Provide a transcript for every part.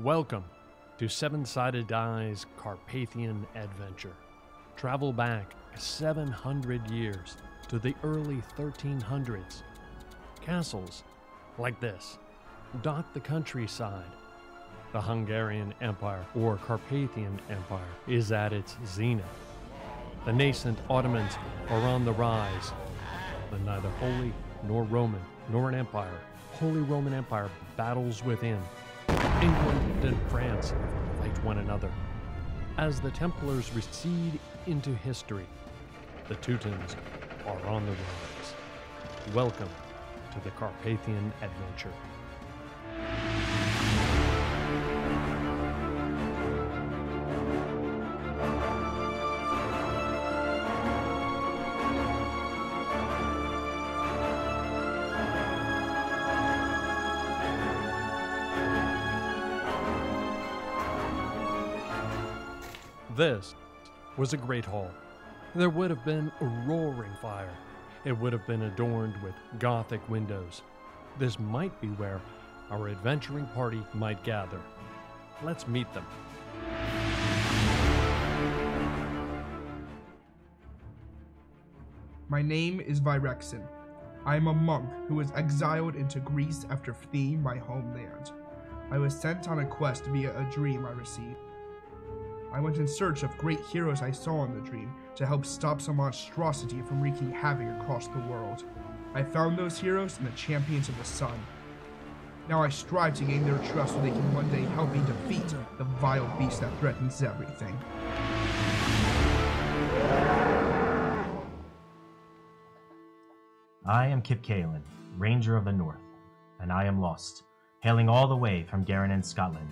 Welcome to Seven Sided Die's Carpathian Adventure. Travel back 700 years to the early 1300s. Castles like this dot the countryside. The Hungarian Empire, or Carpathian Empire, is at its zenith. The nascent Ottomans are on the rise, but neither Holy nor Roman nor an empire, Holy Roman Empire, battles within. England and France fight one another. As the Templars recede into history, the Teutons are on the rise. Welcome to the Carpathian Adventure. This was a great hall. There would have been a roaring fire. It would have been adorned with Gothic windows. This might be where our adventuring party might gather. Let's meet them. My name is Virexin. I am a monk who was exiled into Greece after fleeing my homeland. I was sent on a quest via a dream I received. I went in search of great heroes I saw in the dream to help stop some monstrosity from wreaking havoc across the world. I found those heroes in the Champions of the Sun. Now I strive to gain their trust so they can one day help me defeat the vile beast that threatens everything. I am Kip Kaelin, Ranger of the North, and I am lost. Hailing all the way from Garin in Scotland,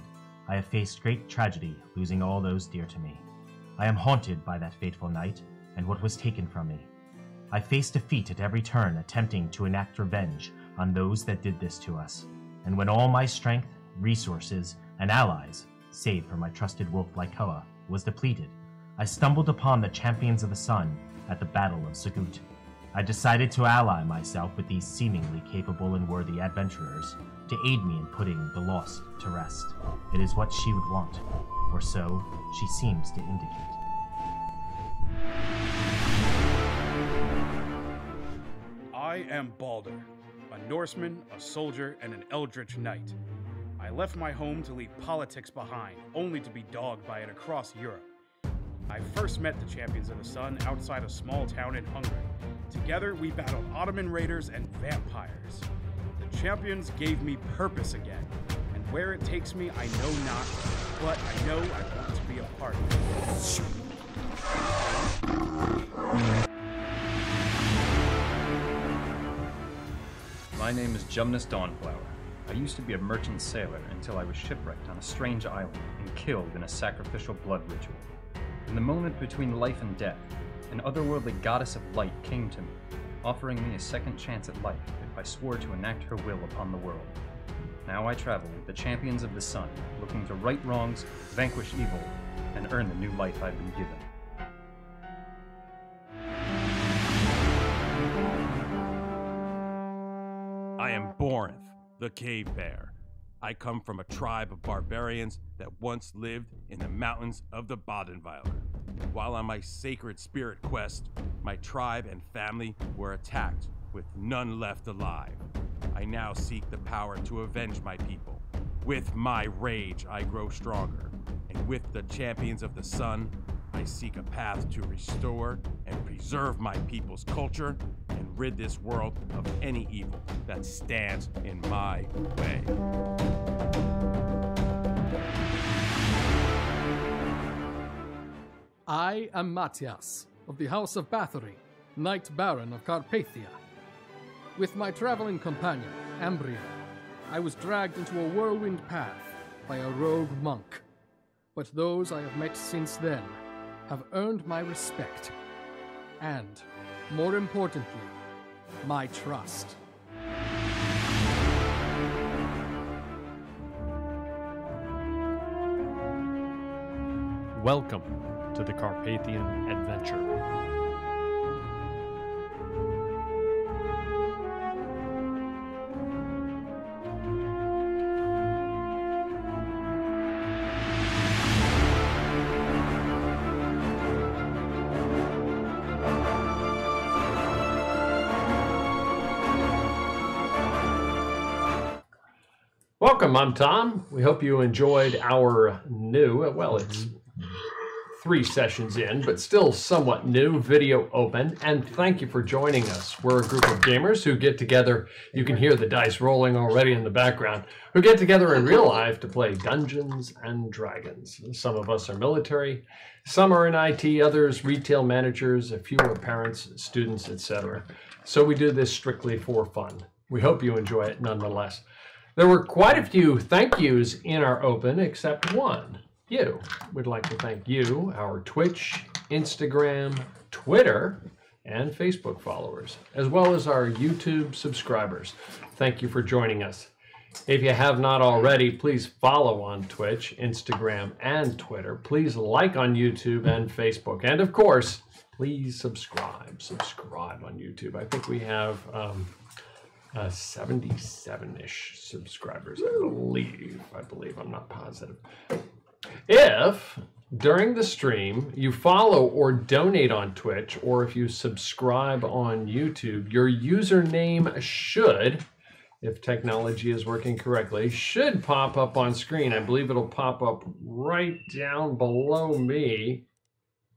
I have faced great tragedy, losing all those dear to me. I am haunted by that fateful night and what was taken from me. I face defeat at every turn, attempting to enact revenge on those that did this to us. And when all my strength, resources, and allies, save for my trusted wolf Lycoa, was depleted, I stumbled upon the Champions of the Sun at the Battle of Sagut. I decided to ally myself with these seemingly capable and worthy adventurers to aid me in putting the lost to rest. It is what she would want, or so she seems to indicate. I am Balder, a Norseman, a soldier, and an eldritch knight. I left my home to leave politics behind, only to be dogged by it across Europe. I first met the Champions of the Sun outside a small town in Hungary. Together, we battled Ottoman raiders and vampires. The Champions gave me purpose again, and where it takes me, I know not, but I know I want to be a part of it. My name is Jumnus Dawnflower. I used to be a merchant sailor until I was shipwrecked on a strange island and killed in a sacrificial blood ritual. In the moment between life and death, an otherworldly goddess of light came to me, offering me a second chance at life if I swore to enact her will upon the world. Now I travel with the Champions of the Sun, looking to right wrongs, vanquish evil, and earn the new life I've been given. I am Borinth, the Cave Bear. I come from a tribe of barbarians that once lived in the mountains of the Badenweiler. While on my sacred spirit quest, my tribe and family were attacked, with none left alive. I now seek the power to avenge my people. With my rage, I grow stronger, and with the Champions of the Sun, I seek a path to restore and preserve my people's culture and rid this world of any evil that stands in my way. I am Matthias, of the House of Bathory, Knight Baron of Carpathia. With my traveling companion, Ambria, I was dragged into a whirlwind path by a rogue monk. But those I have met since then have earned my respect, and, more importantly, my trust. Welcome to the Carpathian Adventure. Welcome, I'm Tom. We hope you enjoyed our new, well, it's 3 sessions in, but still somewhat new, Video Open, and thank you for joining us. We're a group of gamers who get together, you can hear the dice rolling already in the background, who get together in real life to play Dungeons and Dragons. Some of us are military, some are in IT, others retail managers, a few are parents, students, etc. So we do this strictly for fun. We hope you enjoy it nonetheless. There were quite a few thank yous in our open, except one. You. We'd like to thank you, our Twitch, Instagram, Twitter, and Facebook followers, as well as our YouTube subscribers. Thank you for joining us. If you have not already, please follow on Twitch, Instagram, and Twitter. Please like on YouTube and Facebook. And of course, please subscribe. Subscribe on YouTube. I think we have 77-ish subscribers, I believe. I'm not positive. If during the stream you follow or donate on Twitch, or if you subscribe on YouTube, your username should, if technology is working correctly, should pop up on screen. I believe it'll pop up right down below me.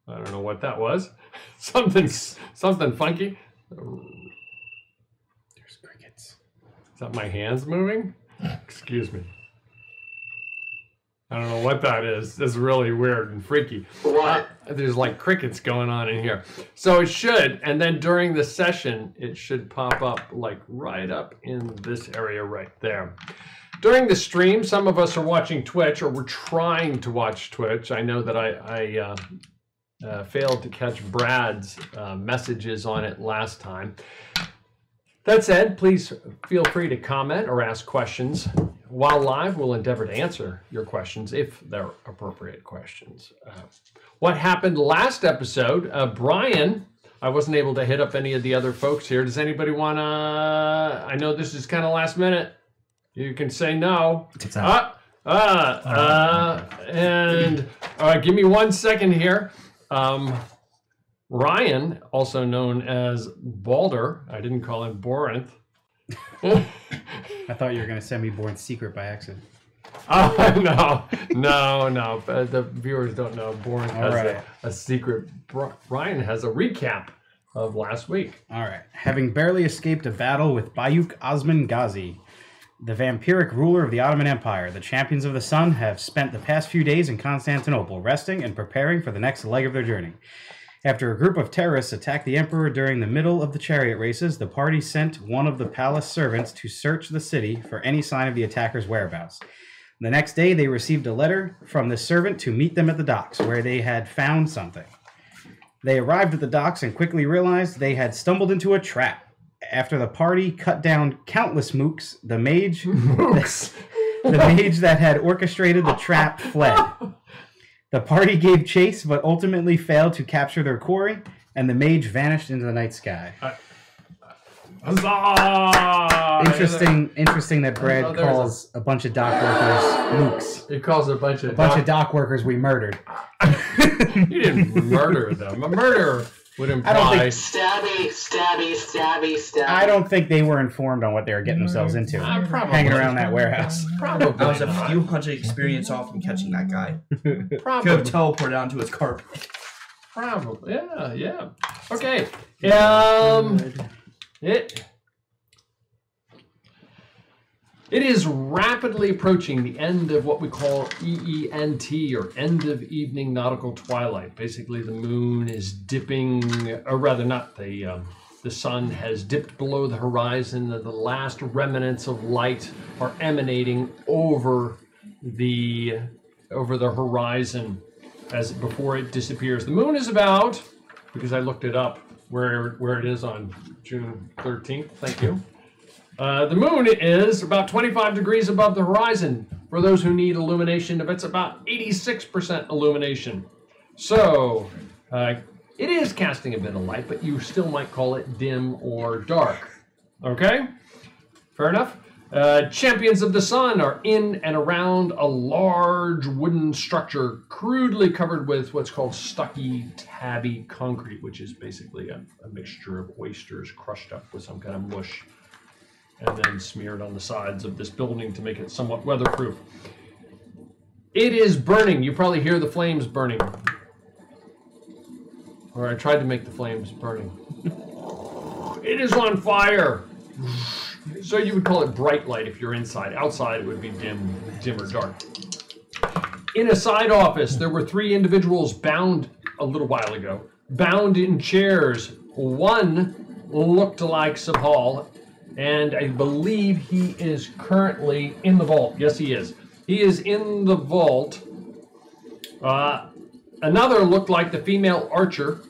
I don't know what that was. Something funky. There's crickets. Is that my hands moving? Excuse me. I don't know what that is. It's really weird and freaky. There's like crickets going on in here. So it should, and then during the session, it should pop up like right up in this area right there. During the stream, some of us are watching Twitch, or we're trying to watch Twitch. I know that I failed to catch Brad's messages on it last time. That said, please feel free to comment or ask questions. While live, we'll endeavor to answer your questions if they're appropriate questions. What happened last episode? Brian, I wasn't able to hit up any of the other folks here. Does anybody want to... I know this is kind of last minute. You can say no. And give me 1 second here. Ryan, also known as Balder, I didn't call him Borinth. I thought you were going to send me Born Secret by accident. Oh, no. The viewers don't know. Borinth has a secret. Ryan has a recap of last week. All right. Having barely escaped a battle with Bayuk Osman Ghazi, the vampiric ruler of the Ottoman Empire, the champions of the sun have spent the past few days in Constantinople, resting and preparing for the next leg of their journey. After a group of terrorists attacked the emperor during the middle of the chariot races, the party sent one of the palace servants to search the city for any sign of the attackers' whereabouts. The next day, they received a letter from the servant to meet them at the docks, where they had found something. They arrived at the docks and quickly realized they had stumbled into a trap. After the party cut down countless mooks, the mage that had orchestrated the trap fled. The party gave chase, but ultimately failed to capture their quarry, and the mage vanished into the night sky. Interesting that Brad calls a bunch of dock workers mooks. He calls a bunch of dock workers we murdered. You didn't murder them. A murder would imply... Stabby. I don't think they were informed on what they were getting themselves into. Hanging around that warehouse. Probably. I was a few hundred experience off from catching that guy. Probably. Could have teleported onto his carpet. Probably. Yeah. Okay. It is rapidly approaching the end of what we call EENT, or end of evening nautical twilight. Basically, the moon is dipping, or rather not, the sun has dipped below the horizon, and the last remnants of light are emanating over the horizon before it disappears. The moon is about, because I looked it up, where it is on June 13th. Thank you. The moon is about 25 degrees above the horizon. For those who need illumination, it's about 86% illumination. So, it is casting a bit of light, but you still might call it dim or dark. Okay? Fair enough? Champions of the Sun are in and around a large wooden structure crudely covered with what's called stucky, tabby concrete, which is basically a mixture of oysters crushed up with some kind of mush. and then smeared on the sides of this building to make it somewhat weatherproof. It is burning. You probably hear the flames burning. Or I tried to make the flames burning. It is on fire. So you would call it bright light if you're inside. Outside it would be dim or dark. In a side office, there were 3 individuals bound a little while ago, bound in chairs. One looked like Sabhal, and I believe he is currently in the vault. Yes, he is. He is in the vault. Another looked like the female archer,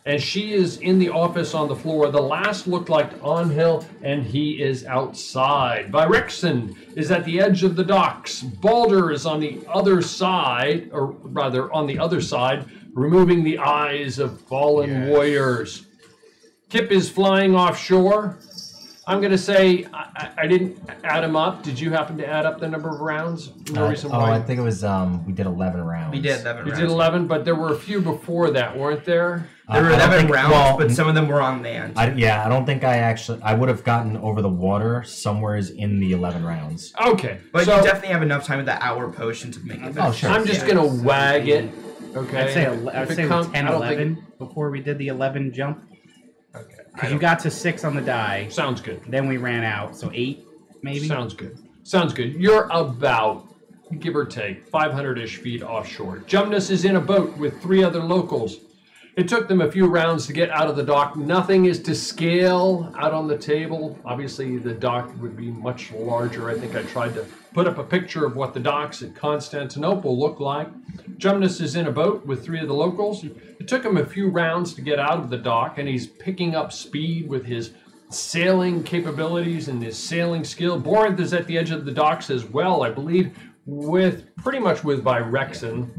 and she is in the office on the floor. The last looked like Angel, and he is outside. Vyrexen is at the edge of the docks. Balder is on the other side, or rather on the other side, removing the eyes of fallen warriors. Kip is flying offshore. I'm going to say I didn't add them up. Did you happen to add up the number of rounds? No reason why. I think it was, we did 11 rounds. We did 11 rounds. You did 11, but there were a few before that, weren't there? There were 11 rounds, but some of them were on land. I don't think I would have gotten over the water somewheres in the 11 rounds. Okay. But you definitely have enough time with that hour potion to make it. Oh, sure. I'm just going to wag it. Okay. I'd say 10, 11 before we did the 11 jump. Okay. Because you got to 6 on the die. Sounds good. Then we ran out, so 8 maybe. Sounds good. Sounds good. You're about, give or take, 500-ish feet offshore. Jumnus is in a boat with 3 other locals. It took them a few rounds to get out of the dock. Nothing is to scale out on the table. Obviously, the dock would be much larger. I think I tried to put up a picture of what the docks at Constantinople look like. Jumnus is in a boat with 3 of the locals. It took him a few rounds to get out of the dock, and he's picking up speed with his sailing capabilities and his sailing skill. Borinth is at the edge of the docks as well, I believe, pretty much with Vyrexen.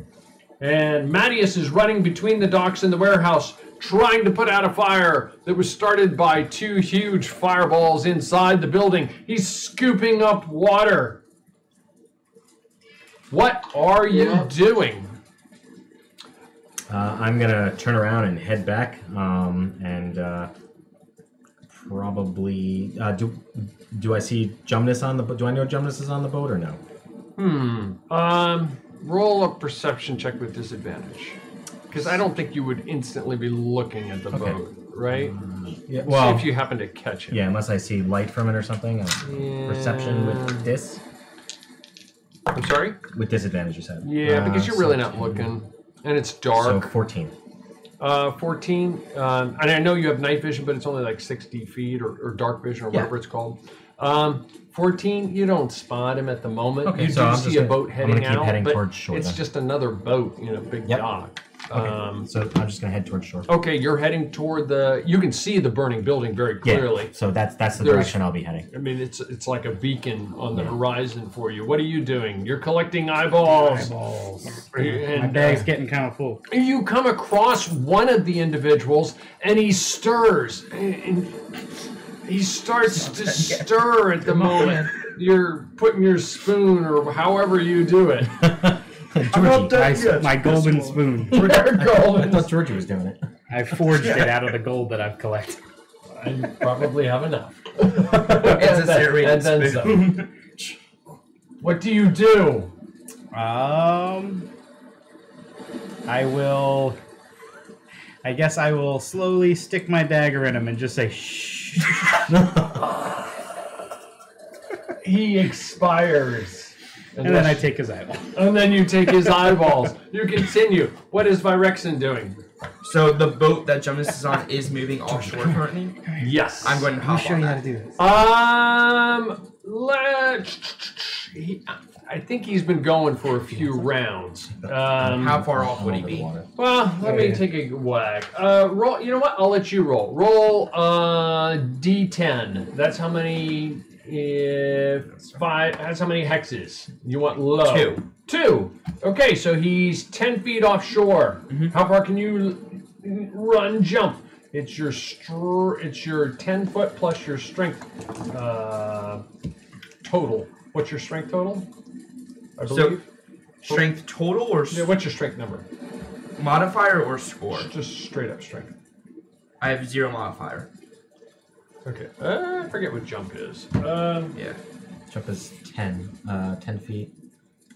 And Mattias is running between the docks and the warehouse, trying to put out a fire that was started by 2 huge fireballs inside the building. He's scooping up water. What are you doing? I'm gonna turn around and head back, and probably do I see Jumnus on the boat? Do I know Jumnus is on the boat or no? Roll a perception check with disadvantage, because I don't think you would instantly be looking at the boat, right? Yeah. See if you happen to catch it. Yeah, unless I see light from it or something. Perception with dis. I'm sorry? With disadvantage, you said. Yeah, because you're really not looking, and it's dark. So 14. 14. And I know you have night vision, but it's only like 60 feet or dark vision or whatever it's called. 14, you don't spot him at the moment. Okay, you so do see a boat heading out, heading but towards shore, it's then. just another boat in a big dock. Okay, so I'm just gonna head towards shore. Okay, you're heading toward the. You can see the burning building very clearly. Yeah, so that's the direction I'll be heading. I mean, it's like a beacon on the horizon for you. What are you doing? You're collecting eyeballs. My bag's getting kind of full. You come across one of the individuals, and he stirs. And he starts to stir at the moment. You're putting your spoon, or however you do it. My golden spoon. I thought Georgie was doing it. I forged it out of the gold that I've collected. I probably have enough. It's a serrated spoon. What do you do? I guess I will slowly stick my dagger in him and just say, shh. He expires. And then I take his eyeball. And then you take his eyeballs. You continue. What is Vyrexen doing? So the boat that Jonas is on is moving offshore currently? Yes. I'm going to hop on that. do this. I think he's been going for a few rounds. How far off would he be? Well, let me take a whack. Roll. You know what? I'll let you roll. Roll D10. That's how many. That's how many hexes. You want low? 2. Okay, so he's 10 feet offshore. How far can you run, jump? It's your 10 foot plus your strength total. What's your strength total? I believe. So, strength total or what's your strength number? Modifier or score? Just straight up strength. I have 0 modifier. Okay. I forget what jump is. Yeah. Jump is 10. 10 feet.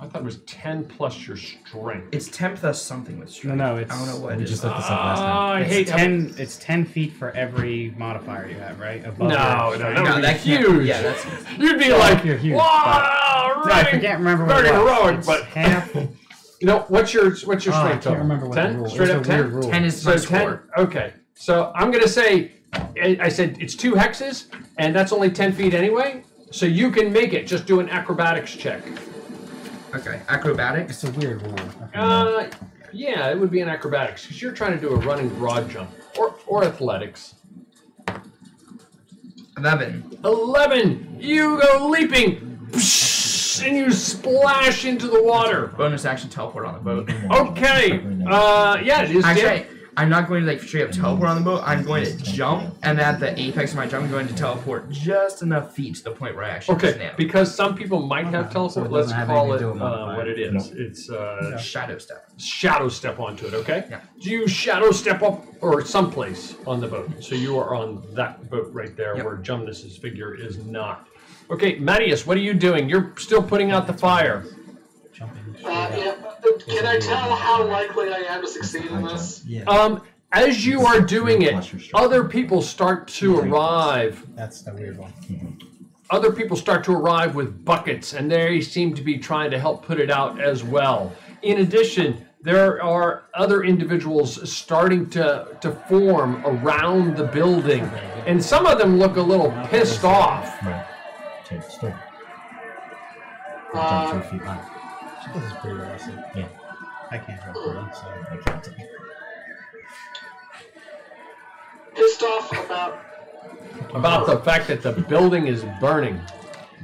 I thought it was 10 plus your strength. It's 10 plus something with strength. No, it's. I don't know what We it is. just looked this up last time. I It's hate 10. It's 10 feet for every modifier you have, right? Above No, your no, strength. that would be that can't- huge. Yeah, that's You'd be Yeah, like, you're huge, wow, No, I can't remember what very it was. heroic, It's but half. you know, what's your strength I can't total? remember what the 10? rule. Straight It's up a 10? weird rule. 10 is So my 10. score. Okay. So I'm gonna say, I said it's 2 hexes, and that's only 10 feet anyway. So you can make it. Just do an acrobatics check. Okay. Acrobatics. It's a weird rule. Yeah, it would be an acrobatics because you're trying to do a running broad jump or athletics. 11. 11. You go leaping, and you splash into the water. Bonus action teleport on the boat. Okay. Yeah, it is. Actually, I'm not going to like straight up teleport on the boat. I'm going to jump, and at the apex of my jump, I'm going to teleport just enough feet to the point where I actually Okay, snap. because some people might have teleport. So it Let's doesn't have call anything it to do with modifier. what it is. No. It's Shadow step. shadow step onto it. Okay. Yeah. Do you shadow step up or someplace on the boat? So you are on that boat right there, Yep. where Jumnus's figure is not. Okay, Mattias, what are you doing? You're still putting out the fire. Jumping. Can I tell how likely I am to succeed in this? As you are doing it, other people start to arrive. That's the weird one. Other people start to arrive with buckets, and they seem to be trying to help put it out as well. In addition, there are other individuals starting to form around the building, and some of them look a little pissed off. Right. Okay, stop. Jump 3 feet high. This is pretty awesome. Yeah. I can't jump pretty, so. I can't. Pissed off About the fact that the building is burning.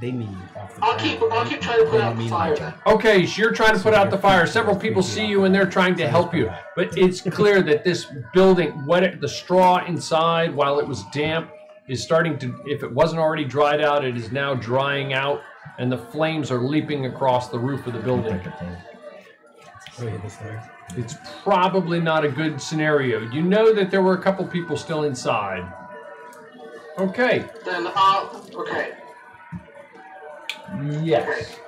They need off the I'll ground, keep trying to put They out don't the need fire. my Okay, so you're trying to put out the fire. Several people see you and they're trying to help you. But it's clear that this building, the straw inside, while it was damp, is starting to, if it wasn't already dried out, it is now drying out, and the flames are leaping across the roof of the building. It's probably not a good scenario. You know that there were a couple people still inside. Okay. Then okay. Yes.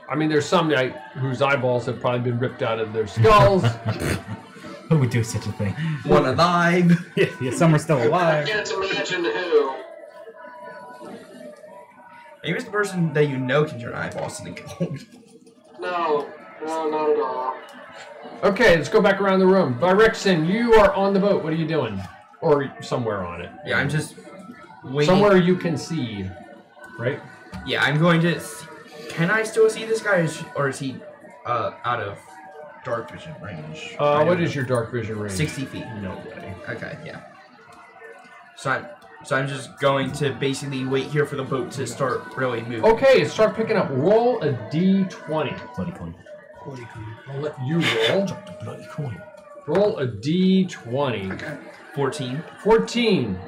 I mean, there's some whose eyeballs have probably been ripped out of their skulls. Who would do such a thing? One alive. Yeah, some are still I alive. can't imagine who. Maybe it's the person that you know can turn eyeballs into gold. No, not at all. Okay, let's go back around the room. Byrexen, you are on the boat. What are you doing? Or somewhere on it. Yeah, I'm just waiting. Somewhere you can see, right? Yeah, I'm going to. Can I still see this guy, or is he out of dark vision range? What is your dark vision range? 60 feet. No way. Okay, yeah. So I'm just going to basically wait here for the boat to start really moving. Okay, start picking up. Roll a d20. Bloody coin. I'll let you roll. Bloody coin. Roll a d20. Okay. 14. 14.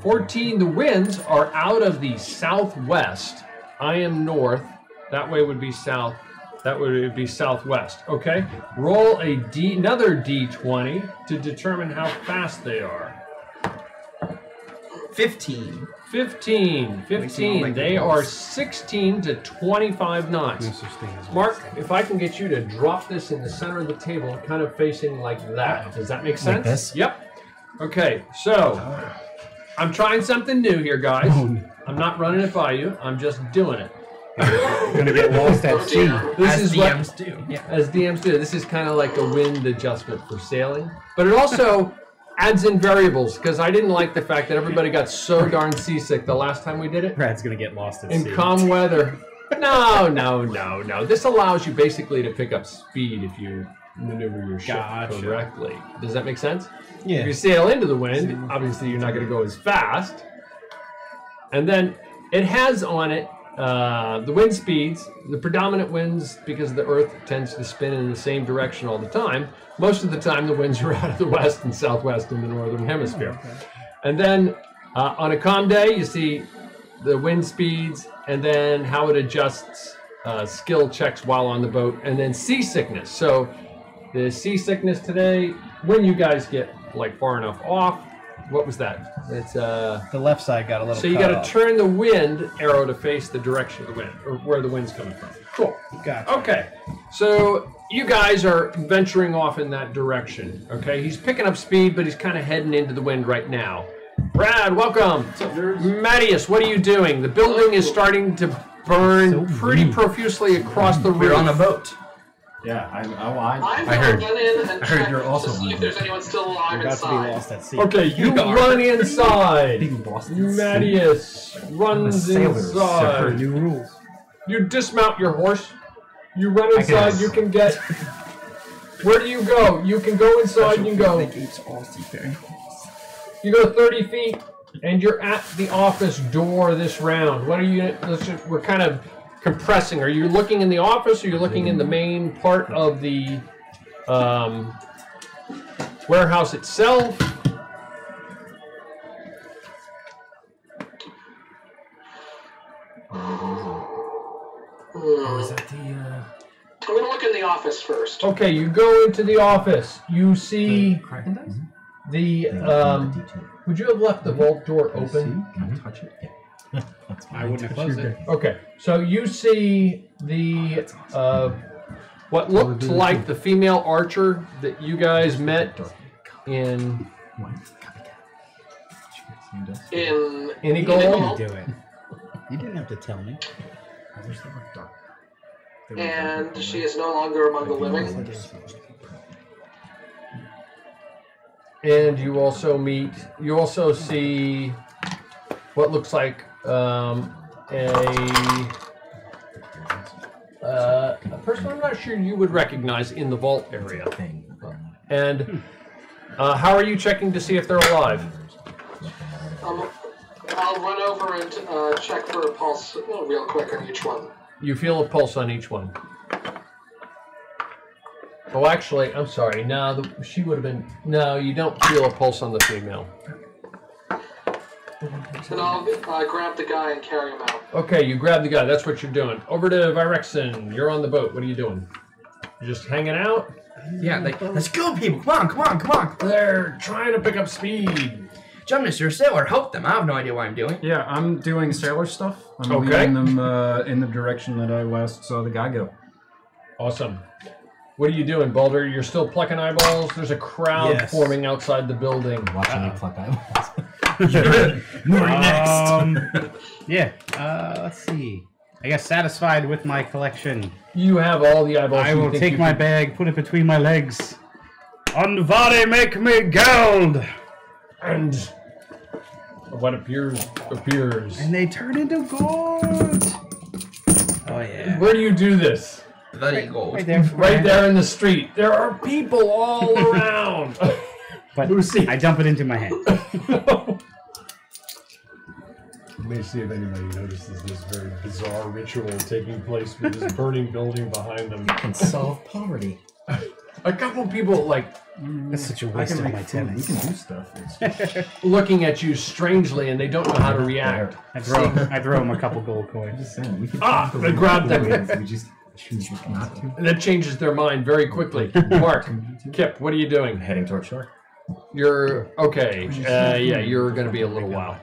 14. The winds are out of the southwest. I am north. That way would be south. That would be southwest. Okay. Roll another d20 to determine how fast they are. 15. 15. 15. They are 16 to 25 knots. Mark, if I can get you to drop this in the center of the table, kind of facing like that. Does that make sense? Like this? Yep. Okay, so I'm trying something new here, guys. I'm not running it by you. I'm just doing it. You're gonna get lost at sea. This is what DMs do. Yeah. as DMs do. This is kind of like a wind adjustment for sailing, but it also adds in variables because I didn't like the fact that everybody got so darn seasick the last time we did it. Brad's gonna get lost at In sea. calm weather. No. This allows you basically to pick up speed if you maneuver your ship Gotcha. correctly. Does that make sense? Yeah. If you sail into the wind, obviously you're not going to go as fast. And then it has on it the wind speeds, the predominant winds, because the Earth tends to spin in the same direction all the time. Most of the time the winds are out of the west and southwest in the northern hemisphere. And then on a calm day, you see the wind speeds and then how it adjusts skill checks while on the boat, and then seasickness. So the seasickness today, when you guys get like far enough off, What was that? It's The left side got a little. So you got to turn the wind arrow to face the direction of the wind, or where the wind's coming from. Cool. Gotcha. Okay. So you guys are venturing off in that direction. Okay. He's picking up speed, but he's kind of heading into the wind right now. Brad, welcome. Mattias, what are you doing? The building is starting to burn pretty profusely across the roof. We're on a boat. Yeah, I'm I gonna heard. run in and I heard check you're also to see if there's anyone still alive About to be inside. lost at sea. Okay, you run inside. Mattias runs inside. New rules. You dismount your horse. You run inside. You can get. Where do you go? You can go inside. You can go. You go 30 feet, and you're at the office door this round. What are you? We're kind of compressing. Are you looking in the office, or are you looking in the main part of the warehouse itself? Is that the? I'm gonna look in the office first. Okay, you go into the office. You see Kraken dice? the. Would you have left the vault door open? Can I touch it? Yeah. I wouldn't have closed it. Okay, so you see the what looked like the female archer that you guys met in In Inigol. Do it. You didn't have to tell me. and she is no longer among the living. And you also see what looks like a person I'm not sure you would recognize in the vault area. And how are you checking to see if they're alive? I'll run over and check for a pulse real quick on each one. You feel a pulse on each one. Oh, actually, I'm sorry. No, she would have been. No, you don't feel a pulse on the female. Then I'll grab the guy and carry him out. Okay, you grab the guy. That's what you're doing. Over to Vyrexen. You're on the boat. What are you doing? You're just hanging out? Yeah, let's go, people. Come on. They're trying to pick up speed. Jumnus, you're a sailor. Help them. I have no idea what I'm doing. Yeah, I'm doing sailor stuff. I'm Okay. leading them in the direction that I last saw the guy go. Awesome. What are you doing, Boulder? You're still plucking eyeballs? There's a crowd forming outside the building. Watching you pluck eyeballs. Yeah. Let's see. I got satisfied with my collection. You have all the eyeballs. I will take my bag, put it between my legs. Unvade make me gold! And what appears. And they turn into gold! Oh, yeah. Where do you do this? Right there in the street. There are people all around. But Lucy. I dump it into my hand. Let me see if anybody notices this very bizarre ritual taking place with this burning building behind them. You can solve poverty. A couple people That's such a waste of my tennis. We can do stuff. looking at you strangely, and they don't know how to react. I throw them a couple gold coins. They grab them. We just choose not to. That changes their mind very quickly. Mark, Kip, what are you doing? Heading toward shore. You're okay. Yeah, you're going to be a little while.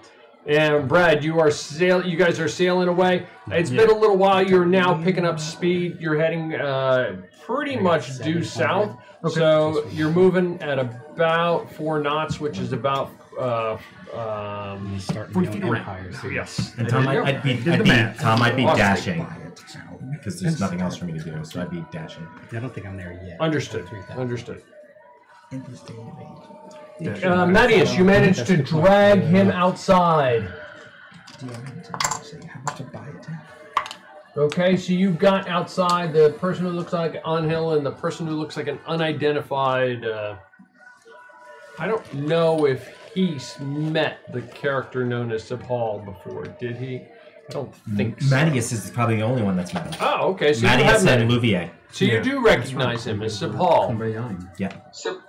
And Brad, you guys are sailing away. It's been a little while. You're now picking up speed. You're heading pretty much due south. Okay. So you're moving at about 4 knots, which is about 40 feet around. Yes. And Tom, I'd be dashing. Because there's nothing else for me to do, so I'd be dashing. I don't think I'm there yet. Understood. Mattias, you managed to drag him outside. Okay, so you got outside the person who looks like Angel and the person who looks like an unidentified. I don't know if he met the character known as Sepal before, did he? I don't think so. Mattias is probably the only one that's met him. Oh, okay. So Mattias you have and Louvier. So you do recognize him as Sepal. Yeah. So,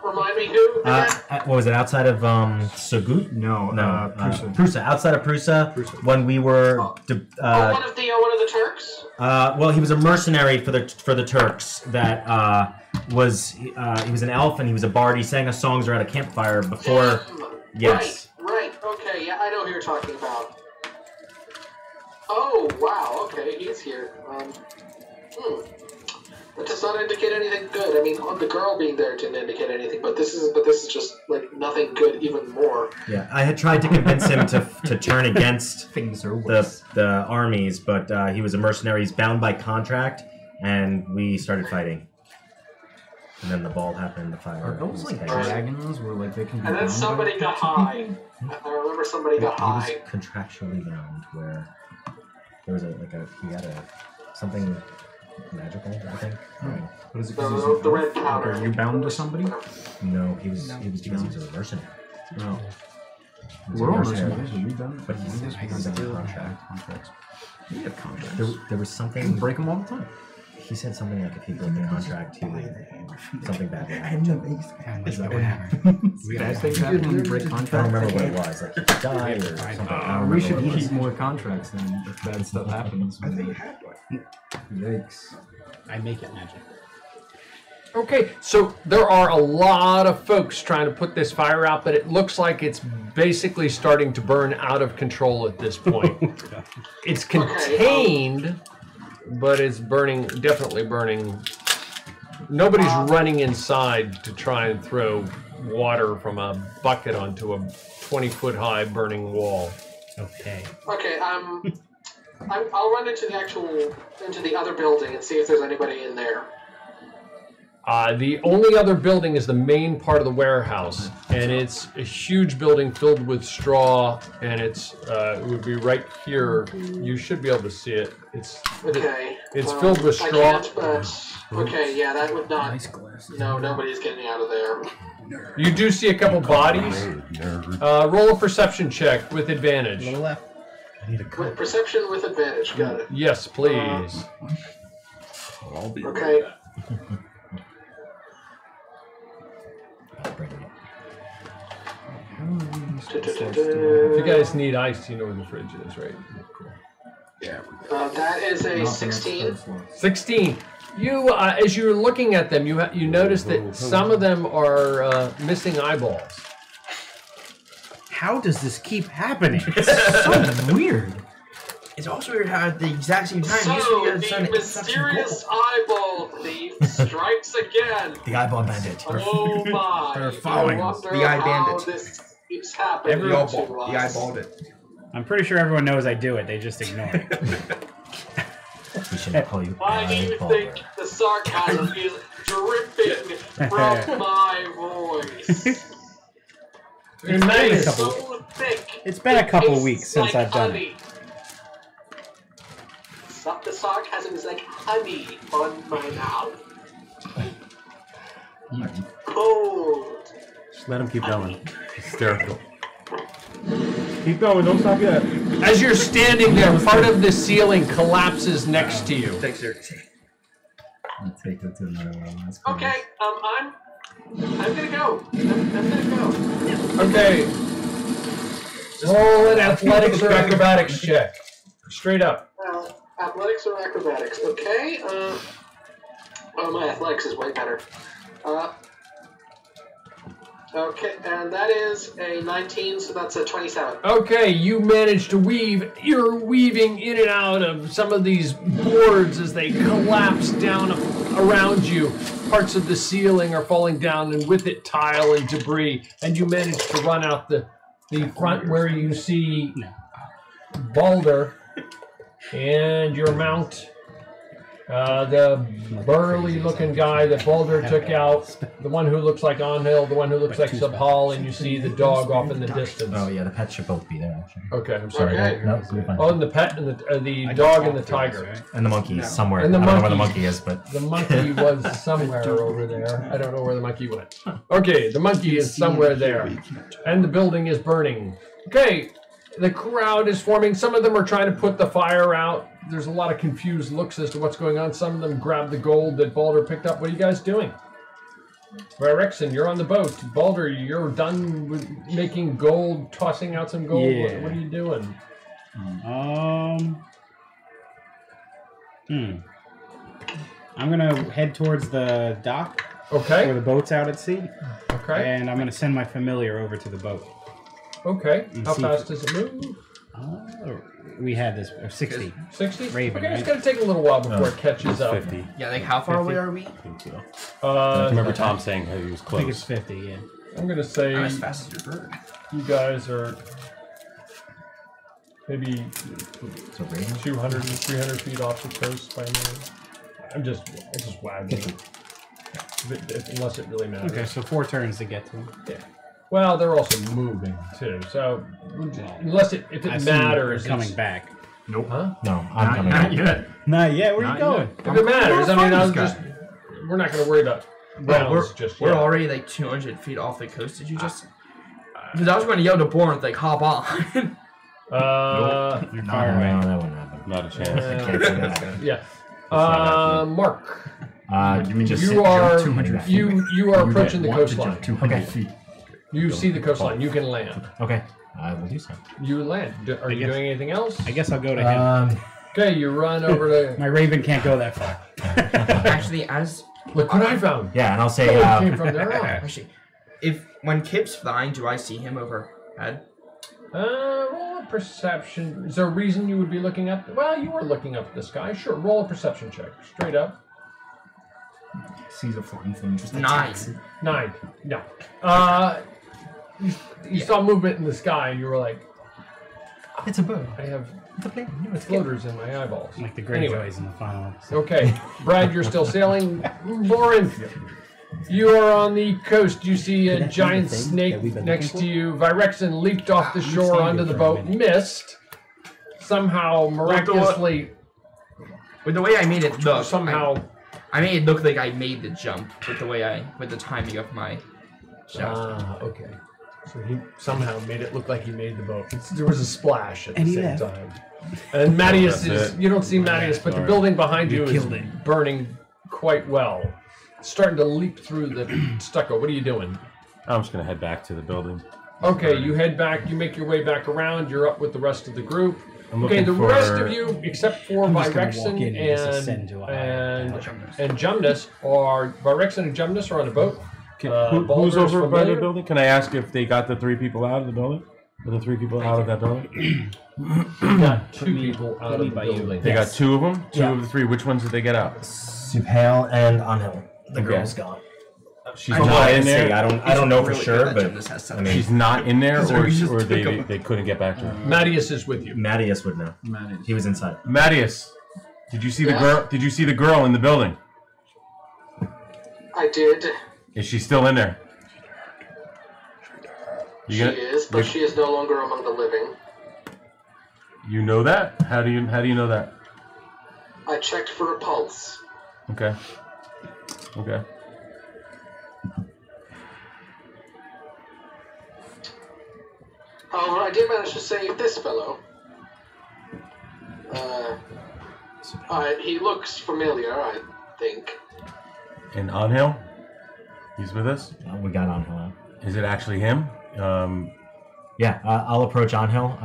remind me who? What was it? Outside of Sogut? No, Prusa. Prusa. Outside of Prusa, when we were. one of the Turks. Well, he was a mercenary for the Turks that was he was an elf and he was a bard. He sang us songs around a campfire before. Yes. Right. Okay. Yeah, I know who you're talking about. Oh wow. Okay, he's here. That does not indicate anything good. I mean, the girl being there didn't indicate anything, but this is just like nothing good, even more. Yeah, I had tried to convince him to turn against the armies, but he was a mercenary. He's bound by contract, and we started fighting. And then the ball happened. The fire. Are those like dragons, where like they can be? And then somebody got high. I remember somebody got high. He was contractually bound, where there was he had something magical, I think. What is it? The red powder. Are you bound to somebody? No, he was because he was a mercenary. No. We're all mercenaries. But he was on contract. We have contracts. There was something. We break them all the time. He said something like if he broke the contract, he would something bad would happen. Is that what happens? Bad things happen when you break contracts? I don't remember what it was. Like he could die or something. We should keep more contracts then if bad stuff happens. I think I had one. Yikes. I make it magic. Okay, so there are a lot of folks trying to put this fire out, but it looks like it's basically starting to burn out of control at this point. It's contained, but it's burning, definitely burning. Nobody's running inside to try and throw water from a bucket onto a 20-foot high burning wall. Okay. Okay, I'll run into the other building and see if there's anybody in there. The only other building is the main part of the warehouse, and it's a huge building filled with straw, and it would be right here. You should be able to see it. It's filled with straw. I can't, but okay, yeah, that would not. No, nobody's getting out of there. You do see a couple bodies. Roll a perception check with advantage. A little left. With perception with advantage, got it. Yes, please. Okay. If you guys need ice, you know where the fridge is, right? Cool. Yeah. That is a 16. 16. You, as you're looking at them, you notice that some of them are missing eyeballs. How does this keep happening? It's so weird. It's also weird how at the exact same time So, the mysterious eyeball thief strikes again. The eyeball bandit. Oh my. They're following us. The eye bandit. This keeps happening The eyeballed it. I'm pretty sure everyone knows I do it. They just ignore it. We should call you Why do you think the sarcasm is dripping from my voice? Nice. So thick. It's been a couple tastes weeks since like I've done honey. The sarcasm is like honey on my mouth. Cold. Just let him keep going. Hysterical. Keep going, don't stop yet. As you're standing there, part of the ceiling collapses next to you. Dexterity. I'll take it to another one. Okay, I'm gonna go. I'm gonna go. Okay. Roll an athletics or acrobatics check. Straight up. Athletics or acrobatics? Okay. Oh, my athletics is way better. Okay, and that is a 19, so that's a 27. Okay, you managed to weave. You're weaving in and out of some of these boards as they collapse down around you. Parts of the ceiling are falling down, and with it, tile and debris. And you manage to run out the front where you see Balder and your mount. The burly-looking guy that Balder took out, the one who looks like Onhill, the one who looks like Subhal, and you see the dog off in the distance. Oh yeah, the pets should both be there. Actually. Okay, I'm sorry. Okay. No, you're fine. Oh, and the pet and the dog and the tiger. And the monkey is somewhere. And the I don't know where the monkey- monkey is, but The monkey was somewhere over there. I don't know where the monkey went. Okay, the monkey is somewhere there. And the building is burning. Okay, the crowd is forming. Some of them are trying to put the fire out. There's a lot of confused looks as to what's going on. Some of them grab the gold that Balder picked up. What are you guys doing? Rexon, you're on the boat. Balder, you're done with making gold, tossing out some gold. Yeah. What are you doing? I'm gonna head towards the dock Okay. Where the boat's out at sea. Okay. And I'm going to send my familiar over to the boat. Okay. And How see fast if- does it move? We had this 60. 60? Raven, okay, it's right? going to take a little while before it catches up. 50. Yeah, like how far 50? away are we? I remember Tom saying that he was I close. think it's 50, yeah. I'm going to say I'm as fast as your bird. you guys are maybe So Raven? 200 and 300 feet off the coast by now. I'm just wagging. Unless it really matters. Okay, so 4 turns to get to him. Yeah. Well, they're also moving too. So unless if it I assume matters, they're coming it's- back. Nope. Huh? No, I'm coming Not back. yet. Not yet. Where are Not you going? If it matters, I mean, I was just. We're not going to worry about Well, rounds just we're yet. already like 200 feet off the coast. Did you just? Because I was going to yell to Born, like hop on. You're not far away. No, that wouldn't happen. Not a chance. I can't see that. Yeah. Mark. You mean just You are jump 200 feet? you are approaching the want to coastline. jump 200 Okay. feet. You see the coastline. You can land. Okay, I will do so. You land. Are you guess- doing anything else? I guess I'll go to him. Okay, you run over to. My Raven can't go that far. Actually, as Look what I found. Yeah, and I'll say, Oh, it came from there on. actually, when Kip's flying, do I see him overhead? Roll a perception. Is there a reason you would be looking up? Well, you were looking up at the sky. Sure, roll a perception check. Straight up. Sees a flying thing. Just 9. 9. No. You saw movement in the sky, and you were like, It's a bird. I have floaters in my eyeballs. Like the Anyway. Greyjoys in the final episode. Okay, Brad, you're still sailing. Lauren, you are on the coast. You see a giant snake next to you. Virexin leaped off the shore onto the boat, missed. Somehow, miraculously, With the way I made it look, somehow. I made it look like I made the jump with the timing of my shot. Okay. So he somehow made it look like he made the boat. There was a splash at the And he same left. time. And Mattias That's is, it. you don't see Mattias, but the Sorry. building behind You you is killed it. burning quite well. It's starting to leap through the stucco. What are you doing? I'm just gonna head back to the building. Okay, you head back, you make your way back around, you're up with the rest of the group. I'm Okay, looking the rest for- of you, except for I'm just gonna walk Virexin in and just ascend to a higher and Jumnus are Virexin and Jumnus are on a boat. Who's Balder's over by the familiar? building? Can I ask if they got the 3 people out of the building? Are the 3 people out of that building? You got 2 people out of the building. They got 2 of them? 2 Yeah. of the 3. Which ones did they get out? Supail and Anhel. The Okay. girl's gone. She's From what not I in see, there? I don't know for sure, but I mean, She's not in there, Is there or, a reason or to pick they, 'em? they couldn't get back to her? Mattias is with you. Mattias would know. He was inside. Mattias, did you see the Yeah. girl? Did you see the girl in the building? I did. Is she still in there? She is, but she is no longer among the living. You know that? How do you know that? I checked for a pulse. Okay. Okay. However, I did manage to save this fellow. He looks familiar, I think. And Anhel? He's with us? We got Anhel. Is it actually him? Yeah, I'll approach Anhel.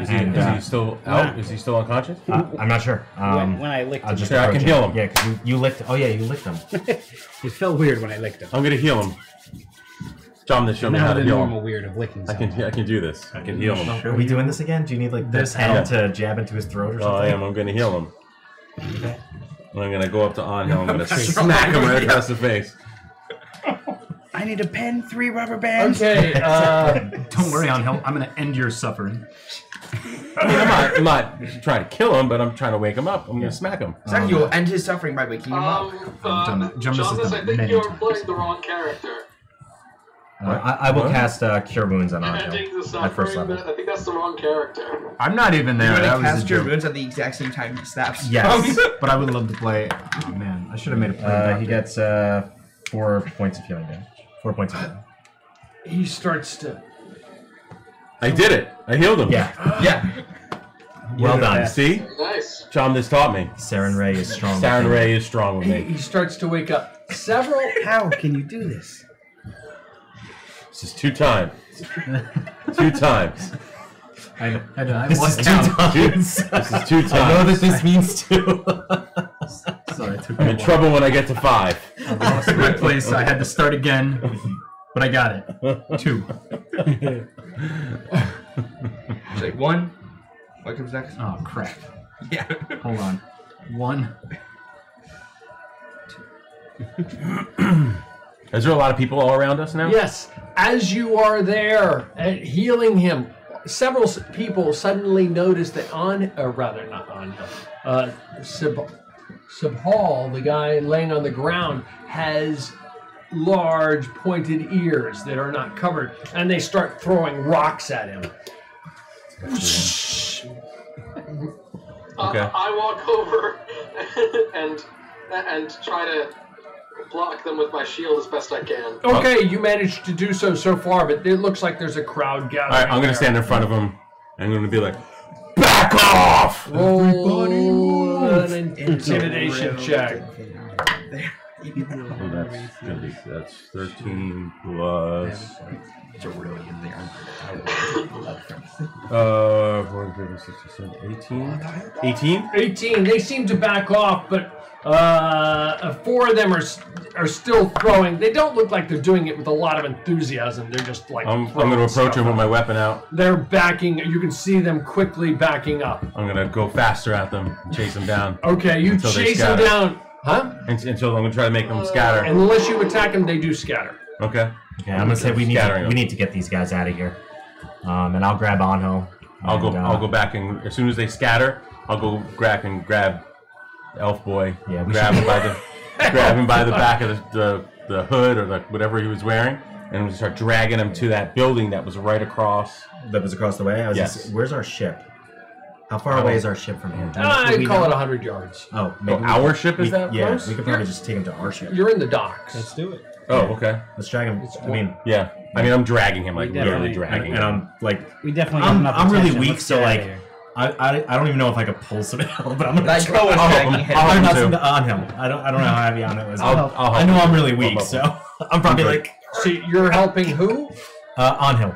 Is he still out? Is he still unconscious? I'm not sure. When I licked I'll him. just I can approach heal him. Yeah, because you licked. Oh yeah, you licked him. It felt weird when I licked him. I'm gonna heal him. John, show me Now how to the heal normal him. weird of licking. I can do this. I can heal him. Are we doing this again? Do you need like this hand to jab into his throat or something? Oh, I am. I'm gonna heal him. Okay. I'm gonna go up to Anhel. I'm gonna smack him right across the face. I need a pen, 3 rubber bands. Okay, Don't worry, Angel. I'm going to end your suffering. I mean, I'm not trying to kill him, but I'm trying to wake him up. I'm gonna smack him. Exactly, you'll end his suffering by waking him up. Jonas, I think you're playing the wrong character. I will cast Cure Wounds on You're ending the Anhel at first suffering, level. but I think that's the wrong character. I'm not even there. You're That gonna was a cast your joke. wounds at the exact same time he snaps. Yes. But I would love to play. Oh man, I should have made a play. He gets 4 points of healing damage. 4 points of healing. he starts to. I did it. I healed him. Yeah. Yeah. Well done. See? Nice. John, this taught me. Saren Ray is strong. Saren Ray is strong with me. He starts to wake up. Several. How can you do this? This is 2 times. 2 times. I This lost is 2 count. times. This is 2 times. I know that this means 2. Sorry, I took I'm in trouble when I get to 5. I lost my place. I had to start again, but I got it. 2. Say 1. What comes next? Oh crap! Yeah. Hold on. 1. Is there a lot of people all around us now? Yes, as you are there healing him, several people suddenly notice that Subhal, the guy laying on the ground, has large pointed ears that are not covered, and they start throwing rocks at him. Okay. I walk over and try to block them with my shield as best I can. Okay, you managed to do so far, but it looks like there's a crowd gathering. All right, I'm going to stand in front of him, and I'm going to be like, back off! Roll an intimidation check. That's 13 plus. 18. 18. They seem to back off, but 4 of them are still throwing. They don't look like they're doing it with a lot of enthusiasm. They're just like. I'm going to approach him with my weapon out. They're backing. You can see them quickly backing up. I'm going to go faster at them, chase them down. Okay, you chase them down. Huh? Until I'm going to try to make them scatter. Unless you attack them, they do scatter. Okay. Okay, I'm gonna say we need to get these guys out of here. And I'll grab Anhel. I'll go back, and as soon as they scatter, I'll go back and grab Elf Boy. Yeah, grab him by the back of the hood or whatever he was wearing, and we'll start dragging him to that building that was right across. That was across the way. Yes. Where's our ship? How far away is our ship from here? I call it 100 yards. Oh, our ship is that yeah, close? we could probably just take him to our ship. You're in the docks. Let's do it. Oh, okay. Let's drag him. Yeah. I'm dragging him, like literally dragging him. And I'm like, we definitely. I'm really weak, so like, I don't even know if I could pull some help, but I'm gonna Like, try. I'll not on him. I don't know how heavy on it is. I'll I know I'm really weak, so I'm probably like. So you're helping who? On him.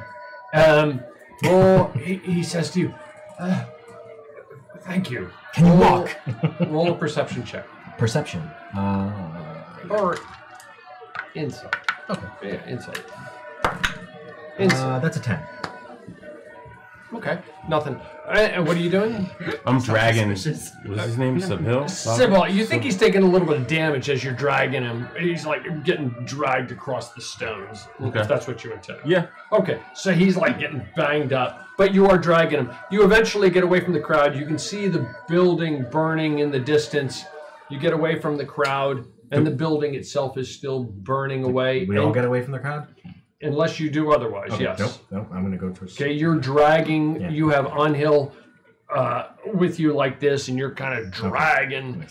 Well, he says to you, "Thank you." Can you walk? Roll a perception check. Perception. Or insight. Okay. Yeah, insight. That's a 10. Okay, nothing. And what are you doing? I'm dragging. What's his name? Subhil? Sybil, you think he's taking a little bit of damage as you're dragging him. He's like getting dragged across the stones. Okay. If that's what you intend. Yeah. Okay, so he's like getting banged up, but you are dragging him. You eventually get away from the crowd. You can see the building burning in the distance. You get away from the crowd, and the building itself is still burning away. We all get away from the crowd? Unless you do otherwise, Okay, yes. Nope, I'm going to go towards... Okay, you're dragging, you have Anhil with you like this, and you're kind of dragging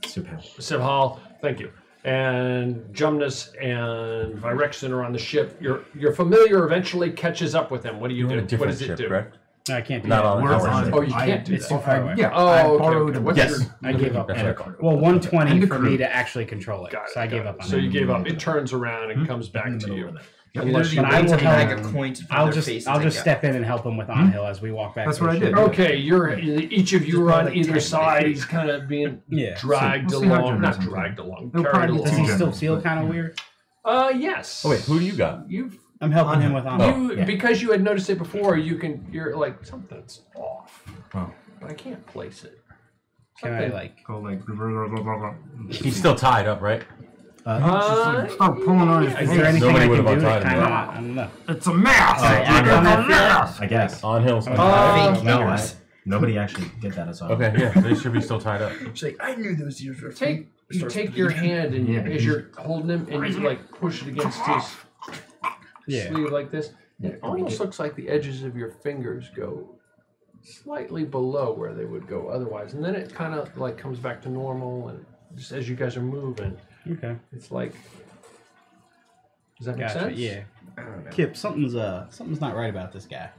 Subhal, thank you. And Jumnus and Virexin are on the ship. Your familiar eventually catches up with them. What do you do? What does it do? Correct? No, I can't do Not that. on Oh, you can't do It's that. too far away. Yeah. Oh, okay. What's Yes. your- I gave up. That's right. Well, 120 And the for crew. me to actually control it. Got it, So I gave got up it. on So it. you gave up. It turns around and comes back to you. Unless you But I will bag help. a coin to I'll their just face I'll and just take step in and help him with Anhil as we walk back. That's to what the I ship. did. Okay, each of you are on either side. He's kind of being Yeah. dragged We'll see how along. it Not turns out. dragged along. No Carried problem. along. Does he still feel kind of weird? Yes. Oh wait, who do you got? You've I'm helping him with Anhil. You, because you had noticed it before, you're like, something's off. Oh. But I can't place it. Can I like? Go like. He's still tied up, right? Start pulling on his Is there anything Nobody I would can have do to untied him. kind of? I don't know. It's a mess. I guess. On Hill's. No, nobody actually did that as well. Okay, yeah, they should be still tied up. She's like, I knew those ears were You take your hand and as you're holding him and you like push it against his sleeve like this. It almost looks like the edges of your fingers go slightly below where they would go otherwise, and then it kind of like comes back to normal, and just as you guys are moving, it's like. Does that make sense? Yeah. Kip, something's not right about this guy.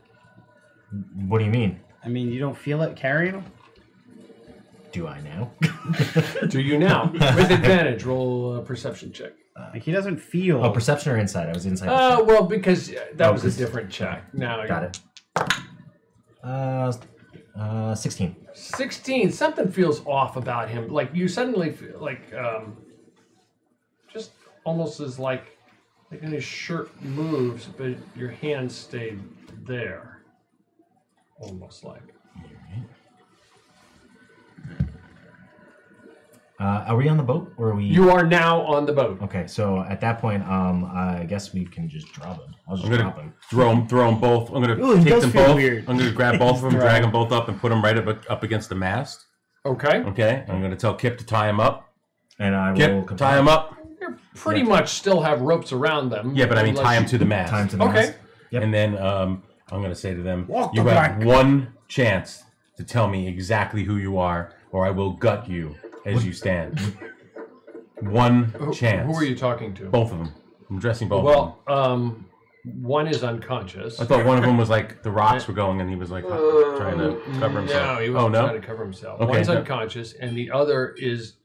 What do you mean? I mean, you don't feel it carrying him? Do I now? Do you now? With advantage, roll a perception check. Like he doesn't feel. Oh, perception or insight? I was inside. Well, because that was a because- different check. Now Got it. 16. 16. Something feels off about him. Like you suddenly feel like just almost as like his shirt moves, but your hand stayed there. Almost like. Are we on the boat, or are we? You are now on the boat. Okay, so at that point, I guess we can just drop him. I'll just drop him. Throw them both. I'm gonna take them both. I'm gonna grab both of them, drag them both up, and put them right up against the mast. Okay. Okay. I'm gonna tell Kip to tie him up. And I will Kip, tie him up. You pretty much still have ropes around them. Yeah, but I mean, tie him to the mast. Tie him to the mast. Yep. And then I'm gonna say to them, Walk you the have plank. one chance to tell me exactly who you are, or I will gut you as you stand. One chance. Who are you talking to? Both of them. I'm addressing both of them. One is unconscious. I thought one of them was like the rocks were going, and he was like trying to cover himself. No, he wasn't trying to cover himself. Okay, One's unconscious, and the other is.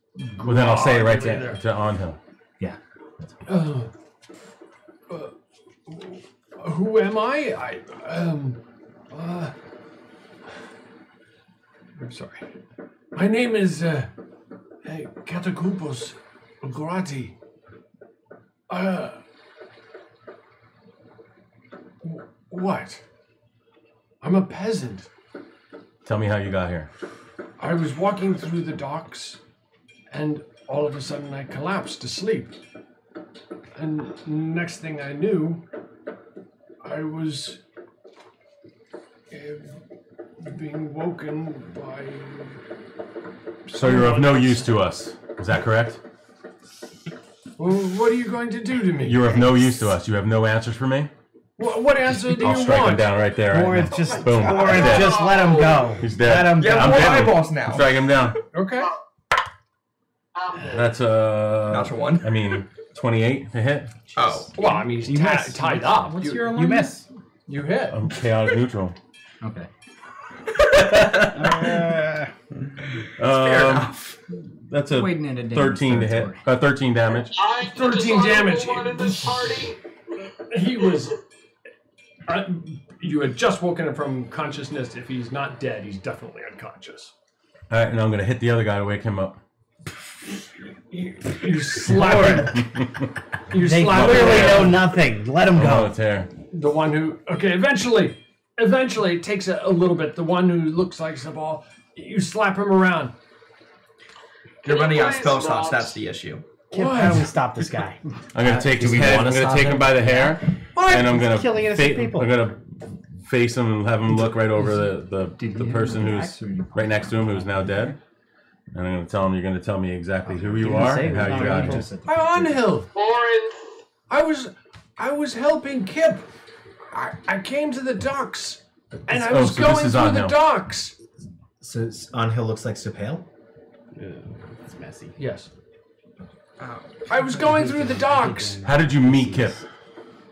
Well, then I'll say it right there. to Onhill. Yeah. Who am I? I'm sorry. My name is Katakoupos Grati. What? I'm a peasant. Tell me how you got here. I was walking through the docks, and all of a sudden I collapsed to sleep. And next thing I knew, I was being woken by... So you're of no use to us. Is that correct? Well, what are you going to do to me? You're of no use to us. You have no answers for me? What answer do you I'll strike want? him down right there. Or Right if now. just, Boom. or He's if dead. just let him go. He's dead. Let him go. I'm more dead. eyeballs now. Strike him down. Okay. That's Natural one. I mean, 28 to hit. Oh. Well, I mean, he's tied up. What's you, your You alignment? miss. you hit. I'm chaotic neutral. Okay. Fair enough. That's a Waiting in a damage 13 to hit. territory. 13 damage. I 13 damage. One in this party. He was... you had just woken him from consciousness. If he's not dead, he's definitely unconscious. All right, and I'm going to hit the other guy to wake him up. You slap him. You They slap clearly him. know nothing. Let him Oh, go. it's here. The one who... Okay, eventually it takes a little bit. The one who looks like Sabal, you slap him around. You're running out of Please spell stop. slots. That's the issue. Kip, how do we stop this guy? I'm going to take his do we head. wanna I'm going to stop take him him? by the hair. And I'm going killing innocent people. I'm going to face him and have him look right over the person who's right next to him who's now dead. And I'm going to tell him you're going to tell me exactly who you are and how you got here. I'm on hill. Orin. I was helping Kip. I came to the docks, and I Oh, was so this going is through on the hill. docks. So Onhill looks like Supale? It's messy. Yes. I was going through the docks. How did you meet Kip?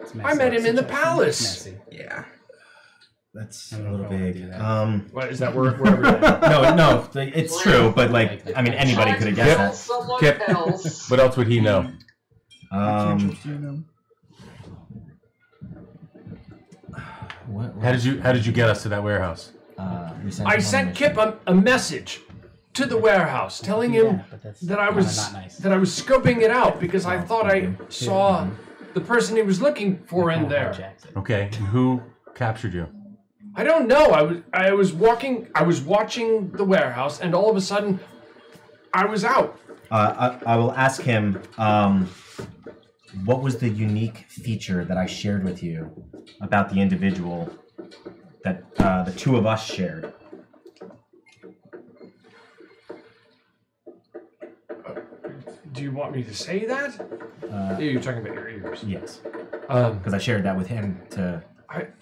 It's messy. I met him in the It's palace. messy. Yeah. That's I a don't little know if I big. do that. What is that? Wherever you're at. No, it's true, but like, I mean, anybody could have guessed Tell that. someone Kip. else. What else would he know? How did you get us to that warehouse? I sent Kip a message to the warehouse telling him but that's that I kinda was not nice. that I was scoping it out because I thought I saw the person he was looking for in there. Okay, and who captured you? I don't know. I was watching the warehouse, and all of a sudden, I was out. I will ask him, what was the unique feature that I shared with you about the individual that the two of us shared? Do you want me to say that? You're talking about your ears. Yes. Because I shared that with him to...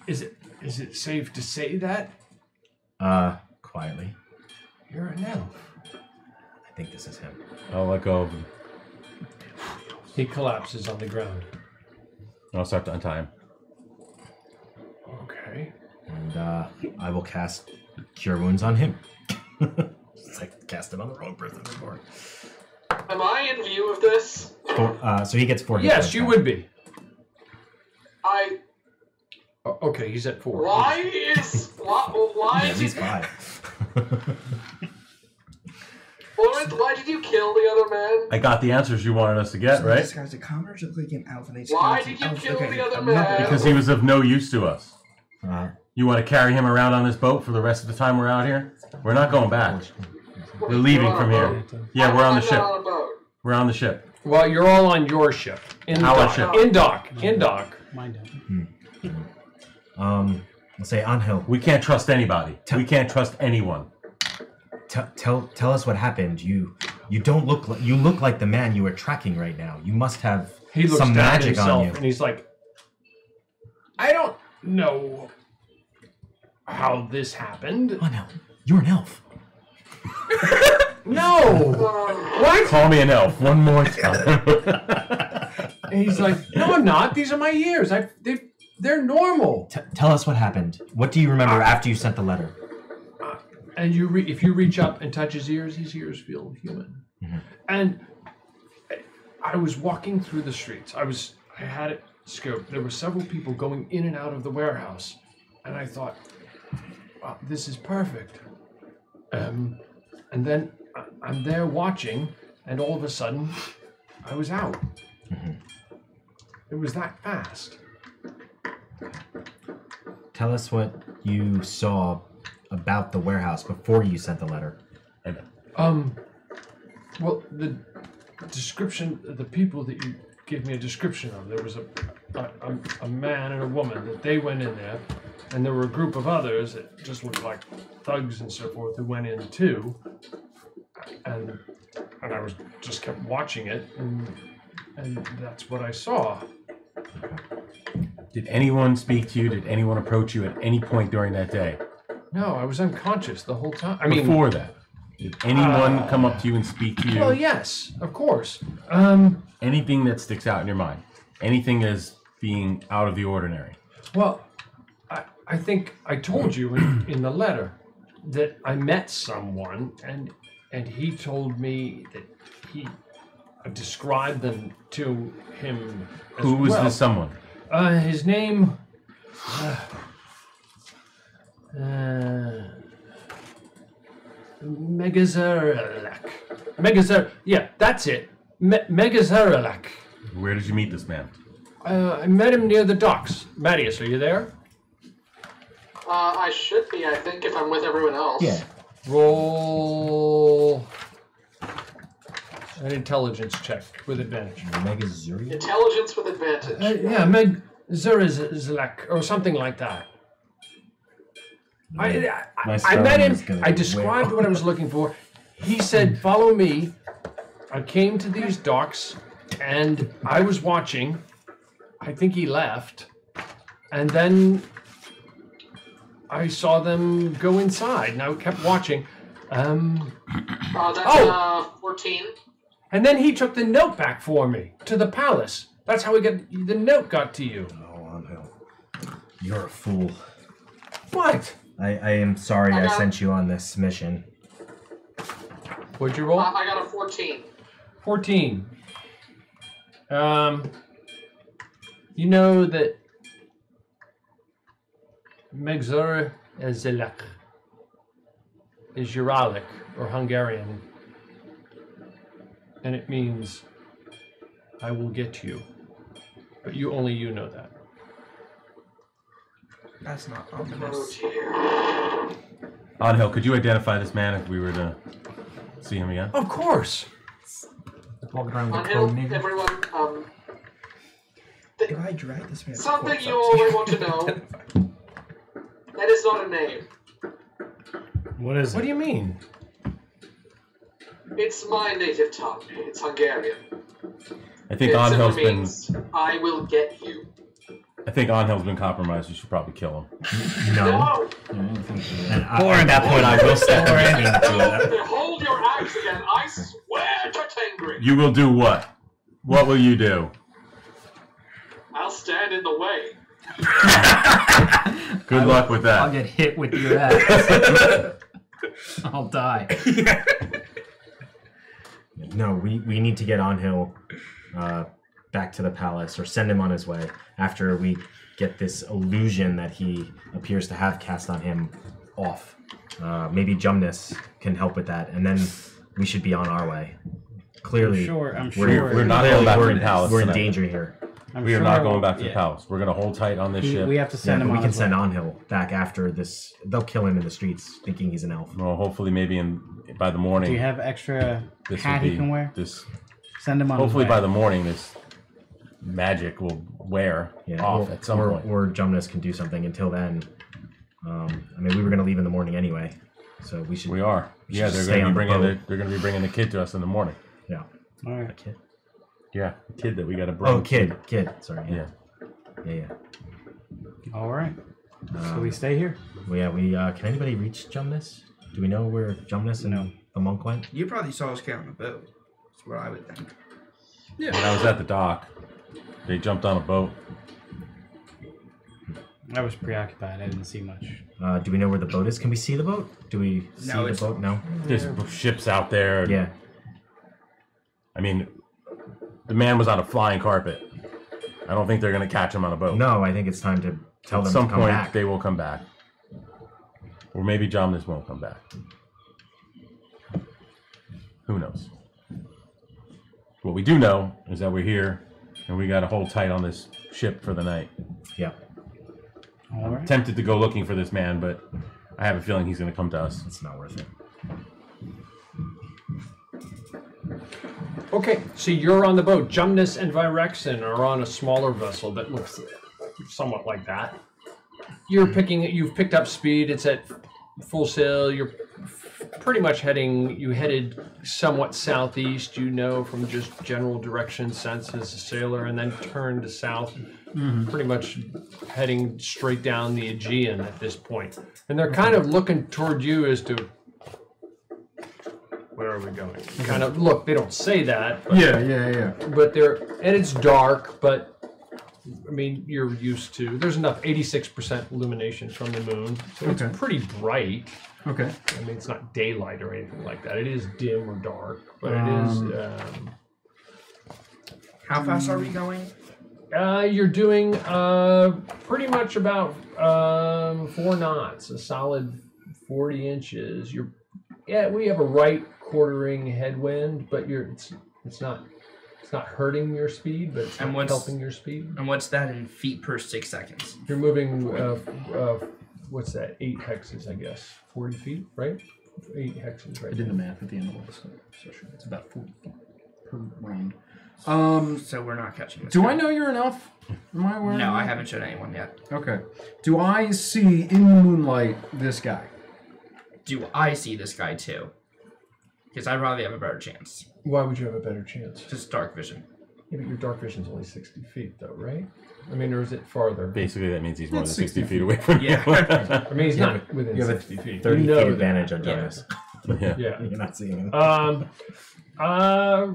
Is it safe to say that? Quietly. You're an elf. I think this is him. I'll let go of him. He collapses on the ground. I'll start to untie him. Okay. And I will cast Cure Wounds on him. It's like cast it on the wrong person before. Am I in view of this? So he gets 4 hit Yes, points you back. would be. Okay, he's at 4. Why is Yeah, it? he's 5. Borinth, why did you kill the other man? I got the answers you wanted us to get, So right? This guy's a common or look like an elf and they Why disguise did an you elf? kill Okay, the other I'm not man? gonna Because go- he was of no use to us. Uh, You want to carry him around on this boat for the rest of the time we're out here? We're not going back. We're leaving from here. Yeah, we're on the ship. I'm not on a boat. We're on the ship. Well, you're all on your ship. In Our dock. ship. In dock. In dock. Mind Let's say Angel. We can't trust anybody. We can't trust anyone. Tell us what happened. You don't look like you look like the man you were tracking right now. You must have He looks some down magic himself on you. and he's like, I don't know how this happened. Oh no, you're an elf. No. What? Call me an elf one more time. And he's like, no, I'm not. These are my ears. They're normal. Tell us what happened. What do you remember after you sent the letter? And if you reach up and touch his ears feel human. Mm-hmm. And I was walking through the streets. I had it scoped. There were several people going in and out of the warehouse, and I thought, wow, this is perfect. And then I'm there watching, and all of a sudden, I was out. Mm-hmm. It was that fast. Tell us what you saw about the warehouse before you sent the letter. Well, the description, the people that you gave me a description of, there was a man and a woman that they went in there, and there were a group of others that just looked like thugs and so forth who went in too, and I was just kept watching it, and that's what I saw. Did anyone speak to you? Did anyone approach you at any point during that day? No, I was unconscious the whole time. Before that, did anyone come up to you and speak to you? Well, yes, of course. Anything that sticks out in your mind? Anything as being out of the ordinary? Well, I think I told you in the letter that I met someone, and he told me that he described them to him as Who was well. this someone? His name... Megazerlak. Yeah, that's it. Megazerlak. Where did you meet this man? I met him near the docks. Mattias, are you there? I should be, I think, if I'm with everyone else. Yeah. Roll an intelligence check with advantage. Megazuri? Intelligence with advantage. Yeah, Megazerlak, or something like that. I met him. I described what I was looking for. He said, "Follow me." I came to these docks, and I was watching. I think he left, and then I saw them go inside, and I kept watching. That's 14. And then he took the note back for me to the palace. That's how the note got to you. Oh, no. You're a fool. What? I am sorry I sent you on this mission. What'd you roll? I got a 14. 14. You know that Megazerlak is Uralic, or Hungarian, and it means I will get you. But only you know that. That's not ominous. Angel, could you identify this man if we were to see him again? Of course. Walk around with a Angel, code name. everyone, If I drag this man, something you all want to know. That is not a name. What is it? What do you mean? It's my native tongue. It's Hungarian. I think It Angel's simply been. means, I will get you. I think Angel's been compromised. You should probably kill him. No. No! And at that point, I will step in. Hold your axe again. I swear to Tengri. You will do what? What will you do? I'll stand in the way. Good luck with that. I'll get hit with your axe. I'll die. No, we need to get Angel back to the palace, or send him on his way after we get this illusion that he appears to have cast on him off. Maybe Jumnus can help with that, and then we should be on our way. Clearly, I'm we're not clearly going back we're to in, the palace we're in tonight. danger here. We are not going back to the palace. We're going to hold tight on this ship. We have to send him but we on can his send way. Onhill back after this. They'll kill him in the streets, thinking he's an elf. Well, hopefully, maybe by the morning. Do you have extra this hat will he can wear? This. Send him on Hopefully, his way. by the morning, this magic will wear off at some point. Or Jumnus can do something. Until then, I mean, we were going to leave in the morning anyway, so we should. We are. we Yeah, should they're stay going to be on the bringing. boat. They're going to be bringing the kid to us in the morning. Yeah. All right. A kid. Yeah, the kid that we got to bring. Oh, kid. Sorry. Yeah. Yeah. All right. So we stay here. Well, yeah. We can anybody reach Jumnus? Do we know where Jumnus and the monk went? You probably saw us get on the boat. That's what I would think. When I was at the dock, they jumped on a boat. I was preoccupied. I didn't see much. Do we know where the boat is? Can we see the boat? Do we see the boat? No. There's ships out there. Yeah. I mean, the man was on a flying carpet. I don't think they're going to catch him on a boat. No, I think it's time to tell them At some to come point, back. they will come back. Or maybe Jomnus won't come back. Who knows? What we do know is that we're here, and we got to hold tight on this ship for the night. Yeah. All right. Tempted to go looking for this man, but I have a feeling he's going to come to us. It's not worth it. Okay, so you're on the boat. Jumnus and Virexin are on a smaller vessel that looks somewhat like that. You've picked up speed. It's at full sail. You're pretty much headed somewhat southeast, you know, from just general direction sense as a sailor, and then turn to south, pretty much heading straight down the Aegean at this point. And they're kind of looking toward you as to, where are we going? Kind of look, they don't say that. But, Yeah. But and it's dark, but I mean, you're used to, there's enough 86% illumination from the moon, so Okay. it's pretty bright. Okay. I mean, it's not daylight or anything like that. It is dim or dark, but it is. How fast are we going? You're doing pretty much about 4 knots, a solid 40 inches. We have a right quartering headwind, but it's not hurting your speed, but it's not helping your speed. And what's that in feet per 6 seconds? You're moving. What's that? 8 hexes, I guess. 40 feet, right? 8 hexes, right? I did the math at the end of the session. It's about 40 feet per round. So we're not catching this. Do guy. I know you're an elf? Am I aware? No, of I that? haven't shown anyone yet. Okay. Do I see in the moonlight this guy? Do I see this guy too? Because I'd probably have a better chance. Why would you have a better chance? Just dark vision. Yeah, but your dark vision's only 60 feet, though, right? I mean, or is it farther? Basically, that means he's more than It's 60 feet 60 away from you. I mean, he's not within You have 60 a feet. 30 You know feet that. advantage on Jumnus. Yeah. You're not seeing him. I I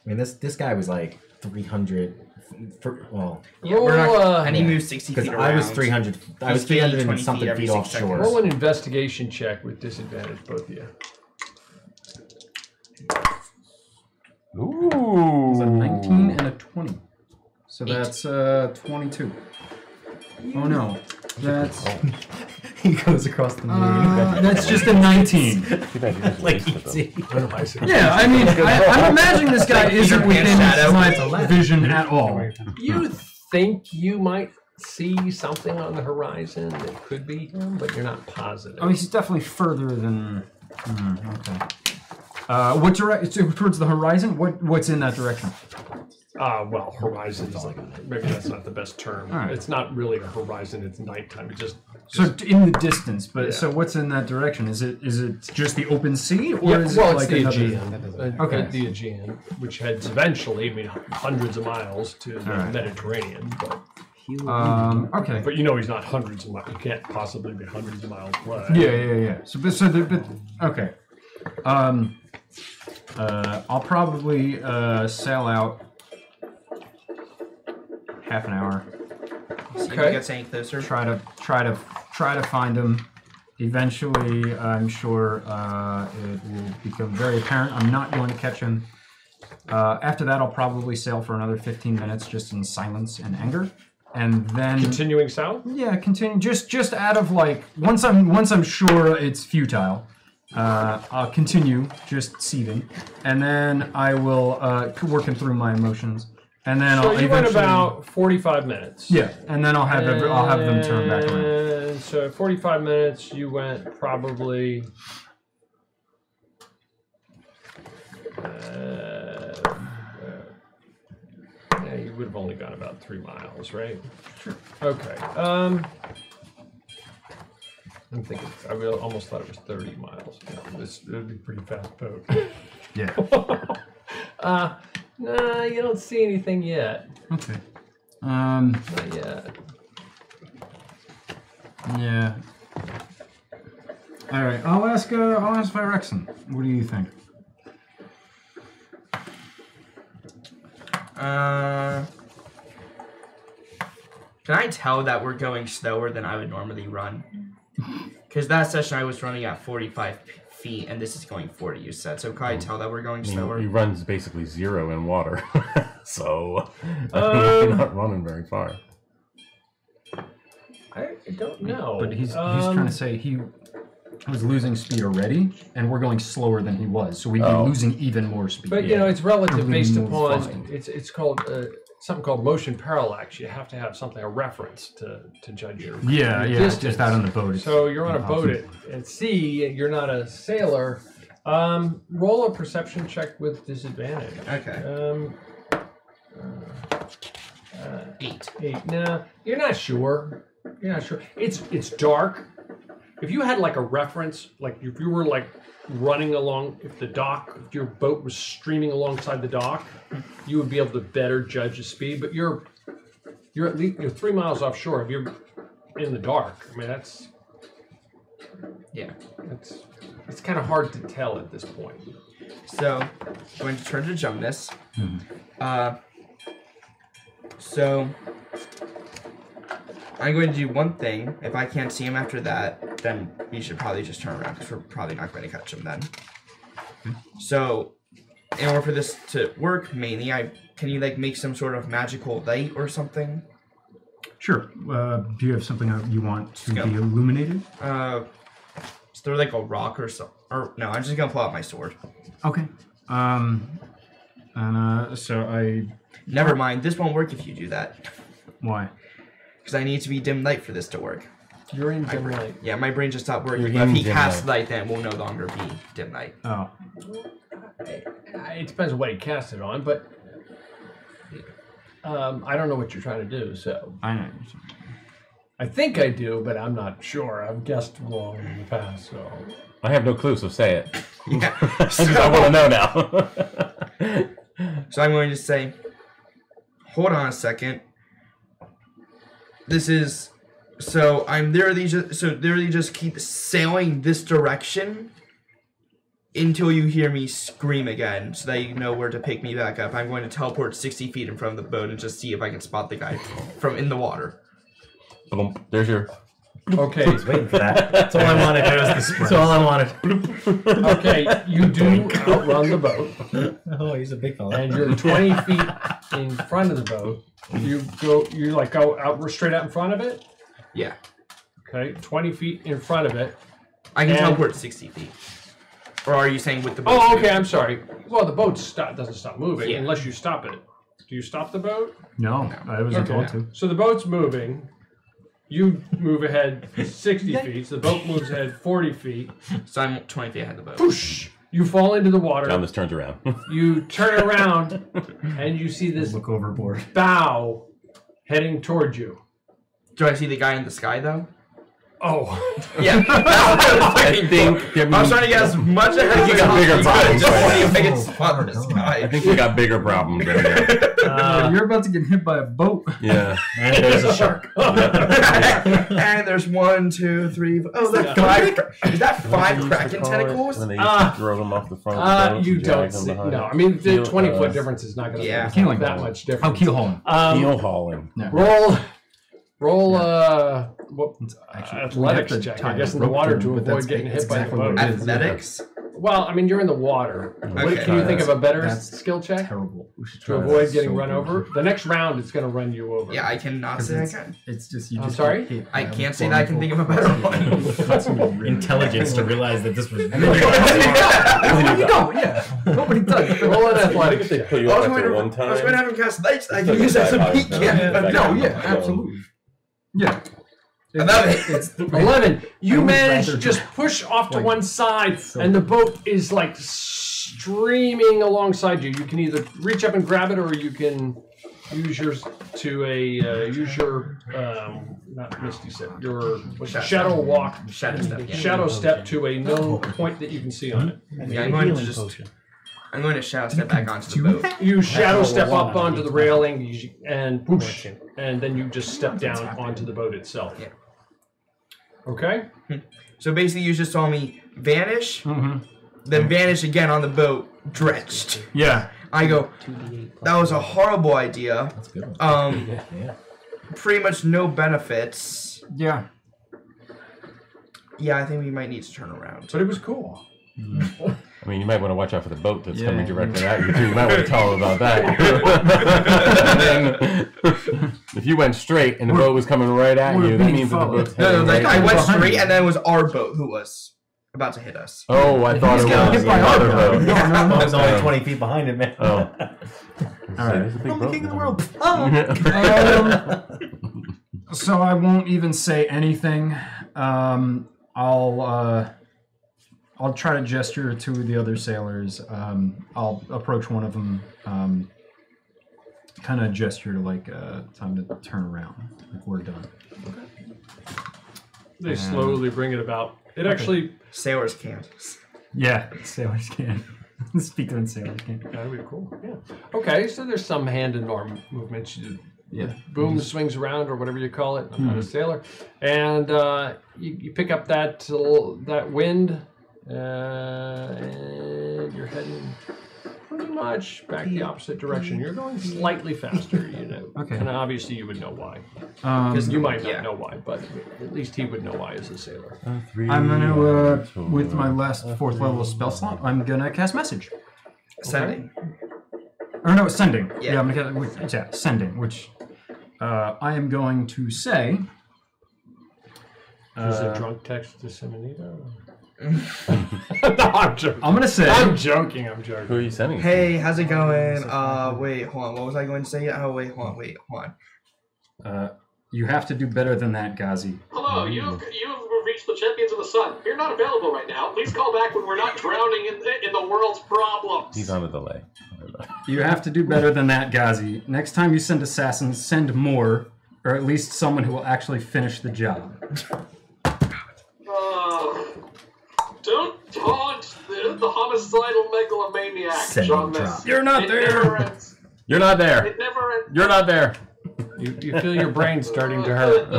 mean, this guy was like 300. And he moves 60 feet Because I was around. 300. I was He's getting 300 and 20 something feet every feet 6 offshore. seconds. roll an investigation check with disadvantage, both of you. It was a 19 and a 20. So that's 22. Oh no. That's He goes across the moon. that's just a 19. Like easy. Yeah, I mean, I'm imagining this guy isn't within my vision at all. You think you might see something on the horizon that could be him, but you're not positive. I mean, he's definitely further than. Okay. What direction? Towards the horizon? What's in that direction? Well, horizon's maybe that's not the best term. All right. It's not really a horizon. It's nighttime. It just So in the distance, but Yeah. so what's in that direction? Is it just the open sea, or yeah, is well, it it's like the another? Aegean. Okay. The Aegean, which heads eventually, I mean, hundreds of miles to the All right. Mediterranean. But, Okay. but you know he's not hundreds of miles. You can't possibly be hundreds of miles away. Yeah. So, okay. I'll probably sail out half an hour. See if he gets any closer. Try to find him. Eventually, I'm sure it will become very apparent I'm not going to catch him. After that, I'll probably sail for another 15 minutes, just in silence and anger, and then Continuing south? yeah, continue just out of like once I'm sure it's futile, I'll continue just seething, and then I will working through my emotions, and then So I'll you went eventually about 45 minutes. Yeah, and then I'll have them turn back around. And so 45 minutes, you went probably. Yeah, you would have only gone about 3 miles, right? Sure. Okay. I'm thinking. I almost thought it was 30 miles. Yeah, it would be a pretty fast boat. Yeah. Nah, you don't see anything yet. Okay. Not yet. Yeah. All right. I'll ask Pyrexen. What do you think? Can I tell that we're going slower than I would normally run? Because that session I was running at 45 feet, and this is going 40, you said. So can I tell that we're going slower? He runs basically 0 in water. So, you're not running very far. I don't know. But he's trying to say he was losing speed already, and we're going slower than he was, so we'd be losing even more speed. But you know, it's relative based move upon fine. it's called something called motion parallax. You have to have something a reference to judge your Yeah, distance. just out on the boat. So you're on a boat at sea. You're not a sailor. Roll a perception check with disadvantage. Okay. 8. No, you're not sure. You're not sure. It's dark. If you had like a reference, like if you were like running along, if your boat was streaming alongside the dock, you would be able to better judge the speed. But you're at least 3 miles offshore. If you're in the dark, I mean it's kind of hard to tell at this point. So I'm going to turn to Jumnus. So I'm going to do one thing. If I can't see him after that, then we should probably just turn around because we're probably not going to catch him then. So in order for this to work, mainly, can you like make some sort of magical light or something? Sure. Do you have something that you want to be illuminated? Is there like a rock or something? Or no, I'm just gonna pull out my sword. Okay. So I. Never mind. This won't work if you do that. Why? Because I need to be dim light for this to work. You're in dim light. Yeah, my brain just stopped working. You're But if in he dim casts light. light, then it will no longer be dim light. Oh. It depends on what he cast it on, but I don't know what you're trying to do. So I know. I think I do, but I'm not sure. I've guessed wrong in the past, so. I have no clue, so say it. Yeah. Because I want to know now. So I'm going to say, hold on a second. This is so I'm literally just keep sailing this direction until you hear me scream again, so that you know where to pick me back up. I'm going to teleport 60 feet in front of the boat and just see if I can spot the guy from in the water. Boom. There's your. Okay. I was waiting for that. That's all I wanted. That's all I wanted. Okay, you do outrun the boat. Oh, he's a big fella. And you're 20 feet in front of the boat. You go out straight out in front of it? Yeah. Okay, 20 feet in front of it. I can teleport 60 feet. Or are you saying with the boat? Oh, okay, moving? I'm sorry. Well, the boat doesn't stop moving Yeah. unless you stop it. Do you stop the boat? No, I wasn't told to. So the boat's moving. You move ahead 60 feet. So the boat moves ahead 40 feet. So I'm 20 feet ahead of the boat. Whoosh! You fall into the water. John just turns around. You turn around and you see this Look overboard. bow heading towards you. Do I see the guy in the sky though? Oh. Yeah. I think was trying to get as much ahead as you got bigger problems. just to see if I can spot the sky. I think we got bigger problems right now. You're about to get hit by a boat. Yeah. And there's a shark. And there's 1, 2, 3. Oh, that's 5. Is that 5 kraken tentacles? When they used to throw them off the front of the boat, You drag don't them see. behind. No, I mean, the Keel- 20-foot difference is not going to Yeah. make that much difference. Oh, keel hauling. Keel hauling. Roll Actually, athletics check, I guess, in the water to avoid getting hit by the boat. Athletics? Well, I mean, you're in the water. Okay. Can you think of a better That's skill check Terrible. to avoid getting run over? The next round, it's going to run you over. Yeah, I cannot say I can. It's just you. I'm just sorry? get hit I by a can't say that I can think of a better one. Intelligence to realize that this was. And then you go. Yeah. Nobody does. Roll an athletics They check. pull you I up was after going one to, I was time. going to have him cast lights. I It's can like use a that as a bad peek vibe. camp, but No, no. yeah, absolutely. Yeah. And that It's 11. You would manage to rather just push off to like, one side, so- and the boat is like streaming alongside you. You can either reach up and grab it, or you can use yours to use your not misty step, your shadow walk, Shadow step, yeah. shadow step to a known point that you can see on it. Yeah, I'm going to just. I'm going to shadow step back onto the boat. You shadow step up onto the railing and push, and then you just step down onto the boat itself. Yeah. Okay. So basically, you just saw me vanish, Mm-hmm. then vanish again on the boat, drenched. Yeah. I go, that was a horrible idea. That's a good one. Yeah. Pretty much no benefits. Yeah. Yeah, I think we might need to turn around. But it was cool. I mean, you might want to watch out for the boat that's Yeah. coming directly at you, too. You might want to tell her about that. And then, if you went straight and the boat was coming right at we're you, that being means that the followed. boat's No, heading like right I at went you. straight, and then it was our boat who was about to hit us. Oh, I thought it He's getting was hit by our another boat. boat. No, I was only Oh. 20 feet behind him, man. Oh. All right. There's a big I'm the boat king of the now. world. So I won't even say anything. I'll try to gesture to the other sailors. I'll approach one of them. Kind of gesture like time to turn around. Like we're done. They slowly bring it about. It actually. Sailors can't. Yeah, sailors can. Speaking of sailors can. That'd be cool. Yeah. Okay, so there's some hand and arm movements. Yeah. Boom swings around, or whatever you call it. I'm not a sailor. And you pick up that wind, and you're heading pretty much back the opposite direction. You're going slightly faster, you know. Okay. And obviously you would know why. Because You might not know why, but at least he would know why as a sailor. I'm gonna, with my last 4th level spell slot, I'm gonna cast message. Sending. Or no, sending. Yeah. I'm gonna cast sending, which I am going to say. Is it drunk text to Seminita? No, I'm joking. I'm gonna say. I'm joking. Who are you sending? Hey, how's it going? Wait, hold on. What was I going to say? Oh, wait, hold on. You have to do better than that, Ghazi. Hello, you've reached the Champions of the Sun. You're not available right now. Please call back when we're not drowning in the world's problems. He's on a delay. You have to do better than that, Ghazi. Next time you send assassins, send more, or at least someone who will actually finish the job. Don't taunt the homicidal megalomaniac, Send John. drop. You're not It there. never ends. You're not there. It never ends. You're not there. You feel your brain starting to hurt.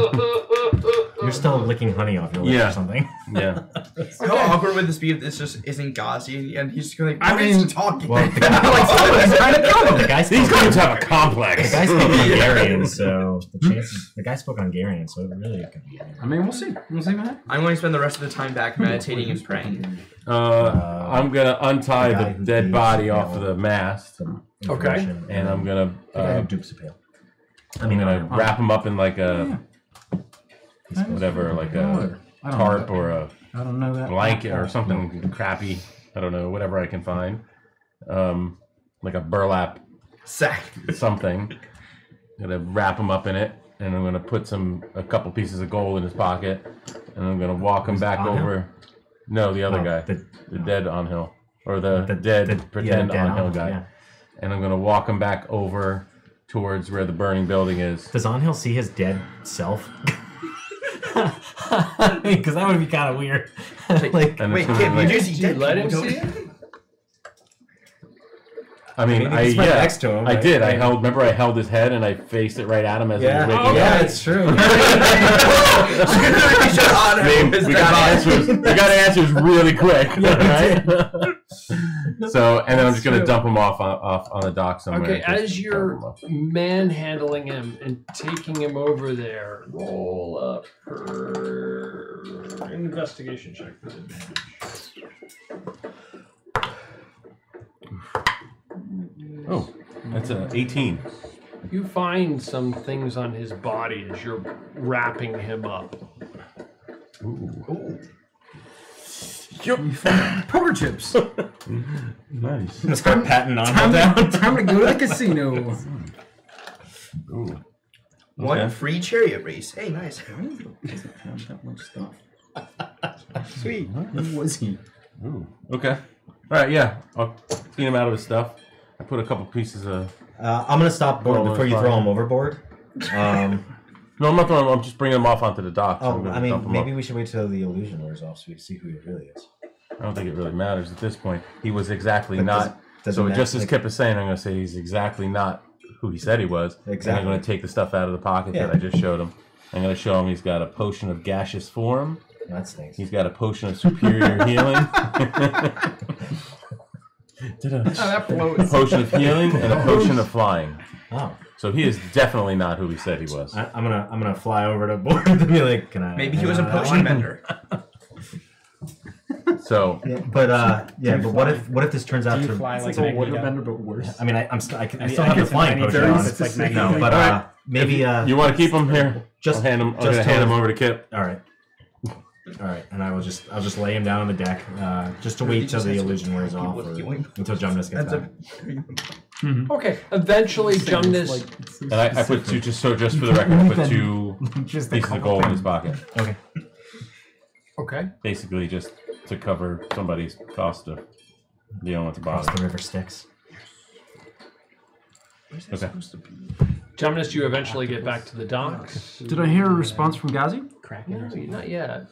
You're still licking honey off your lips Yeah. or something. Yeah. How awkward would this be if this just isn't Ghazi and he's just going I like, mean, he's talking. Well, Like somebody's trying to kill him. The guy These spoke, dudes have a complex. the guy spoke Hungarian, so the chances. The guy spoke Hungarian, so it really could be. I mean, we'll see. We'll see what happens. I'm going to spend the rest of the time back meditating and praying. I'm gonna untie the guy the who dead gave body off Neil of the mast, some Okay. information, and I'm gonna the guy who dupes a pail. I'm gonna wrap him up in like a whatever, like a I don't tarp know. or a I don't know that. blanket or something crappy. I don't know, whatever I can find. Like a burlap Sack. something. I'm gonna wrap him up in it, and I'm gonna put a couple pieces of gold in his pocket, and I'm gonna walk him back Anhil? over. No, the other Oh, guy, the- the dead Anhil, or the dead pretend dead Anhil Anhil, guy, yeah. and I'm gonna walk him back over towards where the burning building is. Does Anhil see his dead self? Because that would be kind of weird. Like, And Wait, it's gonna Kim, be like- you see Did dead you let him people, see don't- it? I mean, I mean, he's right next to him, I right? did. I held his head and I faced it right at him as he was waking up. yeah, it's true. I mean, we got answers really quick, right? So, and then I'm just gonna dump him off on the dock somewhere. Okay, and just as dump you're him off. manhandling him and taking him over there, roll up her investigation check with advantage. That's 18. You find some things on his body as you're wrapping him up. Ooh. Poker chips. Nice. Let's start patting on Time down. to go to the casino. Ooh. One Okay. free chariot race. Hey, nice. That much stuff. Sweet. Who was he? Ooh. Okay. All right. Yeah. I'll clean him out of his stuff. I put a couple pieces of. I'm gonna stop Throw him before on you his throw body. him overboard. No, I'm not throwing him. I'm just bringing him off onto the dock. So I'm Oh, gonna I mean, dump him maybe up. we should wait till the illusion wears off so we see who he really is. I don't think it really matters at this point. He was exactly But not. does So it just matter? as Kip is saying, I'm going to say he's exactly not who he said he was. Exactly. And I'm going to take the stuff out of the pocket that Yeah. I just showed him. I'm going to show him he's got a potion of gaseous form. That stinks. He's got a potion of superior healing. that blows. A potion of healing and a potion of flying. Oh. So he is definitely not who he said he was. I'm gonna fly over to Board and be like, can I? Maybe he was a have that potion one? vendor. So, But what if this turns out Do you to fly It's like like a Magneto? waterbender, but worse. I mean, I still I have guess the flying it's potion very on. specific. No, but maybe you want to keep him here? Just I'll hand him. I'm just going to hand him till- over to Kip. All right. All right, and I'll just lay him down on the deck, just to wait till the illusion wears off, or until Jumnus gets back. Okay, eventually Jumnus. And I put two, just for the record, I put two Just pieces of gold in his pocket. Okay. Okay. Basically, just to cover somebody's cost of dealing with the Across bottom. the river Styx. Okay. Jumnus, you eventually get back to the docks. Did I hear a response from Gazi? No, not yet.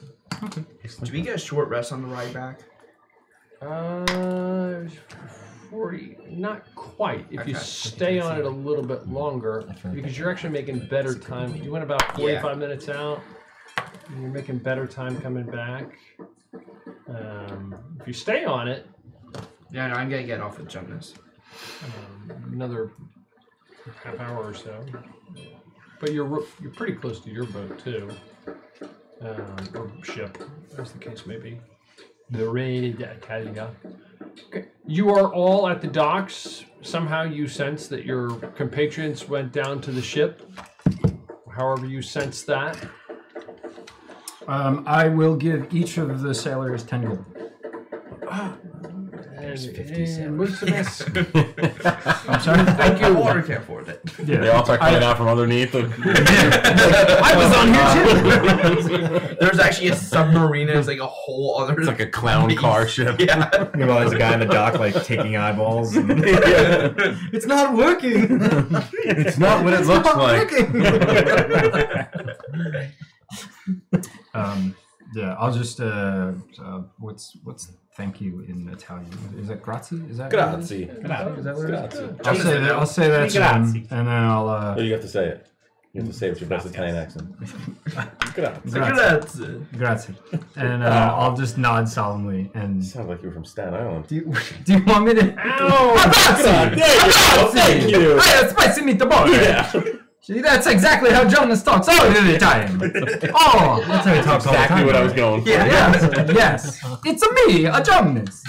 Okay. Did we get a short rest on the ride back? 40, not quite. If you Okay. stay on it a little bit longer, because you're actually making better time. You went about 45 minutes out, and you're making better time coming back. If you stay on it, Yeah, no, I'm gonna get off with Jonas. another half hour or so. But you're pretty close to your boat too, or ship, as the case may be. The Raid Italia. Okay, you are all at the docks. Somehow you sense that your compatriots went down to the ship. However, you sense that. I will give each of the sailors 10 gold. And what's the best? I'm sorry. Thank you. Water can't afford it. Yeah. They all start coming out from underneath. I was on here too. There's actually a submarine. There's like a whole other. It's like a clown car ship. Yeah. Meanwhile, there's a guy on the dock like taking eyeballs. And it's not working. It's not what it looks like. Yeah, I'll just what's thank you in Italian? Is that grazie? Is that Grazie. Is that what it is? Grazie. I'll say that to them, Grazie. and then I'll Oh, you have to say it. You have to say it with your best Italian accent. Grazie. Grazie. And I'll just nod solemnly and. Sounds like you were from Staten Island. Do you want me to? Ow! Thank you. Hey, spicy meatball. Yeah. See, that's exactly how Jonas talks all the time. Oh, That's how he talks all the Exactly time. what I was going for. yes, yes. It's me, a Jonas.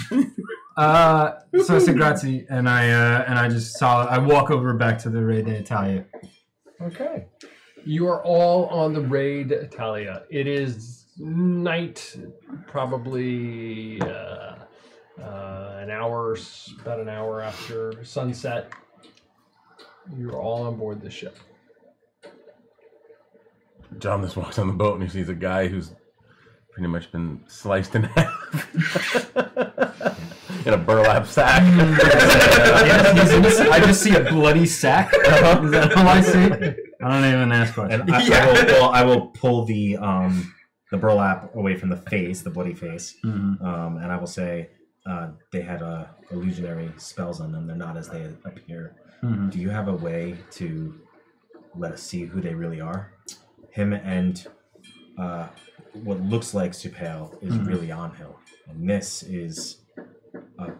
So I say grazie, and I just I walk over back to the Re d'Italia. Okay. You are all on the Raid Italia. It is night, probably about an hour after sunset. You're all on board the ship. John just walks on the boat and he sees a guy who's pretty much been sliced in half in a burlap sack. I just see a bloody sack. Is that all I see? I don't even ask questions. And I will pull the burlap away from the face, the bloody face, and I will say they had illusionary spells on them. They're not as they appear. Do you have a way to let us see who they really are? Him and what looks like Supale is really Onhill, and this is a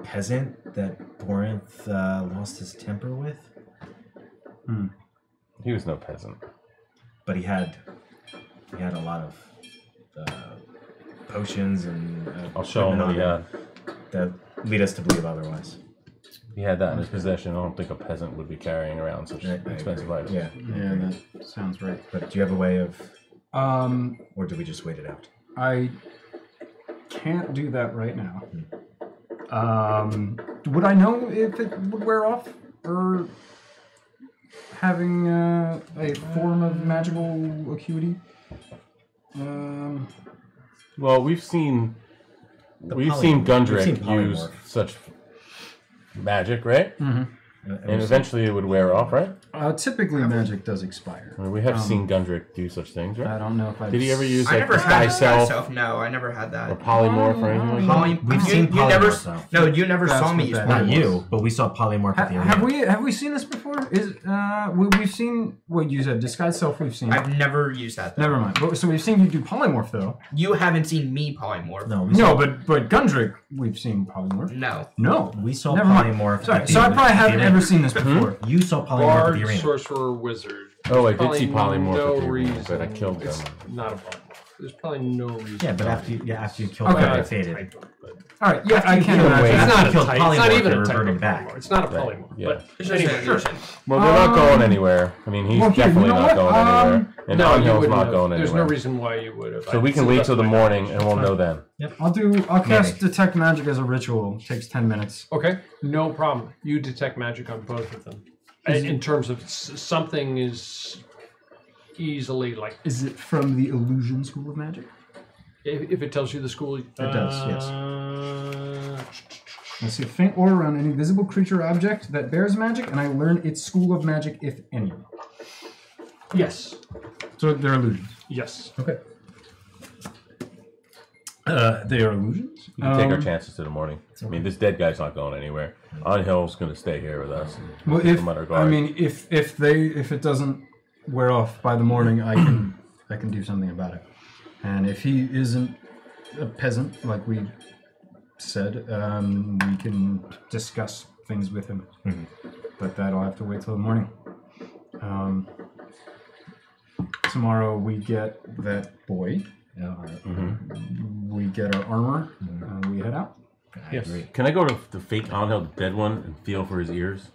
peasant that Borinth lost his temper with. He was no peasant. But he had a lot of potions and I'll show him what he had. that lead us to believe otherwise. he had that in his possession, I don't think a peasant would be carrying around such expensive items. Yeah, that sounds right. But do you have a way of... Or do we just wait it out? I can't do that right now. Would I know if it would wear off? Or having a form of magical acuity? Well, we've seen Gundrick use such magic, right? Mm-hmm. And eventually it would wear off, right? Typically, magic does expire. I mean, we have seen Gundrick do such things, right? I don't know if I've Did he ever use I like never had Sky Self. No, I never had that. or polymorph or anything like that? We've seen you never. polymorph, though. No, you never That's saw me what use that Not polymorph. you, but we saw polymorph at the arena. Have we seen this before? We've seen what you said, disguise self. We've seen. I've never used that. Though. Never mind. So we've seen you do polymorph though. You haven't seen me polymorph. No, but Gundrick, we've seen polymorph. No. We saw Never mind. polymorph. Sorry, at so I the probably haven't arena. ever seen this before. You saw polymorph at Bard, the arena. sorcerer, wizard. Oh, I did Probably see polymorph no at the arena, reason. but I killed It's them. not a polymorph. There's probably no reason. Yeah, but after you killed Okay. them, it faded. All right, yeah, I can't killed imagine. Wade, It's not a killed type. It's not polymorph, even they a type reverted of back. polymorph. It's not a Right, polymorph. yeah. But It's just anyway, an illusion. Well, they're not going anywhere. I mean, he's well, here, definitely you know not what? going anywhere. And no, you Angel's wouldn't not have. going There's anywhere. no reason why you would have. So we can wait till the morning and we'll know then. I'll cast detect magic as a ritual. It takes 10 minutes. Okay, no problem. You detect magic on both of them. In terms of something is easily like. Is it from the illusion school of magic? If it tells you the school. It does, yes. I see a faint aura around any visible creature or object that bears magic, and I learn its school of magic, if any. Yes. So they're illusions. Yes. Okay. They are illusions. We can take our chances to the morning. I mean, this dead guy's not going anywhere. Angel's going to stay here with us. Well, if it doesn't wear off by the morning, I can do something about it. And if he isn't a peasant, like we said, we can discuss things with him. Mm-hmm. But that'll have to wait till the morning. Tomorrow we get that boy. We get our armor, and we head out. Yes. Can I go to the fake Angel, the dead one, and feel for his ears?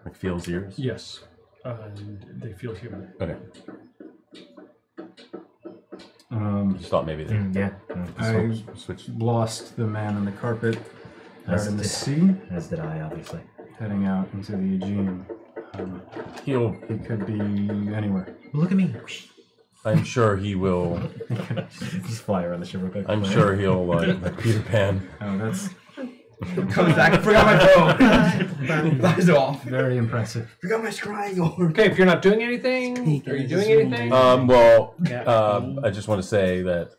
Like feel his ears? Yes. And they feel human. Okay. Just thought maybe they. I lost the man on the carpet out in the sea. As did I, obviously. Heading out into the Aegean. He could be anywhere. Look at me. I'm sure he will. Just fly around the ship real quick. I'm sure he'll like Peter Pan. Oh, that's. Comes back. I forgot my phone. Flies off. Very impressive. Forgot my scrying orb. Okay, if you're not doing anything, are you doing anything? Well, I just want to say that.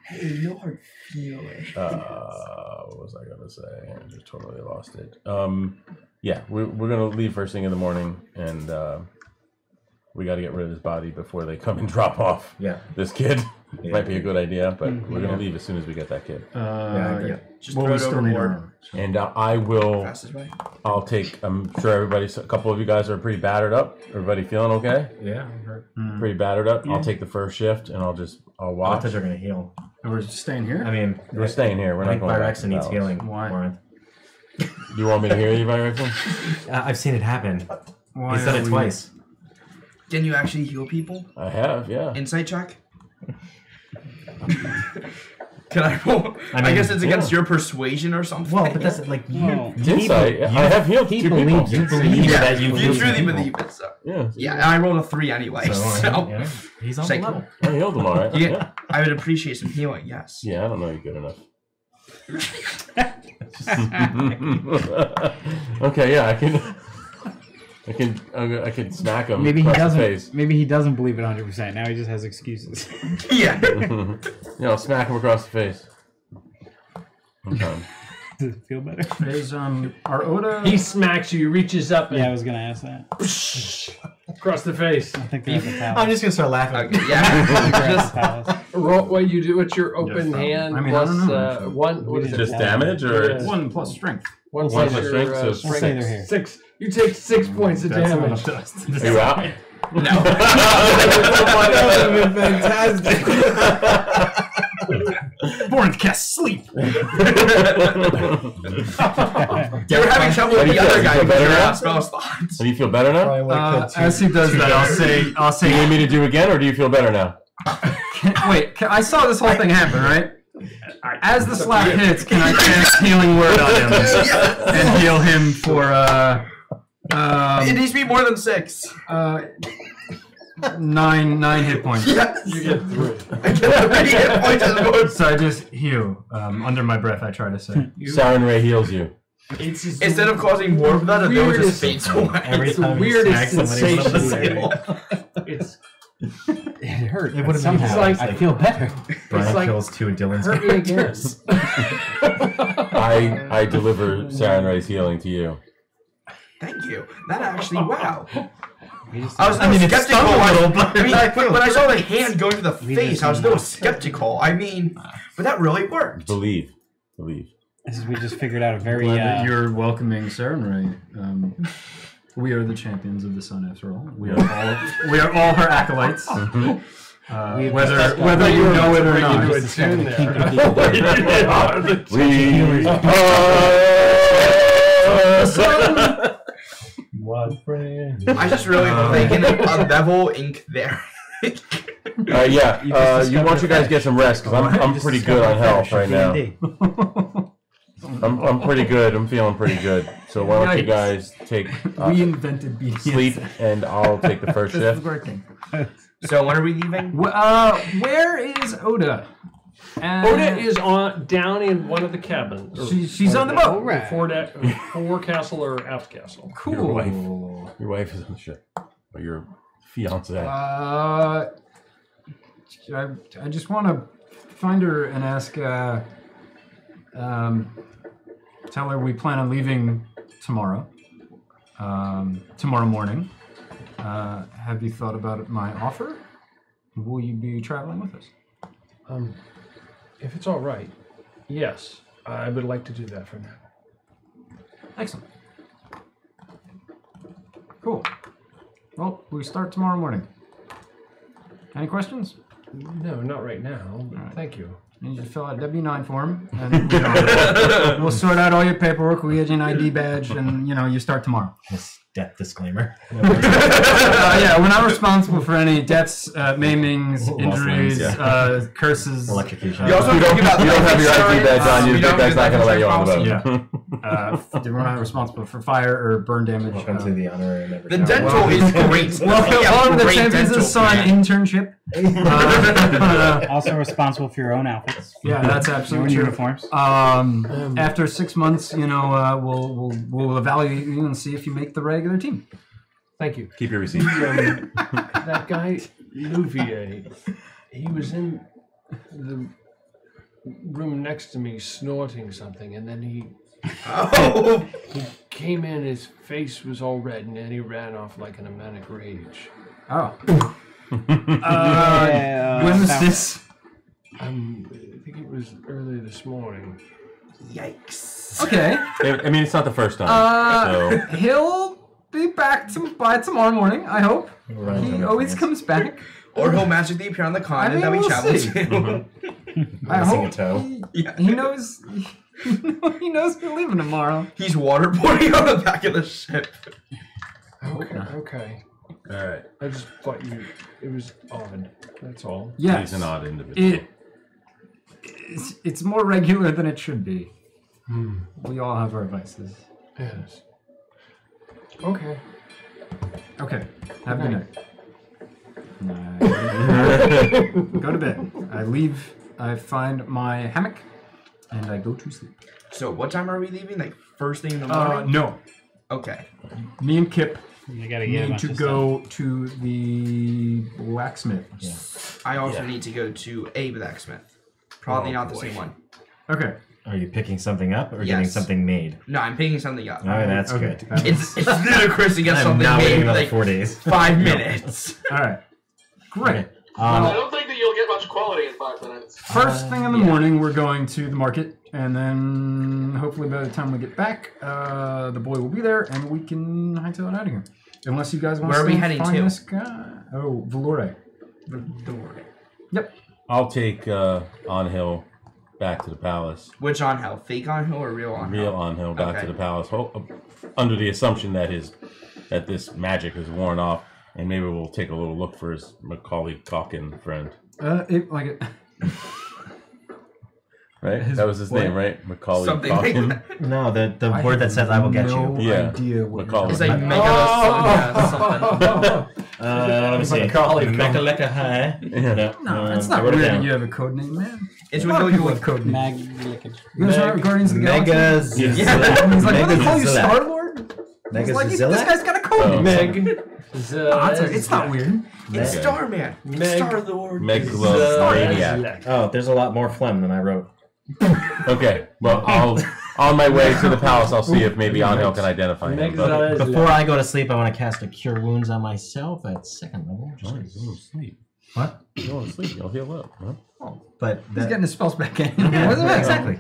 Hey, you are feeling. What was I gonna say? I just totally lost it. Yeah, we're gonna leave first thing in the morning, and we got to get rid of his body before they come and drop off. Yeah, this kid might be a good idea, but we're gonna leave as soon as we get that kid. Just throw it overboard. And I will. I'll take. I'm sure a couple of you guys are pretty battered up. Everybody feeling okay? Yeah, pretty battered up. Yeah. I'll take the first shift, and I'll I watch. thought you were gonna heal. And we're staying here? I mean, We're staying here. We're I not think going back to Byrexen needs Dallas. healing. Why? Warren. You want me to hear you, Byrexen? I've seen it happen. Why He's done are it we- twice. Can you actually heal people? I have, yeah. Insight check? Can I roll? I mean, guess it's against yeah. your persuasion or something. Well, but that's like you. Insight. I have healed two people. You believe Yeah, that you you truly believe it. So. Yeah. Yeah, and I rolled a 3 anyway. So, yeah, he's on It's like, the level. I healed them all right. Yeah, I would appreciate some healing. Yes. Yeah, I don't know you good enough. Okay, yeah, I can smack him. Maybe he across the doesn't. face. Maybe he doesn't believe it 100%. Now he just has excuses. Yeah. Yeah, I'll smack him across the face. Okay. Does it feel better? Is our Oda? He smacks you, reaches up and Yeah, I was gonna ask that. across the face. I think that's a I'm talent. just gonna start laughing. Yeah. Roll what you do. What's your open hand I mean, plus I don't know. one? What is it? Just damage or Yeah. 1 plus strength. One One plus plus your strength, so strength. Let's say they're here. 6. You take 6 points of That's damage. not dust. Are you out? No. That would have been fantastic. Born to cast sleep. You were having trouble with the other guy because you're out of spell slots. Do you feel better now? As he does that, I'll say. Do you need me to do again, or do you feel better now? I saw this whole thing happen, right? As the slap hits, can I cast Healing Word on him and heal him for? It needs to be more than 6. 9 hit points. Yes. You get 3. I get 3 hit points as well. So I just heal. Under my breath, I try to say. Siren Ray heals you. It's just instead of causing more blood, the bill just fades away. Every time the weirdest sensation. It's It hurt. It would have somehow. like- I feel better. Brian like- kills 2 of Dylan's hurt me again. characters. I deliver Siren Ray's healing to you. Thank you. That actually, wow. I was I mean, it's skeptical. stung a little, but I mean, I feel when I saw the hurt. hand going to the face, I was a little skeptical. I mean, but that really worked. Believe. We just figured out a very. Glad that you're welcoming Saren Ray. We are the champions of the sun, after all. We are all her acolytes. Whether you know it or not. One friend. I just really thinking a Bevel ink there. Yeah. You want you guys to get some rest because I'm pretty good on health right now. I'm pretty good. I'm feeling pretty good. So why don't you guys take We invented BDSM. sleep and I'll take the first This shift. is working. So when are we leaving? Where is Oda? Oda is down in one of the cabins. She's on the boat. Fore castle or aft castle. Cool. Your wife is on the ship. Or your fiance. I just want to find her and ask. Tell her we plan on leaving tomorrow. Tomorrow morning. Have you thought about my offer? Will you be traveling with us? If it's all right, yes, I would like to do that for now. Excellent. Cool. Well, we start tomorrow morning. Any questions? No, not right now. Thank you. I need you to fill out a W-9 form, and we'll sort out all your paperwork. We get you an ID badge, and you start tomorrow. Death disclaimer. Yeah, we're not responsible for any deaths, maimings, injuries, curses, electrocution. You also You don't have your ID badge on you. We The don't guy's do not going to let life you on the boat. Yeah. We're not responsible for fire or burn damage. Welcome to the honorary member. The dental is great. Welcome to the Great Champions of dental Sun plan. internship. Also responsible for your own outfits. Yeah, that's absolutely Your own true. uniforms. After 6 months, we'll evaluate you and see if you make the regular team. Thank you. Keep your receipts. That guy, Louvier, he was in the room next to me snorting something, and then he came in, his face was all red, and then he ran off like in a manic rage. Oh. When was this? I think it was early this morning. Yikes. Okay. I mean, it's not the first time. So. He'll be back by tomorrow morning, I hope. Right, He always comes back. Or he'll magically appear on the continent that we we'll travel see. to. I Missing a hope toe. he knows. He knows we're leaving tomorrow. He's waterboarding on the back of the ship. Okay. All right. I just thought it was odd. That's all. Yes. He's an odd individual. It's more regular than it should be. We all have our vices. Yes. Okay. Okay. Have a good night. Go to bed. I leave. I find my hammock, and I go to sleep. So what time are we leaving? Like first thing in the morning? No. Okay. Me and Kip You gotta get a need bunch to of go to the blacksmith. I also need to go to a blacksmth. Probably not the same one. Okay. Are you picking something up or Yes. getting something made? No, I'm picking something up. Oh, that's good. It's ludicrous to get I'm something not made waiting in another like 4 days. 5 minutes. All right. Great. I don't think that you'll get much quality in 5 minutes. First thing in the morning, we're going to the market, and then hopefully by the time we get back, the boy will be there, and we can hightail it out of here. Unless you guys want Where to are we heading find to? this guy. Oh, Valore. Valore. Yep. I'll take On Hill back to the palace. Which Angel? Fake Angel or real Angel? Real Angel back Okay. to the palace, under the assumption that this magic is worn off, and maybe we'll take a little look for his Macaulay Culkin friend. Right? That was his name, right? Macaulay Something Culkin. like that. No, the word that says "I will get you." Yeah, idea what Macaulay. it's like let me see. Mecha high. No, it's not weird that you have a code name, man. It's a when lot you of go people have code names. You guys Meg- remember Guardians of the Galaxy? Megazilla. Yeah. He's like, what do they call you, Megazilla. Star-Lord? He's like, this guy's got a code Oh, name. Meg. It's not weird. It's Okay. Starman. Meg- Star-Lord. Megalomaniac. Oh, there's a lot more phlegm than I wrote. Okay, well, on my way to the palace, I'll see if maybe Angel can identify him. But Before I go to sleep, I want to cast a Cure Wounds on myself at 2nd level. go to sleep. What? Go to sleep. You'll heal up. Huh? But He's getting his spells back in. exactly.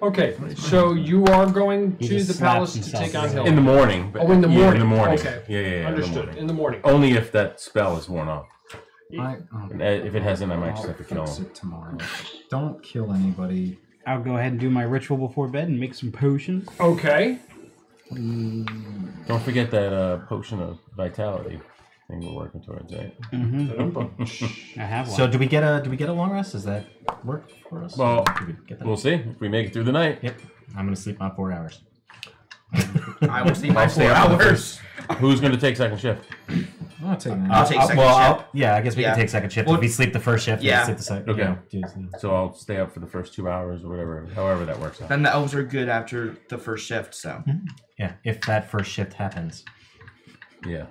Okay, so you are going He to just the palace to slapped take himself on Hill. In the morning. Oh, in the Yeah, morning. in the morning. Okay. Yeah. Understood. In the morning. Only if that spell is worn off. Um, If it hasn't, I might just have to kill fix him. it tomorrow. Don't kill anybody. I'll go ahead and do my ritual before bed and make some potions. Okay. Don't forget that potion of vitality thing we're working towards, right? Mm-hmm. I have one. So do we get a long rest? Does that work for us? Well, Do we get that? we'll see if we make it through the night. Yep. I'm gonna sleep my 4 hours. I will sleep my I'll stay 4 up for the hours. first- Who's going to take second shift? I'll take that. I'll take second shift. Yeah, I guess we Yeah. can take second shift. Well, if we sleep the first shift, yeah. we sleep the second. Okay. Yeah. So I'll stay up for the first 2 hours or whatever, however that works out. Then the elves are good after the first shift, so. Yeah, if that first shift happens. Yeah.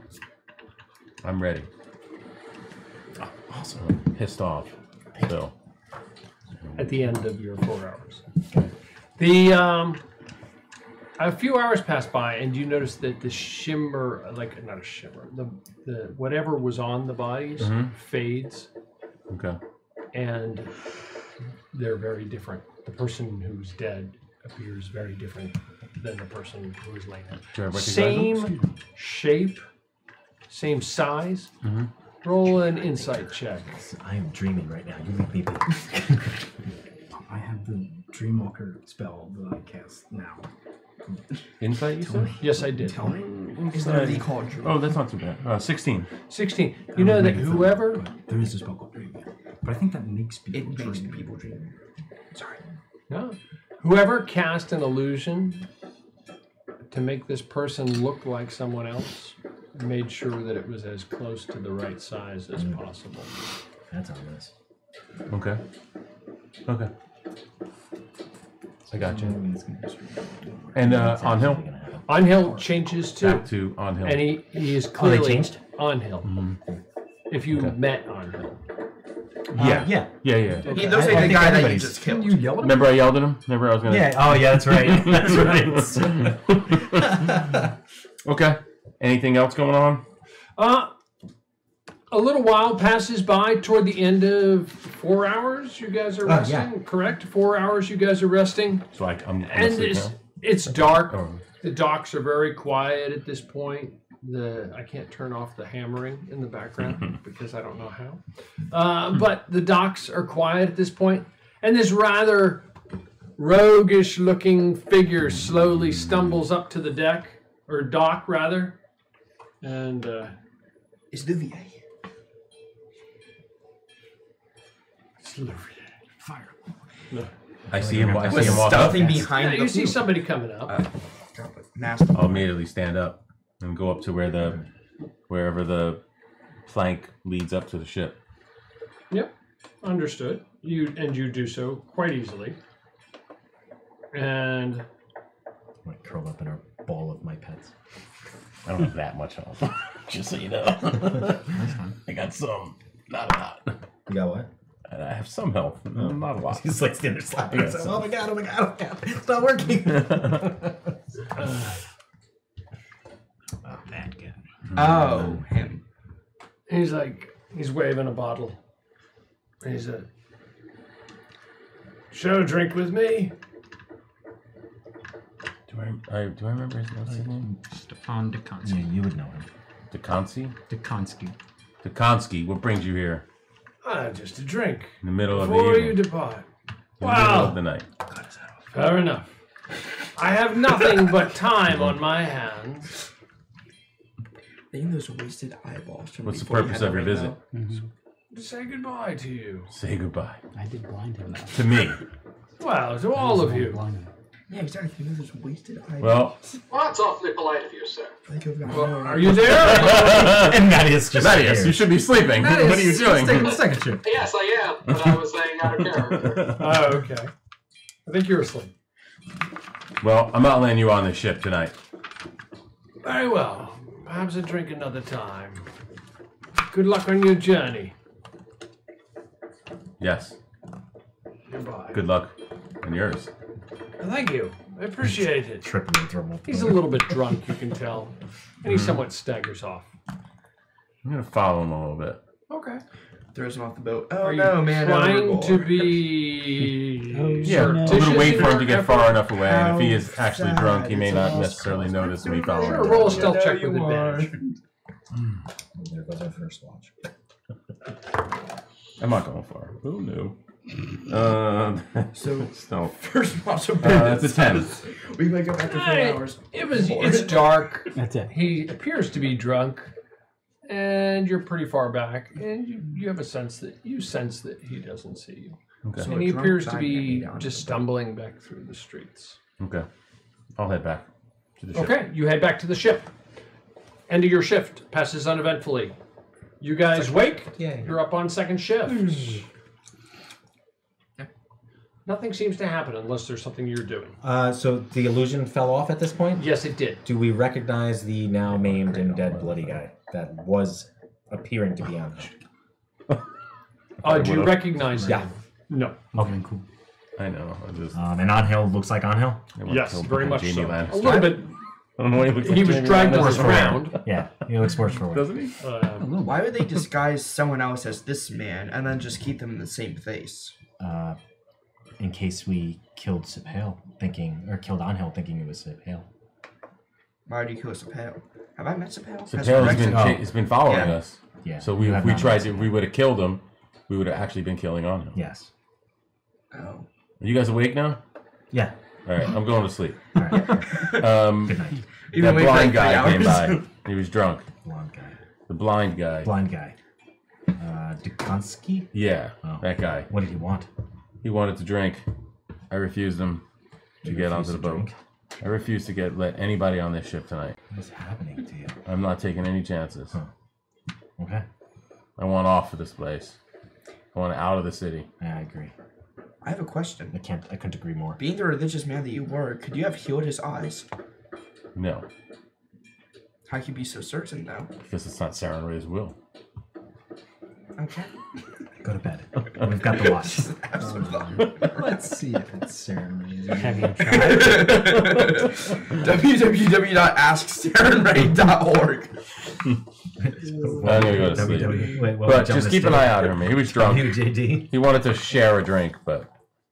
I'm ready. Awesome. I'm pissed off. Still. At the end of your 4 hours. A few hours pass by, and you notice that the shimmer, like not a shimmer, the whatever was on the bodies fades, Okay. and they're very different. The person who's dead appears very different than the person who is laying there. Do I recognize Same them? shape, same size. Roll an insight check. I am dreaming right now. You make me be. I have the Dreamwalker spell that I cast now. Insight, you said? Yes, I did. Tell me. It's literally called Dream. Oh, that's not too bad. 16. 16. You know that whoever... There is a spell called Dreamwalker. But I think that makes people It makes dream. people dream. Sorry. No. Whoever cast an illusion to make this person look like someone else made sure that it was as close to the right size as possible. That's on this. Okay. Okay. I got you. And on hill? On Hill changes too. Back to on hill. And he is Oh, they clearly changed? on Hill. If you met on Hill. Yeah. Yeah. Okay. He looks like the guy that you just killed. You yell at him? Remember I yelled at him? Remember I was going to... Yeah. Oh, yeah. That's right. That's right. Okay. Anything else going on? A little while passes by toward the end of 4 hours. You guys are resting, yeah. correct? 4 hours. You guys are resting, So I'm and asleep it's now? it's dark. Oh. The docks are very quiet at this point. I can't turn off the hammering in the background because I don't know how. But the docks are quiet at this point, and this rather roguish-looking figure slowly stumbles up to the deck or dock rather, and It's Luvier. Fire. I see him. I see Was him walk up. stealthing behind you the see somebody coming up. nasty. I'll immediately stand up and go up to wherever the plank leads up to the ship. Yep, understood. You do so quite easily. And I might curl up in a ball of my pets. I don't have that much health, just so you know. I got some, not a lot. You got what? And I have some health, not a lot. He's like standing there slapping Yeah, himself. so- Oh my god, oh my god, oh my god. It's not working. Oh, that guy. Oh, him. he's waving a bottle. And he said, "Share a drink with me." Do I remember his name? Stefan Dekonsky. Yeah, you would know him. Dekonsky? Dekonsky. Dekonsky, what brings you here? Just a drink In the middle of the before evening? you depart. In the middle of the night. Fair enough. I have nothing but time on my hands. Thinking those wasted eyeballs. From What's the before you purpose had of your them visit? right now. To say goodbye to you. Say goodbye. I did blind him though. To me. Well, to all of you. Yeah, exactly. Thinking those wasted eyeballs. Well, Well, that's awfully polite of you, sir. Are you there? And Mattias just Mattias, you should be sleeping. What are you doing? Second shift. Yes, I am, but I was saying out of character. Oh, okay. I think you're asleep. Well, I'm not letting you on this ship tonight. Very well. Perhaps a drink another time. Good luck on your journey. Yes. Goodbye. Good luck. And yours. Thank you. I appreciate it. Tripping and throwing up. He's a little bit drunk, you can tell. And he somewhat staggers off. I'm going to follow him a little bit. Okay. Throws him off the boat. Oh Are you no, man! trying to overboard. be Yeah, I'm going to wait for him to get far enough away, and if he is How actually sad drunk, he may it's not almost necessarily notice me Sure, following him. roll a stealth Yeah, check you with are. advantage. There goes our first watch. I'm not going far. Oh, no. So Stealth. first watch of That's a 10. We wake up after 4 hours. It's dark. That's it. He appears to be drunk, and you're pretty far back, and you have a sense that he doesn't see you. Okay. So And a he drunk appears to guy be can't be down just to the stumbling back through the streets. Okay. I'll head back to the ship. Okay, you head back to the ship. End of your shift passes uneventfully. You guys wake. Yay. You're up on second shift. Nothing seems to happen unless there's something you're doing. So the illusion fell off at this point? Yes, it did. Do we recognize the now maimed and dead bloody guy that was appearing to be on him? Do you recognize him? Yeah. No. Okay, cool. I know. I just, And Angel looks like Angel? Yes, very much so. Lannister. A little bit. I don't know what he looks like. He was Jamie dragged Lannister. around. Yeah, he looks worse for wear. Doesn't he? Why would they disguise someone else as this man and then just keep them in the same face? In case we killed Sipale killed Angel thinking it was Sipale. Why would you kill Sapale? Have I met Sapale? He's been following us. Yeah. So You if have we not tried met to, Sipale. we would have killed him. We would have actually been killing on him. Yes. Oh. Are you guys awake now? Yeah. All right, I'm going to sleep. All right. You've That been awake blind for like guy 3 came hours. by. He was drunk. Blind guy. The blind guy. Blind guy. Dukansky? Yeah, Oh. that guy. What did he want? He wanted to drink. I refused him to get onto the boat. Drink? I refuse to let anybody on this ship tonight. What's happening to you? I'm not taking any chances. Huh. Okay. I want off of this place. I want out of the city. Yeah, I agree. I have a question. I couldn't agree more. Being the religious man that you were, could you have healed his eyes? No, How can you be so certain, though? because it's not Saren Ray's will. Okay. Go to bed. We've got the watch. Let's see if it's ceremony. Have you tried? www.asksarenray.org. I'm gonna go to sleep. Wait, what But was just Jonas keep an doing? eye out for me. He was drunk. JD. He wanted to share a drink, but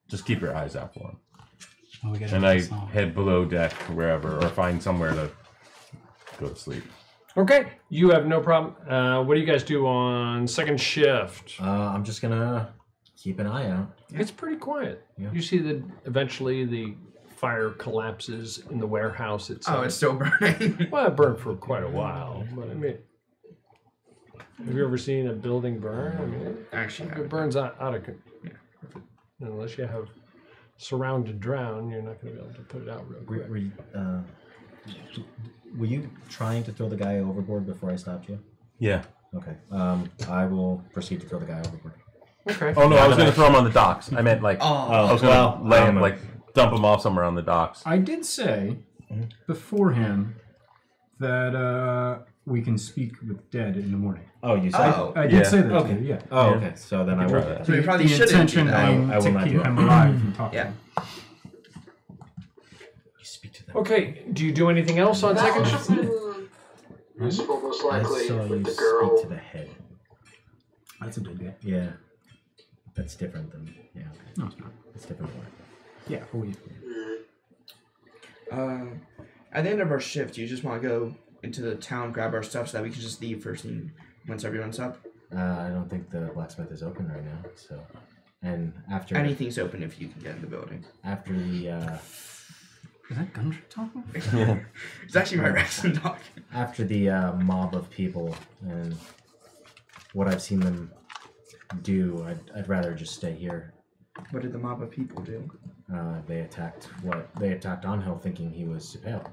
just keep your eyes out for him. Oh, we gotta And make I this song. head below deck, wherever, or find somewhere to go to sleep. Okay, you have no problem. What do you guys do on second shift? I'm just gonna keep an eye out. It's pretty quiet. Yeah. You see that eventually the fire collapses in the warehouse itself. Oh, it's still burning. Well, it burned for quite a while, but I mean, have you ever seen a building burn? I mean, Actually, if it burns out of unless you have surround and drown, you're not going to be able to put it out real quick. Were you trying to throw the guy overboard before I stopped you? Yeah. Okay. I will proceed to throw the guy overboard. Okay. Oh no, I was gonna throw him on the docks. I meant like I was gonna well, lay him, like dump him off somewhere on the docks. I did say beforehand that we can speak with dead in the morning. Oh, you said? I did say that. Okay. To you, yeah. Oh, okay. So then I will. do that. So we probably the shouldn't do intention that. being I will to not do keep that. him alive and talk to Yeah. him. You speak to them. Okay. Do you do anything else on That second would shift? have been useful, most I likely, saw with you the speak girl. to the head. That's a big bit. Yeah. That's different than No, it's not. it's different. Yeah, but we. At the end of our shift, you just want to go into the town, grab our stuff, so that we can just leave first thing once everyone's up. I don't think the blacksmith is open right now, so And after Anything's open if you can get in the building. After the Is that Gundry talking? It's actually my Rexon talking. After the mob of people and what I've seen them do, I'd rather just stay here. What did the mob of people do? They attacked Onhill thinking he was Supail.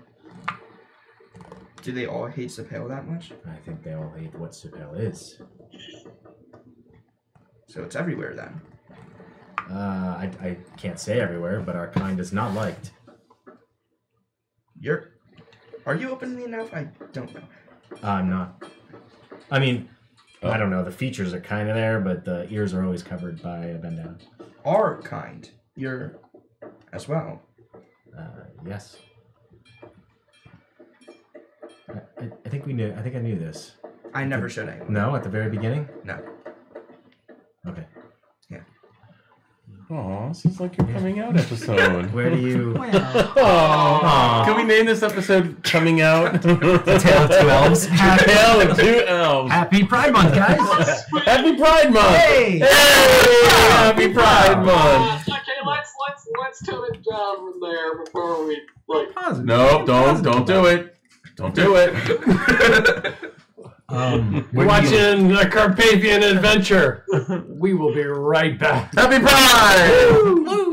Do they all hate Supail that much? I think they all hate what Supail is. So it's everywhere then. I can't say everywhere, but our kind is not liked. Are you openly enough? I don't know. I'm not. I mean, I don't know. The features are kind of there, but the ears are always covered by a bandana. Our kind. You're as well. Yes. I think we knew. I think I knew this. I never showed anyone. No, at the very beginning. No. Okay. Yeah. Aw, this is like your coming out episode. Where do you? Aww. Can we name this episode "Coming Out"? The Tale of Two Elves. Tale of Two Elves. Happy Pride Month, guys! Happy Pride Month! Hey! Happy Pride Month! Okay, let's tone it down from there before we like. No, don't do it. Don't do it. We're watching a Carpathian Adventure. We will be right back. Happy Pride! Woo!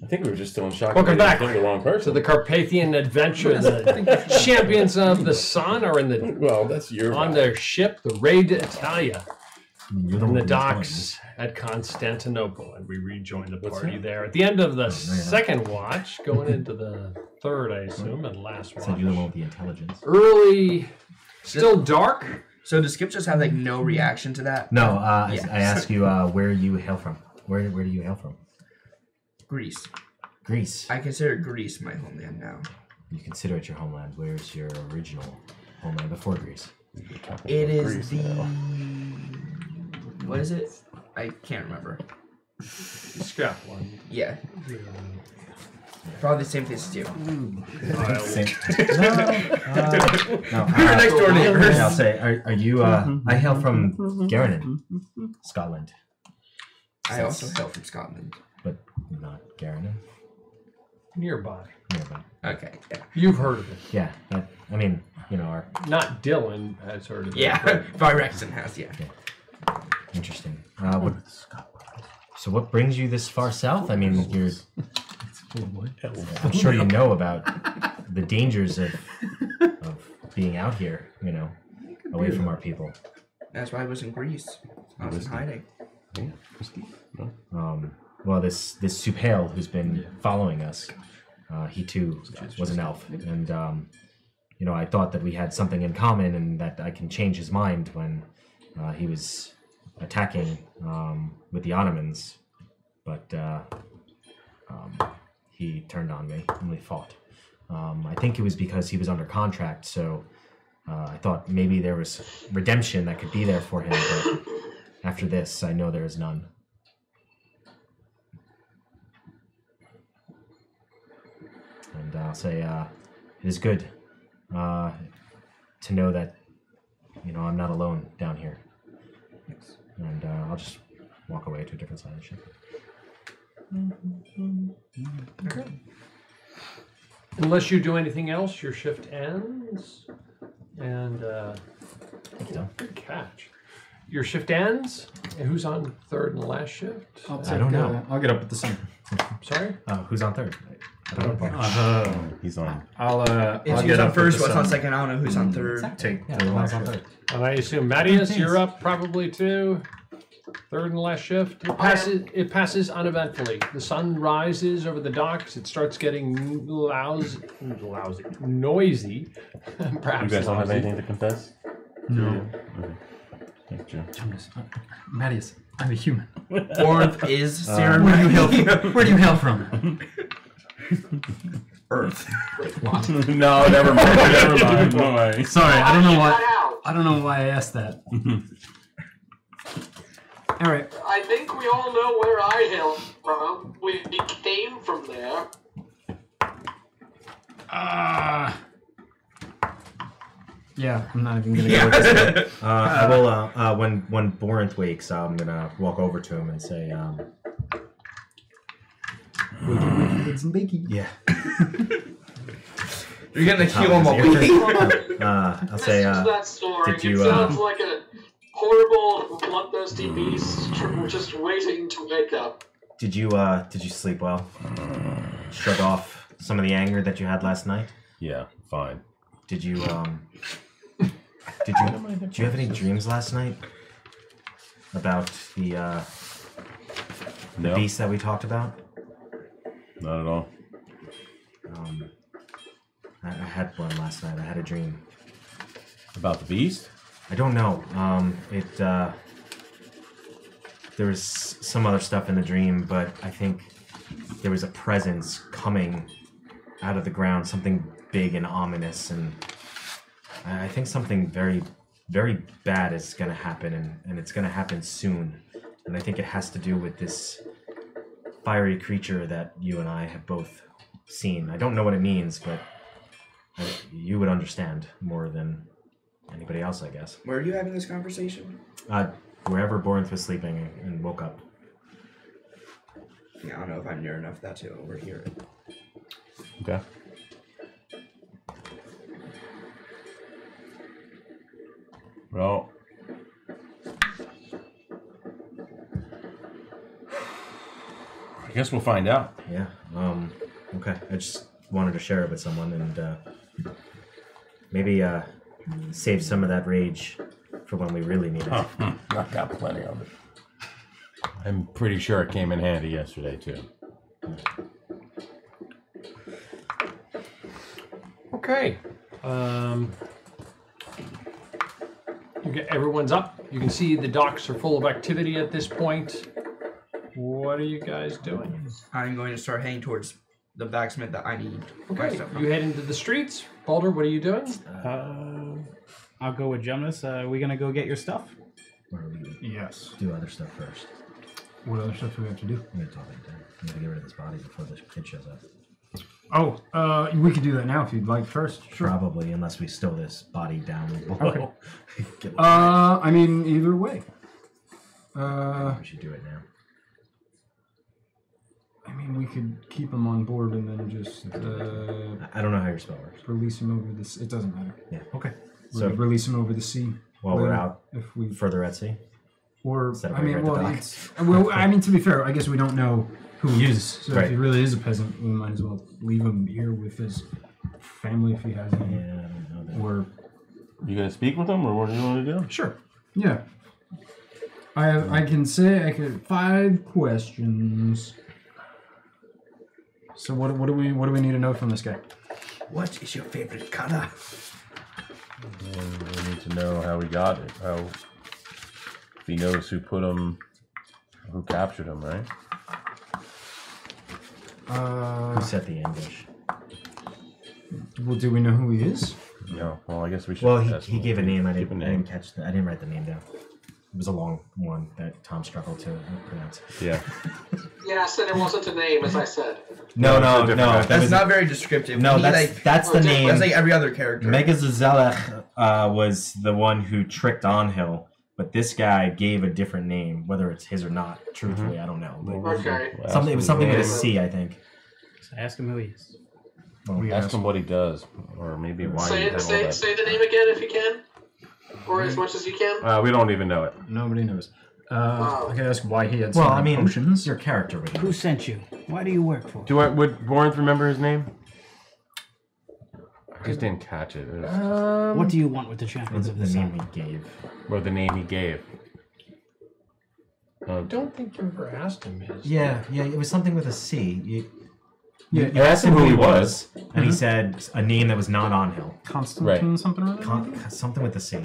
I think we were just still in shock. Welcome back The wrong person. to the Carpathian Adventure. The champions of the sun are in the that's your on their ship, the Raid Italia, in the docks at Constantinople, and we rejoin the party there at the end of the second watch, going into the third, I assume, and last watch. So you're the one with the intelligence. Early, still dark. So does Skip just have like no reaction to that? No, I ask you where you hail from. Where do you hail from? Greece. Greece. I consider Greece my homeland now. You consider it your homeland. Where's your original homeland before Greece? It is the... What is it? I can't remember. Scotland. Yeah. Probably the same place as you. We're next door neighbors. I'll say, are you? I hail from Garanon, Scotland. I also hail from Scotland. But not Garanon. Nearby. Okay, yeah. You've heard of it. Yeah, I mean, our... Not Dylan has heard of it. Yeah, Virexon has, yeah. Interesting. So what brings you this far south? I mean, I'm sure you know about the dangers of being out here, away from our people. That's why I was in Greece. I was in hiding. Well, this Supail who's been following us, he too was an elf, and I thought that we had something in common, and that I can change his mind when he was attacking with the Ottomans, but he turned on me and we fought. I think it was because he was under contract, so I thought maybe there was redemption that could be there for him, but after this, I know there is none. And I'll say it is good to know that, I'm not alone down here. Yes. And I'll just walk away to a different side of the ship. Okay. Unless you do anything else, your shift ends. And good catch. Your shift ends. And who's on third and last shift? I don't know. I'll get up at the center. Sorry? Who's on third? I don't know. He's on. I'll It's get who's on up first, at the what's on center. second. I don't know who's on third. Take Yeah, the the last one's on shift. third. And I assume, Mattias, you're up probably too. Third and last shift. It passes uneventfully. The sun rises over the docks. It starts getting noisy. Perhaps You guys don't have lousy. anything to confess? No. Okay. Thanks, Joe. Mattias, I'm a human. Fourth is Sarah. Where do you hail from? Earth. No, never mind. Never mind. Don't worry. Sorry, I don't know why I asked that. All right. I think we all know where I hail from. We came from there. Yeah, I'm not even gonna go with this. I will. When Borinth wakes, I'm gonna walk over to him and say, Yeah. You're gonna heal him I'll say, that story. did you? It sounds like a horrible, bloodthirsty beast just waiting to wake up. Did you sleep well? Shrug off some of the anger that you had last night? Yeah, fine. Did you did you have any dreams last night about the No. beast that we talked about? Not at all. I had one last night. I had a dream about the beast. I don't know. There was some other stuff in the dream, but I think there was a presence coming out of the ground, something big and ominous, and I think something very, very bad is going to happen, and it's going to happen soon. And I think it has to do with this fiery creature that you and I have both seen. I don't know what it means, but you would understand more than anybody else, I guess. Where are you having this conversation? Wherever Borinth was sleeping and woke up. Yeah, I don't know if I'm near enough that to overhear it. Okay. Well, I guess we'll find out. Yeah. Okay. I just wanted to share it with someone and maybe save some of that rage for when we really need it. I got plenty of it. I'm pretty sure it came in handy yesterday too. Okay. Everyone's up. You can see the docks are full of activity at this point. What are you guys doing? I'm going to start heading towards the blacksmith that I need. my Okay, stuff from. you head into the streets. Baldur, what are you doing? I'll go with Jonas. Are we gonna go get your stuff? Or we Yes. do other stuff first. What other stuff do we have to do? I'm gonna talk like that. I'm gonna get rid of this body before the kid shows up. Oh, we could do that now if you'd like first. Sure. Probably, unless we stow this body down below. Okay. I mean, either way. We should do it now. I mean, we could keep him on board and then just. I don't know how your spell works. Release him over the. It doesn't matter. Yeah. Okay. So release him over the sea. While we're later, out, if we further at sea. Or Instead of I mean, right at the well, dock. I mean, to be fair, I guess we don't know who he is. So Right. if he really is a peasant, we might as well leave him here with his family if he has any. Yeah, I don't know that. Or You gonna speak with him, or what do you want to do? sure. Yeah. I can say I could 5 questions. So what do we need to know from this guy? What is your favorite color? And we need to know how he got it. How if he knows who put him, who captured him, right? Who set the ambush? Well, do we know who he is? No. Well, I guess we should. Well, ask he him. gave a name. I Give didn't catch. I didn't write the name down. It was a long one that Tom struggled to pronounce. Yeah. Yes, and it wasn't a name, as I said. No. That's not very descriptive. No, We need, that's the name. That's like every other character. Megazazelech was the one who tricked Onhill, but this guy gave a different name. Whether it's his or not, truthfully, I don't know. But Okay. Something. It was something with a C, I think. So ask him who he is. Well, ask him what he does, or maybe why he had all Say that. the name again if you can, or as much as you can. We don't even know it. Nobody knows. I can ask why he had so Well, many I mean, potions. your character would. Who sent you? Why do you work for? Would Borinth remember his name? I just didn't catch it. What do you want with the champions of the sun? he gave. Or the name he gave. I don't think you ever asked him his. Yeah, it was something with a C. You asked him who he was, and he said a name that was not Onhill. Constantine something or other? Something with a C.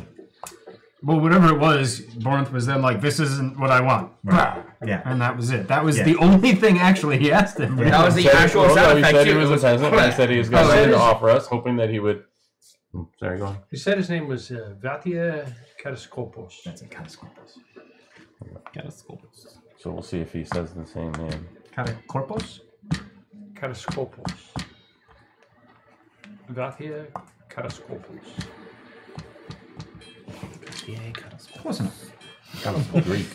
Well, whatever it was, Borinth was then like, this isn't what I want. Right. Yeah. And that was it. That was the only thing actually he asked him. That was the actual sound He effect. said he too. was a It was- peasant, and he said he was going to offer us, hoping that he would. Sorry, go on. He said his name was Vatia Kataskopos. That's it, Kataskopos. So we'll see if he says the same name. Katakorpos? Kataskopos. Vatia Kataskopos. Close enough. Greek.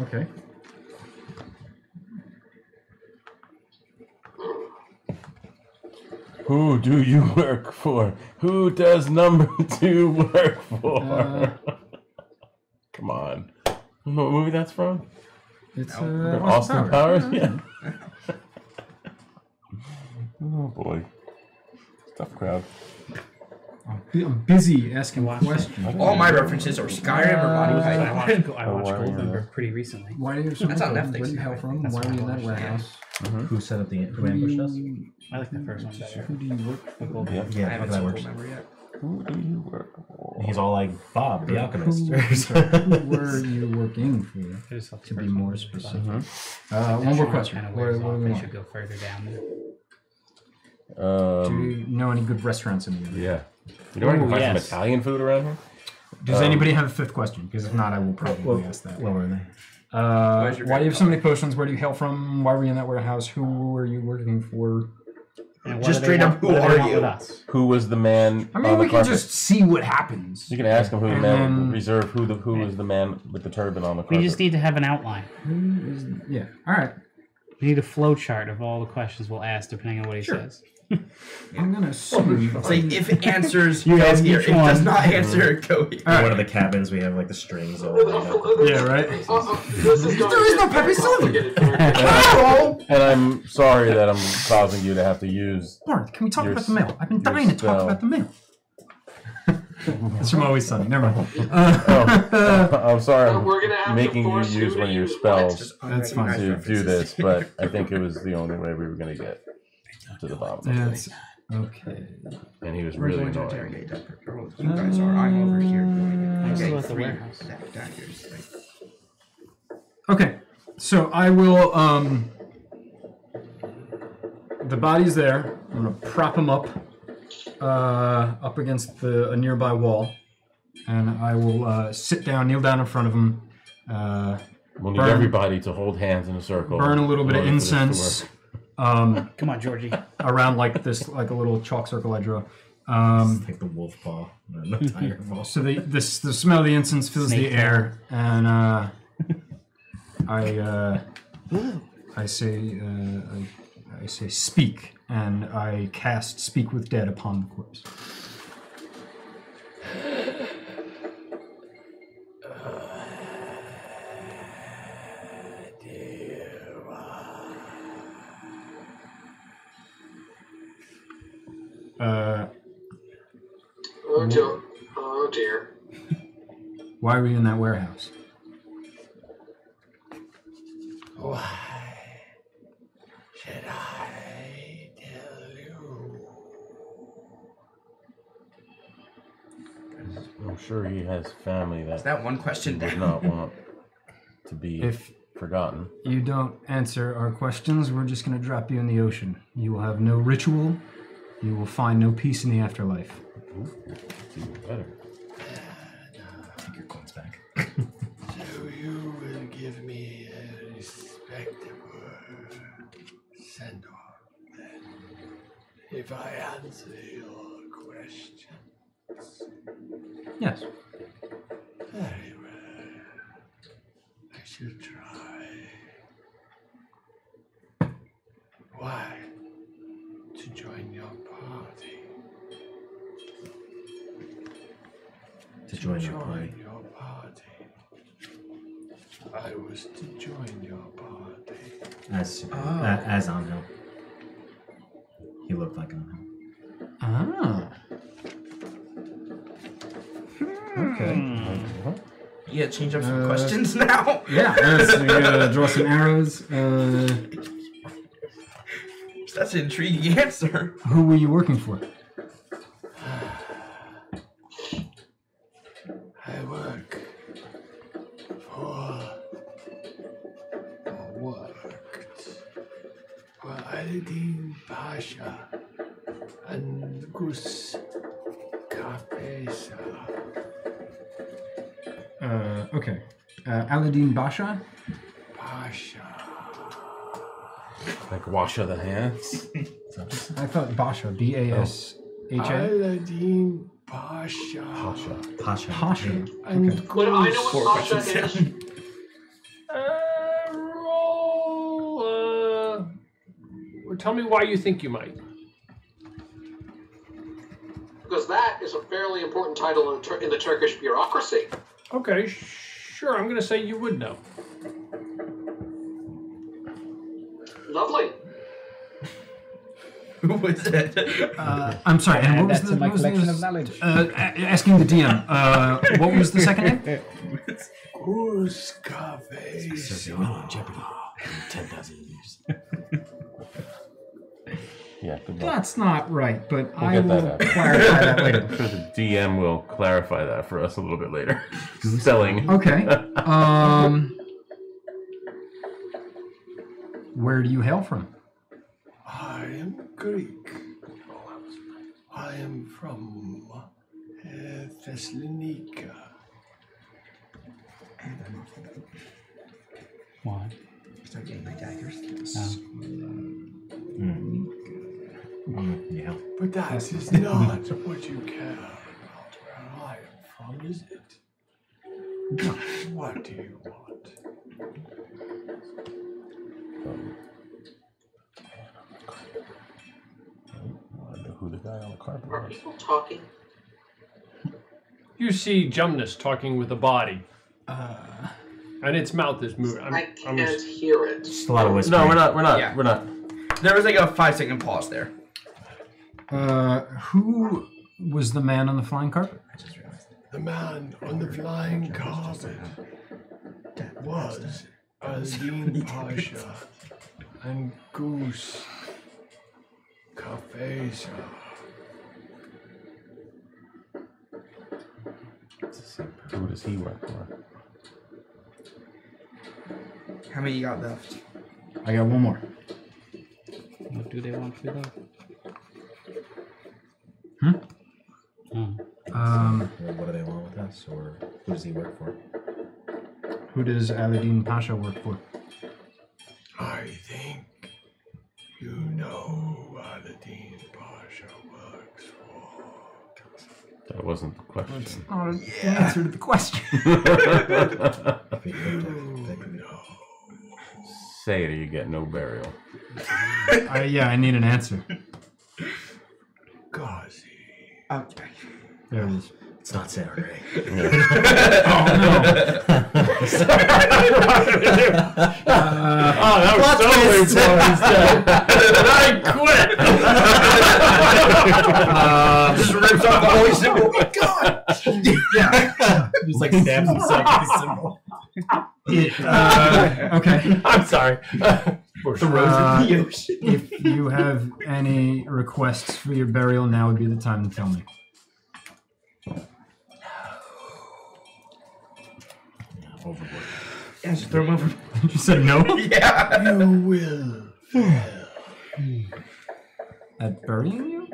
Okay. Who do you work for? Who does number 2 work for? Come on. You know what movie that's from? It's Austin Powers? Yeah. Oh boy. Tough crowd. I'm busy asking questions. All my references are Skyrim or Monty Python. I watched Goldmember pretty recently. Why do you have so That's on much? Netflix. Where do you hail from? That's Why were you in what I that watched, warehouse? Who set up who ambushed us? I like the first one better. Who do you work for? Yeah. Yeah, I haven't that seen works. Goldmember yet. Who do you work for? He's all like Bob, the alchemist. Who were you working for? I just thought the To be first more one was specific. better. One more question. Kind of What wears do off. we They want? should go further down there. Do you know any good restaurants in the area? Yeah. You know where I can Ooh, find yes. some Italian food around here? Does anybody have a fifth question? Because if not, I will probably ask that. What were they? Why do you have so many potions? Where do you hail from? Why were you in that warehouse? Who were you working for? And what Just do they straight want- up, who what do they are want you? with us? Who was the man I mean, on we the can carpet? just see what happens. You can ask him who the And man then- reserve who was the man with the turban on the carpet. We just need to have an outline. Yeah. All right. We need a flow chart of all the questions we'll ask depending on what he says. I'm gonna assume. It's like if it answers, You go ask here. each If it does one. not answer, go here. In one of the cabins, we have like the strings all lined up. Yeah, right. This is There is no Pepe Sylvia. And I'm sorry that I'm causing you to have to use. Mark, can we talk Your about the mail? I've been your dying to talk spell. about the mail. It's from Always Sunny. Never mind. I'm sorry We're gonna have I'm to making you force use you one of to your use spells That's fine. to do this, but I think it was the only way we were going to get to the bottom of That's it. okay. And he was We're really going to annoying. interrogate Dr. Pearl. You guys are. I'm over here doing it. still Okay, at the 3 warehouse. daggers. Like, Okay. So I will. The body's there. I'm gonna prop him up, up against a nearby wall, and I will sit down, kneel down in front of him. We'll need burn- everybody to hold hands in a circle. Burn a little bit of in order for this to incense. work. Come on, Georgie. Around like this, like a little chalk circle I draw. It's like the wolf paw, and the tiger paw. So the smell of the incense fills Snake the air, and I say speak, and I cast speak with dead upon the corpse. Oh dear. Why were you in that warehouse? Why should I tell you? I'm sure he has family that is that one question would down? not want to be If forgotten. You don't answer our questions, we're just going to drop you in the ocean. You will have no ritual. You will find no peace in the afterlife. Ooh, that's even better. Take your coins back. So you will give me a respectable send-off then, if I answer your questions. Yes. Very well. I shall try. Why? To join your party. To join your party. I was to join your party. As Angel. He looked like Angel. Ah. Okay. You gotta change up some questions now. Yeah, so you gotta draw some arrows. That's an intriguing answer. Who were you working for? I work for Aladdin Pasha and Gus Kafesa. Okay. Aladdin Basha? Like wash of the hands? I thought Basha. B-A-S-H-A. Aladdin Pasha. Pasha. Pasha. And Okay. But I know what Pasha is. Roll. Tell me why you think you might. Because that is a fairly important title in the Turkish bureaucracy. Okay, sure. I'm going to say you would know. Lovely. Who was it? I'm sorry. And what was That's the in my what was the- collection of knowledge. asking the DM. What was the second name? Gus Kafesa. Jeopardy in 10,000 years. Yeah, good luck. That's not right, but We'll I get will that out. clarify that later. I'm sure the DM will clarify that for us a little bit later. Spelling. Okay. Where do you hail from? I am Greek. I am from Thessalonica. Why? Start getting my daggers. Yeah. But that is not what you care about where I am from, is it? What do you want? Who the guy on the carpet Are was? people talking? You see Jumnus talking with a body. And its mouth is moving. I can't hear it. Just a lot of whispering. No, we're not. Yeah. We're not. There was like a 5-second pause there. Who was the man on the flying carpet? The man on the flying carpet was Aladdin Pasha and Gus Kafesa. Who does he work for? How many you got left? I got one more. What do they want with us? What do they want with us, or who does he work for? Who does Aladdin Pasha work for? I think you know who Aladdin Pasha works for. That wasn't the question. Oh, the answer to the question. Say it or you get no burial. Yeah, I need an answer. Ghazi. Okay. There it is. It's not Saturday. Oh no! That was totally I quit. Just rips off the holy symbol. Oh my God! Yeah. Just like stabs himself with the symbol. Okay. I'm sorry. Throws in the ocean. If you have any requests for your burial, now would be the time to tell me. Overboard. Yeah, just throw him over. You said no? Yeah. You will fail. At burying you?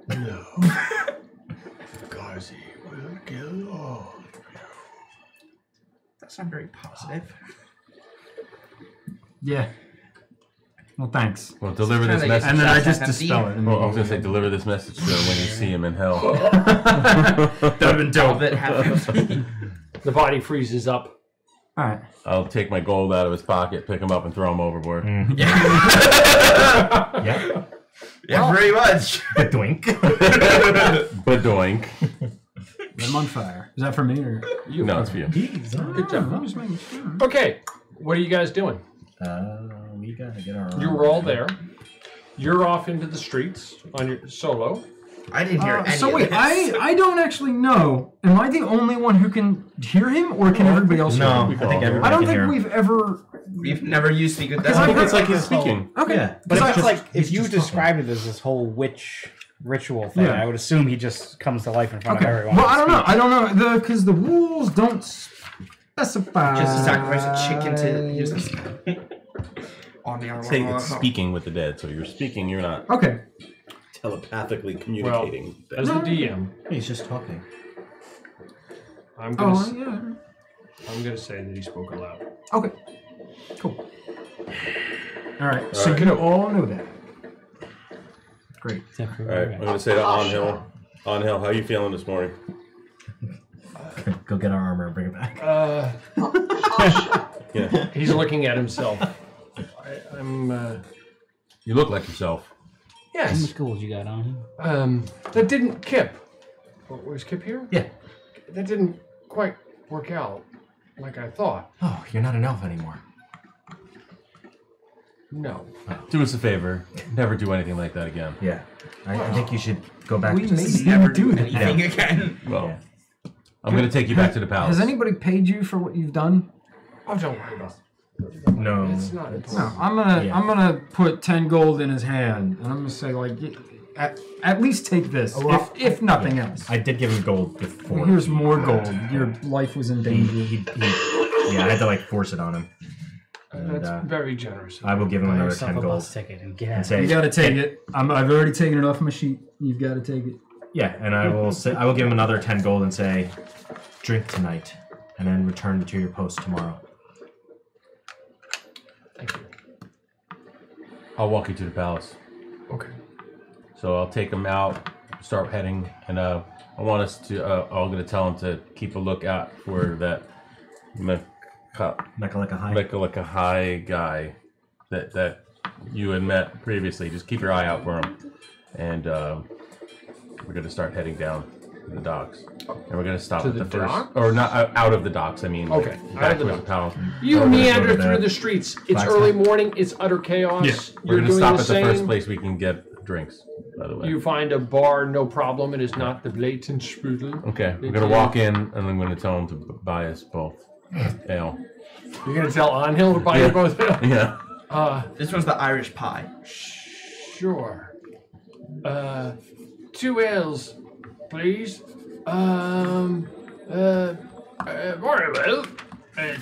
No. Garzi will kill all. That's not very positive. Yeah. Well, thanks. Well, deliver this message. And then I just dispel it. Well, I was gonna say, deliver this message to him when you see him in hell. That'd have been dope. That happened. The body freezes up. All right. I'll take my gold out of his pocket, pick him up, and throw him overboard. Yeah. Yeah, very much. Doink. Badoink. Let him on fire. Is that for me or you? No, it's for you. Good job. I'm just making sure. Okay, what are you guys doing? We gotta get our. You were all there. You're off into the streets on your solo. I didn't hear any So of wait, this. I don't actually know. Am I the only one who can hear him, or can everybody else hear him? I think everybody I don't can think hear him. we've ever. We've never used speak with Because that. I think It's like he's speaking. Okay. Yeah. But Because if, it's I- like, if you described it as this whole witch ritual thing, Yeah. I would assume he just comes to life in front of Okay. everyone. Well, I don't know. I don't know because the rules don't specify. Just sacrifice a chicken to use this. On the Say it's speaking with the dead, so you're speaking, you're not Okay. telepathically communicating. As the DM, He's just talking. I'm gonna yeah. I'm gonna say that he spoke aloud. Okay. Cool. All right. So you all know that. Great. All right, I'm gonna say to Onhill. Onhill, how you feeling this morning? Go get our armor and bring it back. Yeah. He's looking at himself. I'm. You look like yourself. How many Yes. schools you got on? That didn't Kip. Was Kip here? Yeah. That didn't quite work out like I thought. Oh, you're not an elf anymore. No. Do us a favor. Never do anything like that again. Yeah. I think you should go back. We to may just never do anything again. Well, Yeah. I'm gonna take you back to the palace. Has anybody paid you for what you've done? Oh, don't worry about it. No. It's not No. important. I'm gonna put 10 gold in his hand, and I'm gonna say like, at least take this, if nothing else. I did give him gold before. Here's more gold. Your life was in danger. Yeah, I had to like force it on him. And, That's very generous. I will give him Buy another yourself 10 a gold. bus ticket and get out. And say, You gotta take it. I've already taken it off my sheet. You've got to take it. yeah, and I will say, I will give him another 10 gold and say, drink tonight, and then return to your post tomorrow. Thank you. I'll walk you to the palace. Okay. So I'll take him out, start heading, and I want us to. I'm gonna tell him to keep a lookout for that Mekalika High guy that you had met previously. Just keep your eye out for him, and we're gonna start heading down the docks, and we're gonna stop To at the the first, docks? or not out of the docks. I mean, Okay, like, out back of the towards the palace. You We're gonna meander go to through the streets. It's Blacksmith. early morning. It's utter chaos. Yeah, we're You're gonna doing stop the at the first same. place we can get drinks. By the way. You find a bar, no problem. It is not the blatant strudel. Okay, we're gonna walk in, and I'm gonna tell him to buy us both ale. You're gonna tell Onhill to buy you both ale? Yeah. This one's the Irish pie. Sure. 2 ales, please. Very well.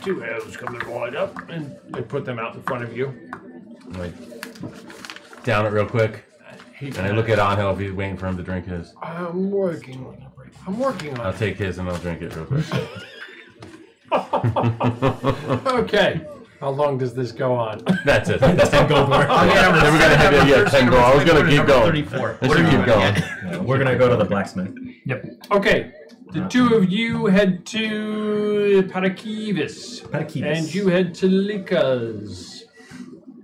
2 ales coming right up, and they put them out in front of you. Like, down it real quick, and I look at Angel if he's waiting for him to drink his. I'm working on I'll it. take his and I'll drink it real quick. Okay. How long does this go on? That's it. That's 10 gold worth. Oh, yeah, Then we're gonna have 10 gold. I was gonna keep going. 34. Let's keep going. Yeah, we're gonna go to the blacksmith. Yep. Okay. The two of you head to Parakivis. And you head to Likas.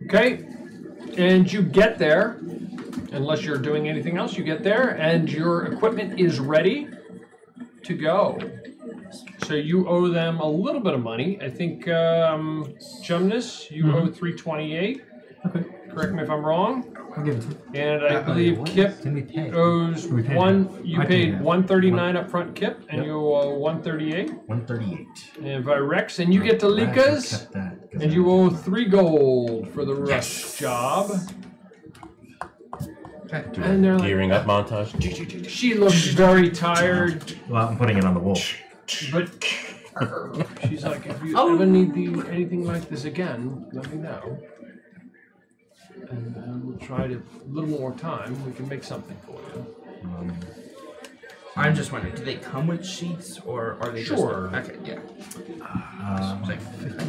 Okay? And you get there, unless you're doing anything else, you get there, and your equipment is ready to go. So you owe them a little bit of money. I think, Jumnus, you owe 328. Okay. Correct me if I'm wrong. I'll give it to you. And I believe Kip owes We paid one. half. You I paid paid half. 139 up front, Kip, and you owe 138. 138. And Virex, and you get to Likas, and you owe 3 gold for the rush job. And they're like, Gearing up montage. she looks very tired, Well, I'm putting it on the wolf. but She's like, if you ever need anything like this again, let me know. And we'll try to, a little more time, we can make something for you. I'm just wondering, do they come with sheets or are they Sure. just... Okay, yeah.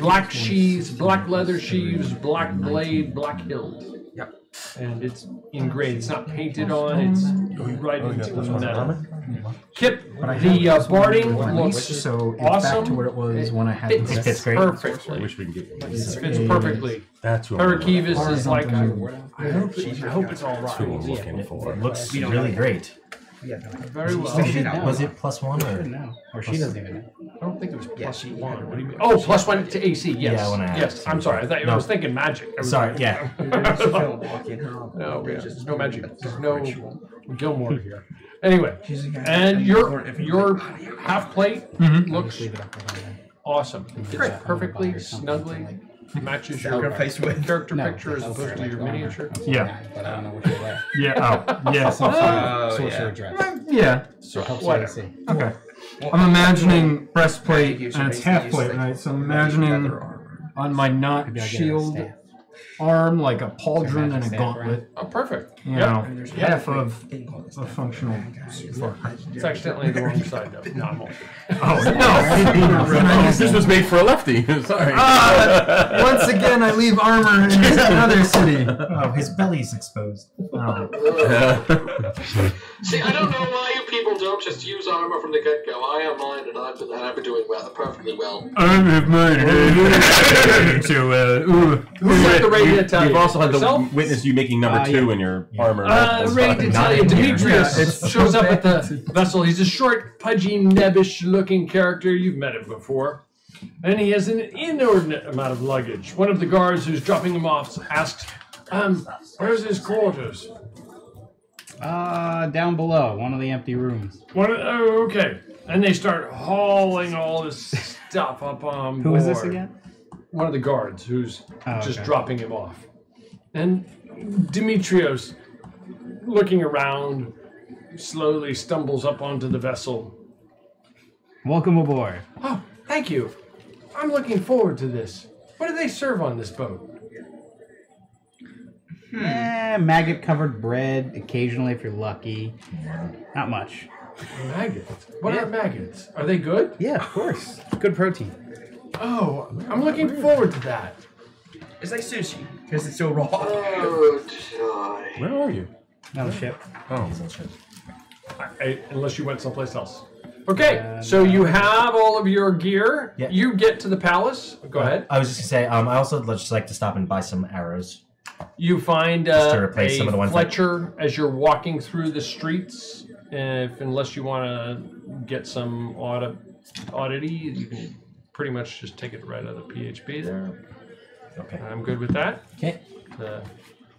Black sheaves, black leather sheaves, black blade, black hilt. Yep. And it's engraved. It's not painted on. It's right into the metal. Kip, the barding looks so it's awesome. back to where it was when I had It this. fits perfectly. I wish we can get It fits perfectly. That's what Parakevis is like, I hope it's all That's what I'm right. looking for. It looks really great. Very well. Was it +1 or? No, or she doesn't even know. I don't think it was +1. What do you mean? Oh, +1 to AC. Yes. Yeah, when I yes. asked. I'm sorry. I was thinking magic. Sorry, yeah. No, there's no magic. There's no Gilmore here. Anyway, and your half plate looks awesome. Fits perfectly, snugly, matches your character picture as opposed to your miniature. Yeah. But I don't know what you're wearing. Yeah. Oh, yeah. Sorcerer dress. Yeah. So helps What? you to see. Okay. I'm imagining breastplate and it's half plate, right? So I'm imagining on my not Maybe I'll get a shield staff. arm like a pauldron and a gauntlet. Oh, perfect. You know, half of a functional sword. It's accidentally the wrong side, though. No, I'm Oh, no! This was made for a lefty. Sorry. Once again, I leave armor in another city. Oh, his belly's exposed. Oh. See, I don't know why you people don't just use armor from the get-go. I have mine, and I've been doing perfectly well. I have mine. Who's got the ready to tell You've you? also had to Yourself? witness you making number 2 in your armor. Ready to tell you, Demetrius shows up at the vessel. He's a short, pudgy, nebbish-looking character. You've met him before. And he has an inordinate amount of luggage. One of the guards who's dropping him off asks, where's his quarters? Down below, one of the empty rooms. Oh, okay. And they start hauling all this stuff up on board. Who is this again? One of the guards who's just okay. dropping him off. And Demetrios, looking around, slowly stumbles up onto the vessel. Welcome aboard. Oh, thank you. I'm looking forward to this. What do they serve on this boat? Maggot-covered bread, occasionally if you're lucky. Not much. Maggots? What are maggots? Are they good? Yeah, of course. Good protein. Oh, I'm looking forward to that. It's like sushi because it's so raw. Oh, Where are you? No ship. Oh, Unless you went someplace else. Okay, so you have all of your gear. Yeah. You get to the palace. Go ahead. I was just gonna say, I also just like to stop and buy some arrows. You find Just to replace some of the ones that- Fletcher as you're walking through the streets. Unless you want to get some oddity, you can pretty much just take it right out of the PHP there. Okay. I'm good with that. Okay.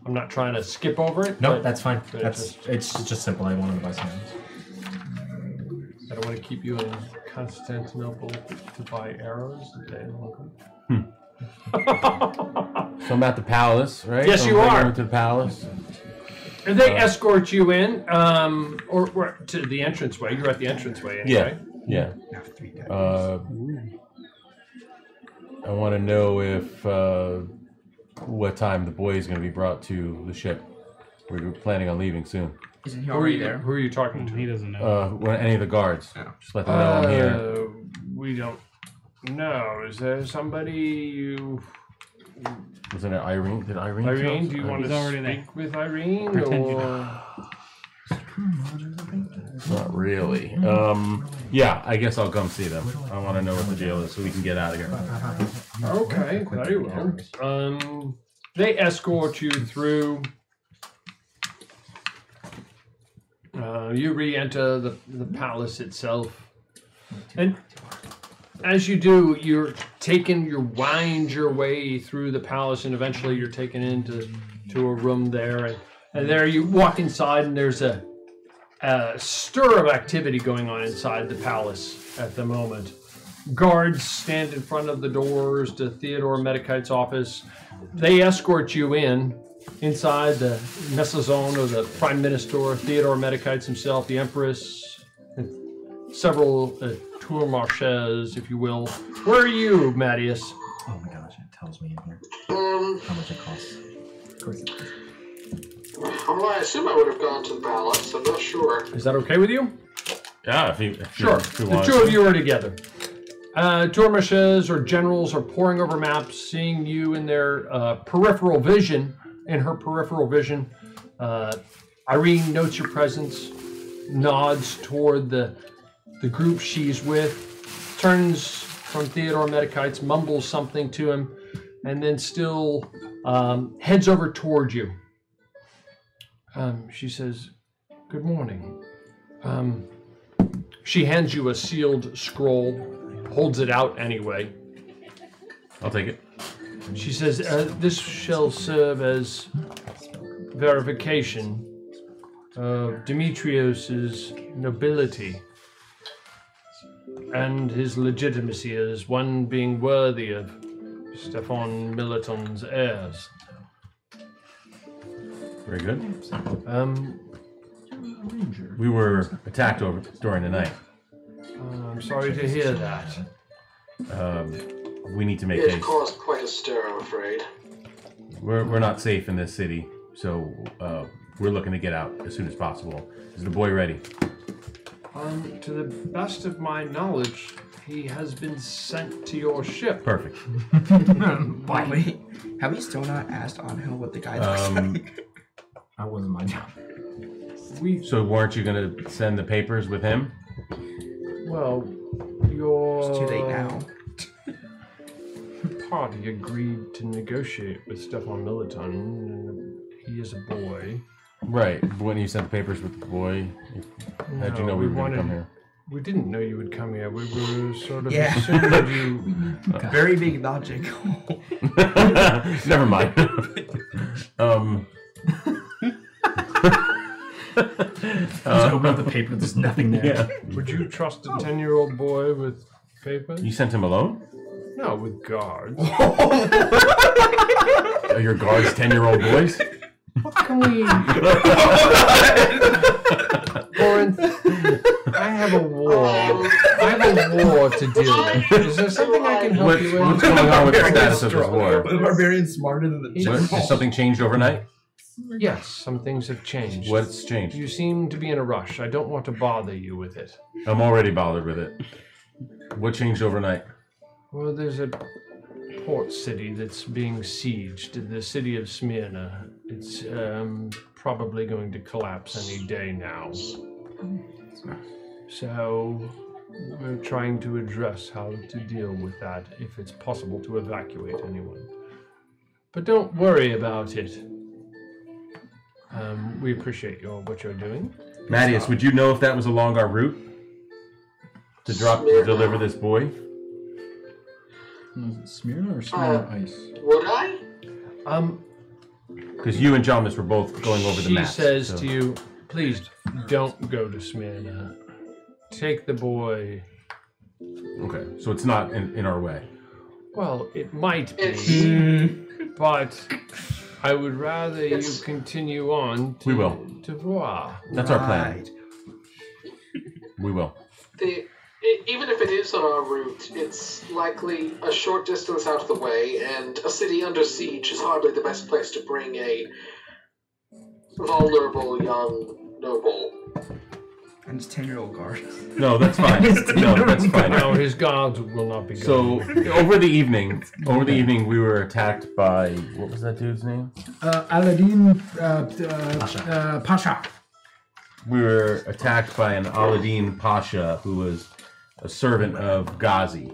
I'm not trying to skip over it. No, but- that's fine. but It's just simple. I wanted to buy some arrows. I don't want to keep you in Constantinople to buy arrows. So I'm at the palace, right? Yes, so you I'm are. going to the palace. And they escort you in, or to the entranceway. You're at the entranceway anyway. Yeah. I want to know if what time the boy is going to be brought to the ship. We're planning on leaving soon. Isn't he already there? Who are you talking to? He doesn't know. Any of the guards. Just let them know I'm here. We don't know. Is there somebody you... Wasn't it Irene? Did Irene? Irene, tell us? do you want He's to already speak there. with Irene? Pretend you Or... Not really. Yeah, I guess I'll come see them. I want to know what the deal is so we can get out of here. Okay, very well. They escort you through. You re-enter the palace itself, and as you do, you wind your way through the palace, and eventually you're taken into a room there, and there you walk inside, and there's a stir of activity going on inside the palace at the moment. Guards stand in front of the doors to Theodore Medikite's office. They escort you inside the Messaison of the Prime Minister, Theodore Medikite himself, the Empress, and several tour marches, if you will. Where are you, Mattias? Oh my gosh, it tells me in here how much it costs. Of course it does. Well, I assume I would have gone to the palace. I'm not sure. Is that okay with you? Yeah, Sure. if you The want two to. of you are together. Tour marches or generals are poring over maps, seeing you in their peripheral vision. In her peripheral vision, Irene notes your presence, nods toward the group she's with, turns from Theodore Medikites, mumbles something to him, and then still heads over toward you. She says, "Good morning." She hands you a sealed scroll, holds it out anyway. I'll take it. She says, "This shall serve as verification of Demetrios's nobility and his legitimacy as one being worthy of Stefan Militon's heirs." Very good. Ranger. We were attacked during the night. I'm sorry to hear that. We need to make It haste. caused quite a stir, I'm afraid. We're not safe in this city, so we're looking to get out as soon as possible. Is the boy ready? To the best of my knowledge, he has been sent to your ship. Perfect. Wait, have we still not asked Angel what the guy looks like? That wasn't my job. So weren't you going to send the papers with him? Well, your It's too late now. party agreed to negotiate with Stefan Militon. He is a boy. Right. But when you sent the papers with the boy, how'd you know we were going to come here? We didn't know you would come here. We were sort of Yeah. assuming you. Very big logic. Never mind. Just open up the paper, there's nothing there. Yeah. Would you trust a 10-year-old boy with papers? You sent him alone? No, with guards. Are your guards 10-year-old boys? What can we... Corinth, I have a war. I have a war to deal with. Is there something I can help you with? What's going on with the status of this war? The barbarian's smarter than the general. Has something changed overnight? Yes, some things have changed. What's changed? You seem to be in a rush. I don't want to bother you with it. I'm already bothered with it. What changed overnight? Well, there's a port city that's being sieged, the city of Smyrna. It's probably going to collapse any day now. So we're trying to address how to deal with that, if it's possible to evacuate anyone. But don't worry about it. We appreciate what you're doing. Mattias, would you know if that was along our route? To deliver this boy? Was it Smyrna or Smyrna Ice? Would I? Because you and Jomis were both going over the map. She says to you, please don't go to Smyrna. Take the boy. Okay, so it's not in our way. Well, it might be, but I would rather you continue on to, We will. to Vrois. That's our plan. We will. Even if it is on our route, it's likely a short distance out of the way, and a city under siege is hardly the best place to bring a vulnerable young noble. And his 10-year-old guard. No, that's fine. No, that's fine. No, his guards will not be So going. over the evening, we were attacked by what was that dude's name? Aladdin Pasha. We were attacked by an Aladdin Pasha who was a servant of Ghazi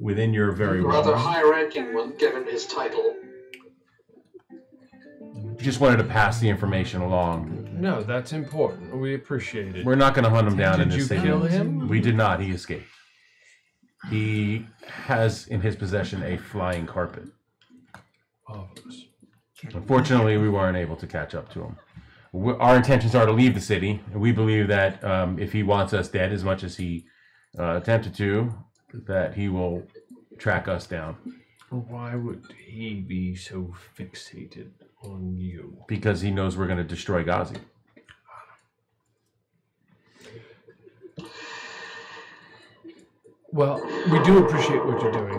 within your very Rather walls. high-ranking one, given his title. Just wanted to pass the information along. No, that's important. We appreciate it. We're not going to hunt him down in Did this you city. kill him? We did not. He escaped. He has in his possession a flying carpet. Marvelous. Unfortunately, we weren't able to catch up to him. Our intentions are to leave the city, and we believe that if he wants us dead as much as he attempted to, that he will track us down. Why would he be so fixated on you? Because he knows we're going to destroy Ghazi. Well, we do appreciate what you're doing.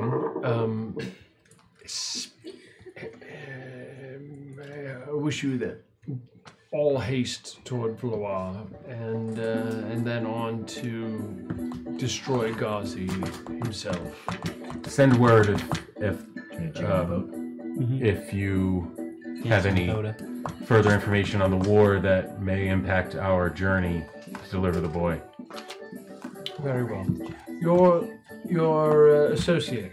I wish you that all haste toward Blois and then on to destroy Ghazi himself. Send word if you have any further information on the war that may impact our journey to deliver the boy. Very well. Your associate,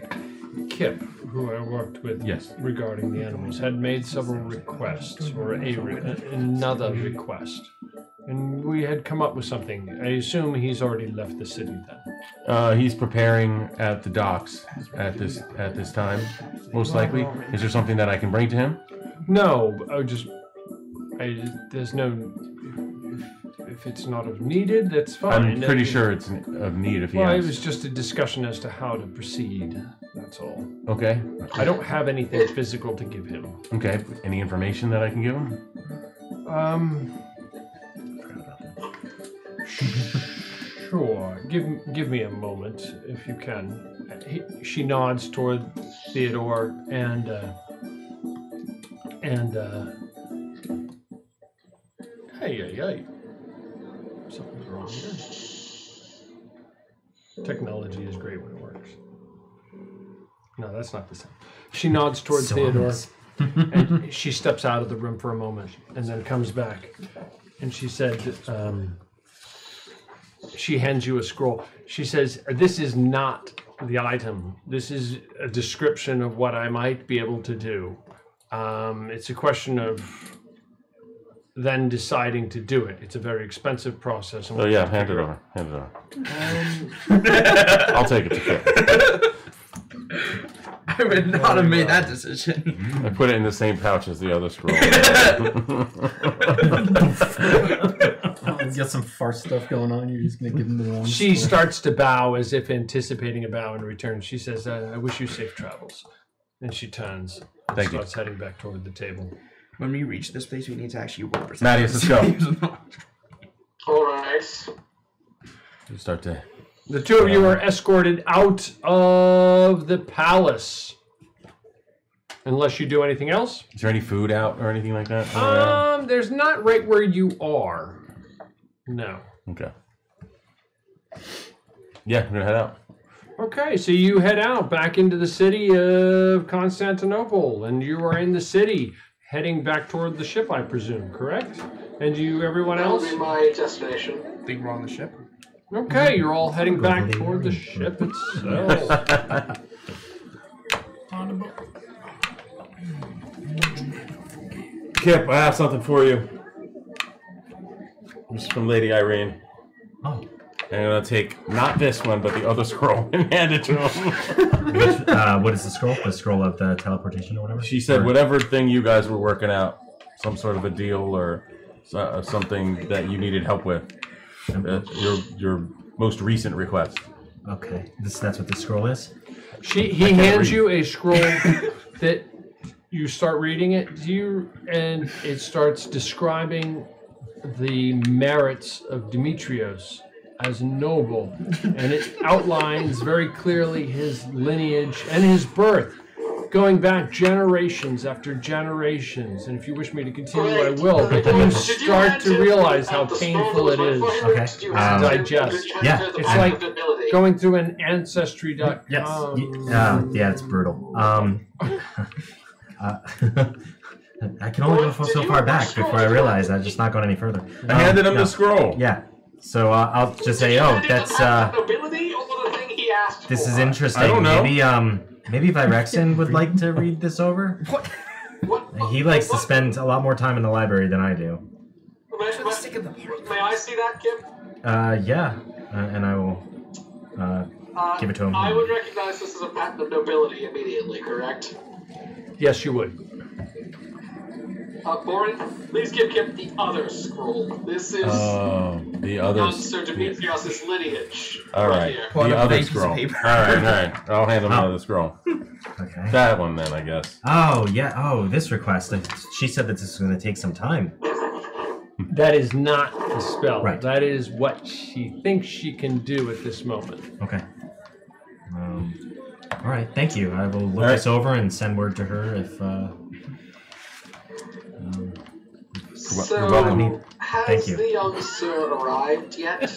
Kip, who I worked with regarding the animals, had made several requests, or another request. And we had come up with something. I assume he's already left the city then. He's preparing at the docks at this time, most likely. Is there something that I can bring to him? No, there's no. If it's not needed, that's fine. I'm pretty sure it's of need if he Well, asks. it was just a discussion as to how to proceed. That's all. Okay. I don't have anything physical to give him. Okay. Any information that I can give him? Sure. Give me a moment if you can. She nods toward Theodore and hey. Something's wrong here. Technology is great when it works. No, that's not the same. She nods towards Theodore, and she steps out of the room for a moment, and then comes back. And she said, she hands you a scroll. She says, "This is not the item. This is a description of what I might be able to do. It's a question of then deciding to do it. It's a very expensive process." Oh yeah, hand it over. Hand it over. I'll take it to Kip. I would not have made that decision. I put it in the same pouch as the other scroll. He's got some farce stuff going on. You're just gonna give him the wrong. She starts to bow as if anticipating a bow in return. She says, "I wish you safe travels." And she turns and starts heading back toward the table. When we reach this place, we need to actually roll percentages. Mattias, let's go. All right. You start to. The two of you are escorted out of the palace. Unless you do anything else. Is there any food out or anything like that? There's not right where you are. No. Okay. Yeah, I'm gonna head out. Okay, so you head out back into the city of Constantinople, and you are in the city, heading back toward the ship, I presume, correct? And everyone else? That'll be my destination. I think we're on the ship. Okay, you're all heading back toward the ship itself. Kip, I have something for you. This is from Lady Irene. Oh. And I'm gonna take not this one, but the other scroll and hand it to him. What is the scroll? The scroll of the teleportation or whatever? She said whatever thing you guys were working out, some sort of a deal or something that you needed help with. Your most recent request. Okay, that's what the scroll is. He hands you a scroll that you start reading it, and it starts describing the merits of Demetrios as noble, and it outlines very clearly his lineage and his birth, going back generations after generations. And if you wish me to continue, I will. But you start to realize how painful it is to digest. Yeah, it's like going through an Ancestry.com. Yes. Yeah, it's brutal. I can only go so far back before I realize I'm just not going any further. I handed him the scroll. Yeah. So I'll just say, oh, that's this is interesting. I don't know. Maybe Virexin would like to read this over. He likes to spend a lot more time in the library than I do. May I see that, Kip? Yeah, and I will give it to him. I would recognize this as a patent of nobility immediately, correct? Yes, you would. Borin, please give Kip the other scroll. This is the other. young Sir Demetrios' lineage. All right, here. the other scroll. All right. I'll hand him another scroll. Okay. That one then, I guess. Oh yeah. Oh, this request. She said that this is going to take some time. That is not the spell. Right. That is what she thinks she can do at this moment. Okay. All right, thank you. I will look this over and send word to her if. So, has Thank you. the young sir arrived yet?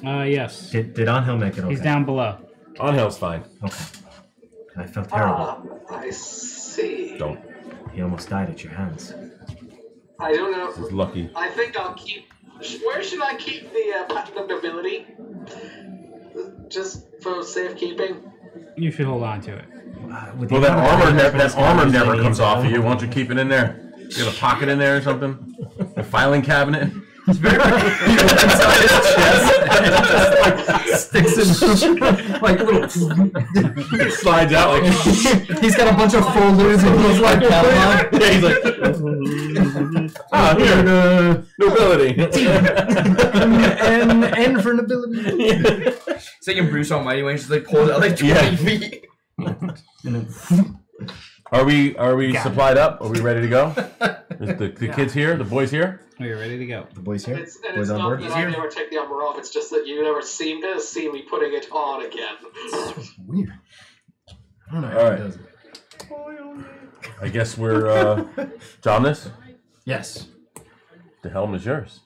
Yes. Did Angel make it okay? He's down below. Angel's fine. Okay. I felt terrible. I see. Don't. He almost died at your hands. I don't know. He's lucky. I think I'll keep. Where should I keep the platinum nobility? Just for safekeeping. You should hold on to it. Well, that armor never comes off of you. Why don't you keep it in there? You have a pocket in there or something? A filing cabinet? It's very inside his chest. Sticks in like little slides out like he's got a bunch of folders and he's like catalog. Yeah, he's like here, nobility. N for nobility. It's like in Bruce Almighty when he just like pulls out like 20 feet. Are we supplied up? Are we ready to go? Is the kids here? The boys here? We're ready to go. The boys here? It's not that I never take the armor off, it's just that you never seem to see me putting it on again. Weird. I don't know All right. I guess we're Jonas? Yes. The helm is yours.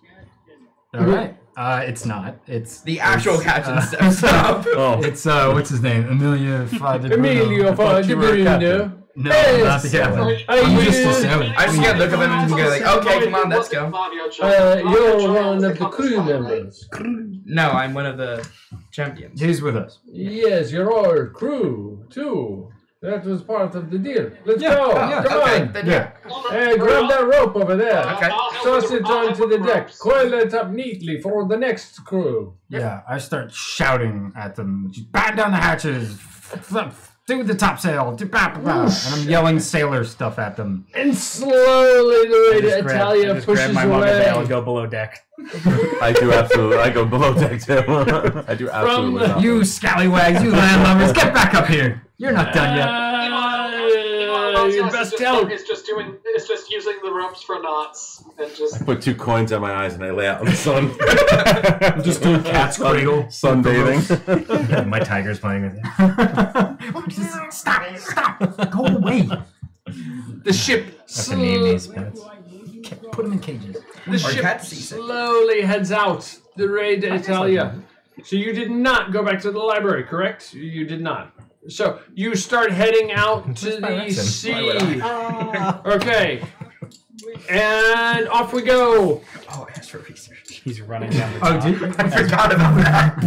All right. It's not. It's the actual captain steps up. Oh. It's what's his name? Emilio Fadibruno. Emilio Fadibruno. No, not the captain. I'm just a sailor. I just gotta look up and go like, okay, come on, let's go. You're one of the crew members. No, I'm one of the champions. He's with us. Yes, you're all crew too. That was part of the deal. Let's go. Come on. Hey, grab that rope over there. Okay. Toss it onto the deck. Coil it up neatly for the next crew. Yeah, I start shouting at them. Batten down the hatches. Do the topsail. And I'm yelling sailor stuff at them. And slowly the way to Italia pushes my away. and go below deck. I do absolutely. I go below deck too. I do absolutely. Not. You scallywags, you landlubbers, get back up here. You're not done yet. Your best help. It's just using the ropes for knots and just. I put 2 coins on my eyes and I lay out in the sun. I'm just doing cat's cradle. Sunbathing. My tiger's playing with you. Stop. Go away. The ship That's the name these pets. Put them in cages. The ship slowly heads out the raid to Italia. So you did not go back to the library, correct? You did not. So you start heading out to the sea. Okay. And off we go. Oh, ask for research. He's running down the Oh, did you? I forgot about that.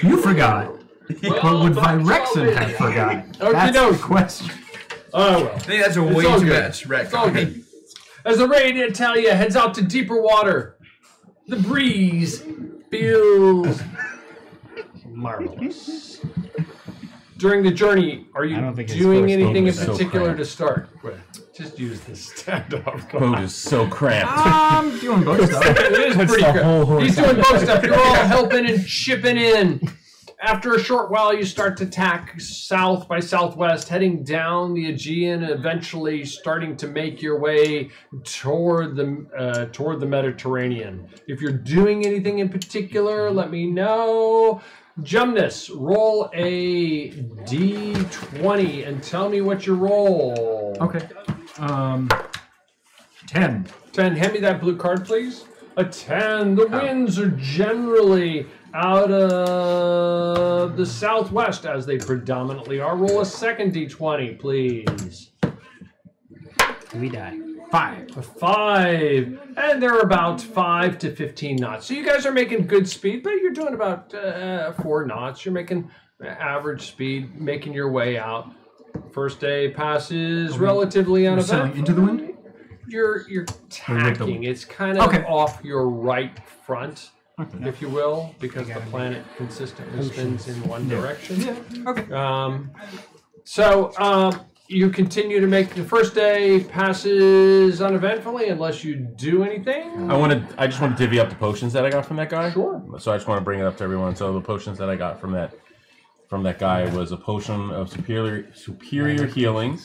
You forgot. But would Virexen have forgotten? That's the question. Oh, well. I think that's a way all too good. much. It's all good. As the raid in Italia heads out to deeper water, the breeze feels marvelous. During the journey, are you doing anything in particular to start? Just use this standoff. Boat is so cramped. I'm doing boat stuff. It is pretty cramped. He's doing boat stuff. You're all helping and chipping in. After a short while, you start to tack south by southwest, heading down the Aegean, eventually starting to make your way toward the Mediterranean. If you're doing anything in particular, let me know. Jumnus, roll a d20 and tell me what you roll. Okay. 10. 10. Hand me that blue card, please. A 10. The winds are generally out of the southwest, as they predominantly are. Roll a second d20, please. We die. 5. A 5. And they're about 5 to 15 knots. So you guys are making good speed, but you're doing about 4 knots. You're making average speed, making your way out. First day passes relatively uneventful. Sailing into the wind? You're tacking. It's kind of off your right front, if you will, because the planet consistently spins in one direction. Yeah. Okay. You continue to make the first day passes uneventfully unless you do anything. I just want to divvy up the potions that I got from that guy. Sure. So I just want to bring it up to everyone. So the potions that I got from that guy was a potion of superior healing,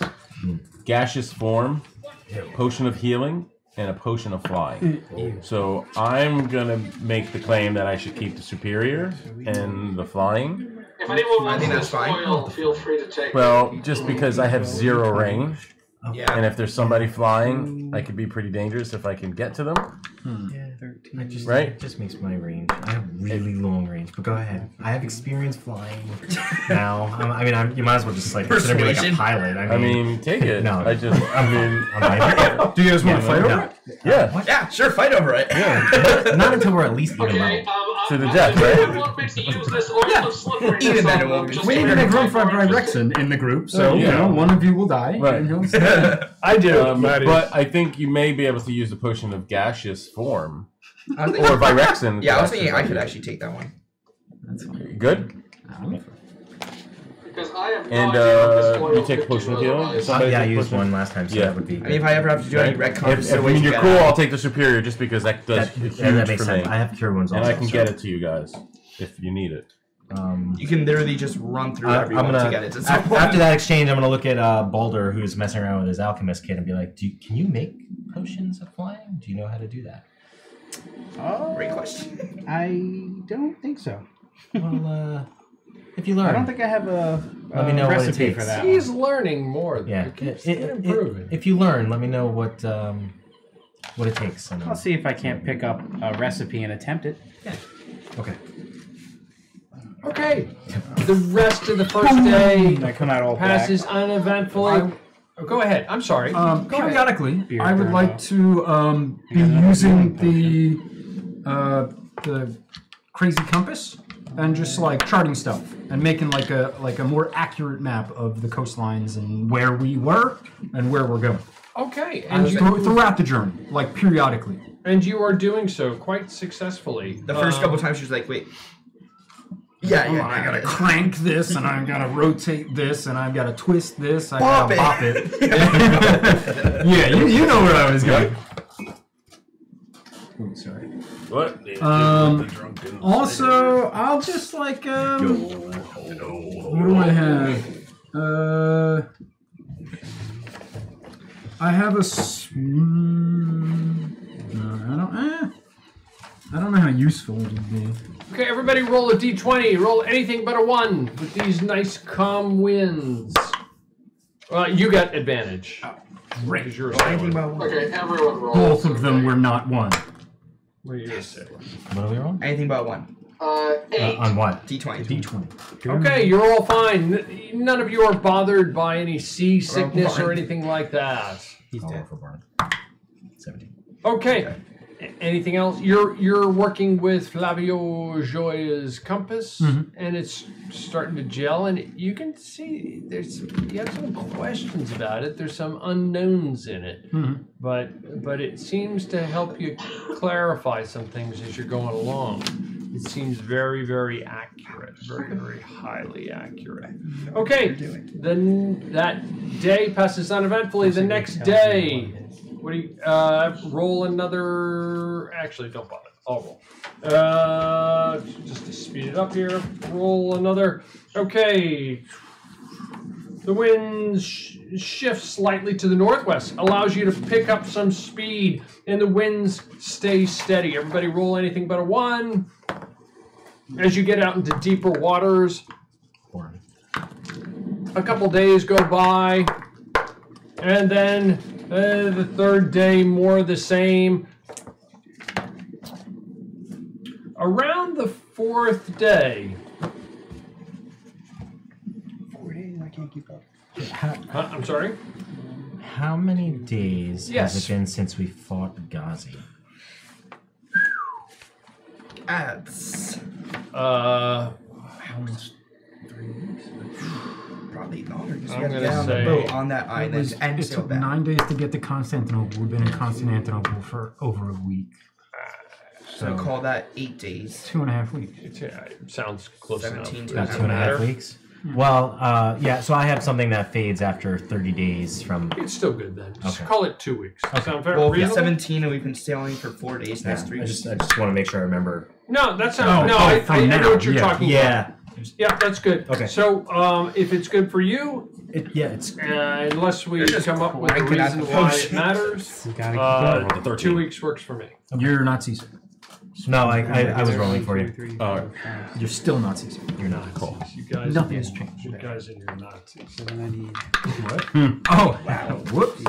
gaseous form, potion of healing, and a potion of flying. So I'm gonna make the claim that I should keep the superior and the flying. If anyone wants think this that's fine. oil, feel free to take Well, it. just because I have 0 range, Yeah. and if there's somebody flying, I could be pretty dangerous if I can get to them. Yeah, 13. Right? It just makes my range. I have really long range, but go ahead. I have experience flying now. You might as well just like consider me like a Persuasion. pilot. I mean, take it. No, I just, I mean, Do you guys want to fight over it? yeah, Yeah, sure, fight over it. not until we're at least even Okay, level. to the death, right? want me to use this oil of slipperiness Even then it on won't them be just We to need to make make room for them more Rexen in the group, so Yeah. you know one of you will die. Right. And you'll stay. I do. But I think you may be able to use the potion of gaseous form. I was thinking- Or Virexin. Yeah, I was thinking I could actually take that one. That's fine. Good? Because I have no And idea what this oil you take a could potion do of healing? otherwise. Yeah, I used one last time, so Yeah. that would be. I mean, if I ever have to do any Right? retcons, If so when you're get cool, out. I'll take the superior just because that does huge that makes for me. sense. I have cure wounds And also, I can so- get it to you guys if you need it. You can literally just run through I'm everyone gonna, to get it. To some after, point. that exchange, I'm gonna look at Balder, who's messing around with his alchemist kit, and be like, "Can you make potions of flying? Do you know how to do that?" Great question. I don't think so. Well, if you learn, I don't think I have a Let me know what it recipe takes. for that. He's learning more. Yeah, It keeps improving. if you learn, let me know what it takes. And, I'll see if I can't pick up a recipe and attempt it. Okay. Okay. The rest of the first day I come out all passes uneventfully. Go ahead. I'm sorry. Go ahead. Periodically, Beard I would burn like off. to be using the crazy compass and just like charting stuff and making like a more accurate map of the coastlines and where we were and where we're going. Okay. And And you, throughout the journey, like periodically. and you are doing so quite successfully. The first couple times she was like, wait. Yeah, yeah. I gotta crank this, and I gotta rotate this, and I gotta twist this. I Bop gotta bop it. it. Yeah, you know where I was going. Oh, sorry. What? Also, I'll just like what do I have? I have a. I don't know how useful it would be. Okay, everybody roll a d20. Roll anything but a 1 with these nice calm winds. You got advantage. Great. Because you're a sailor. Okay, everyone roll. Both of them were not one. Well, you're a sailor. What are we on? Anything but one. 8. On what? D20. D20. Okay, you're all fine. None of you are bothered by any seasickness or anything like that. He's dead. For Barn. 17. Okay. Anything else? You're working with Flavio Joya's compass, and it's starting to gel, and you can see you have some questions about it. There's some unknowns in it, but it seems to help you clarify some things as you're going along. It seems very, very accurate, very, very highly accurate. Okay, then that day passes uneventfully. The next day. What do you roll another? Actually, don't bother. I'll roll. Just to speed it up here. Roll another. Okay. The wind shifts slightly to the northwest, allows you to pick up some speed, and the winds stay steady. Everybody roll anything but a 1. As you get out into deeper waters, a couple days go by, and then the third day, more of the same. Around the 4th day. 4 days, I can't keep up. I'm sorry? How many days Yes. has it been since we fought Ghazi? Ads. Almost 3 weeks. Probably longer because I'm we had to gonna get on the say- boat on that island and It sail took back. 9 days to get to Constantinople. We've been in Constantinople for over a week. So call that 8 days. 2.5 weeks. It sounds close 17 enough. to About 2.5 weeks. Well, yeah. So I have something that fades after 30 days from. It's still good then. Just Okay. call it 2 weeks. Sound fair? Well, if it's Reasonable? 17 and we've been sailing for 4 days, Yeah, that's 3 I weeks. just want to make sure I remember. No, that sounds. Oh, I know what you're talking about. Yeah. Yeah, that's good. Okay. So, if it's good for you, It's. unless we You're just come up with a cranking out reason the why it potion. matters, You gotta keep going. The 13. 2 weeks works for me. You're not seasick. No, I was rolling for you. You're still not seasick. You're not. Cool. You guys, Nothing has changed. You guys and your Nazis. So then I need. What? Oh, wow. Whoops.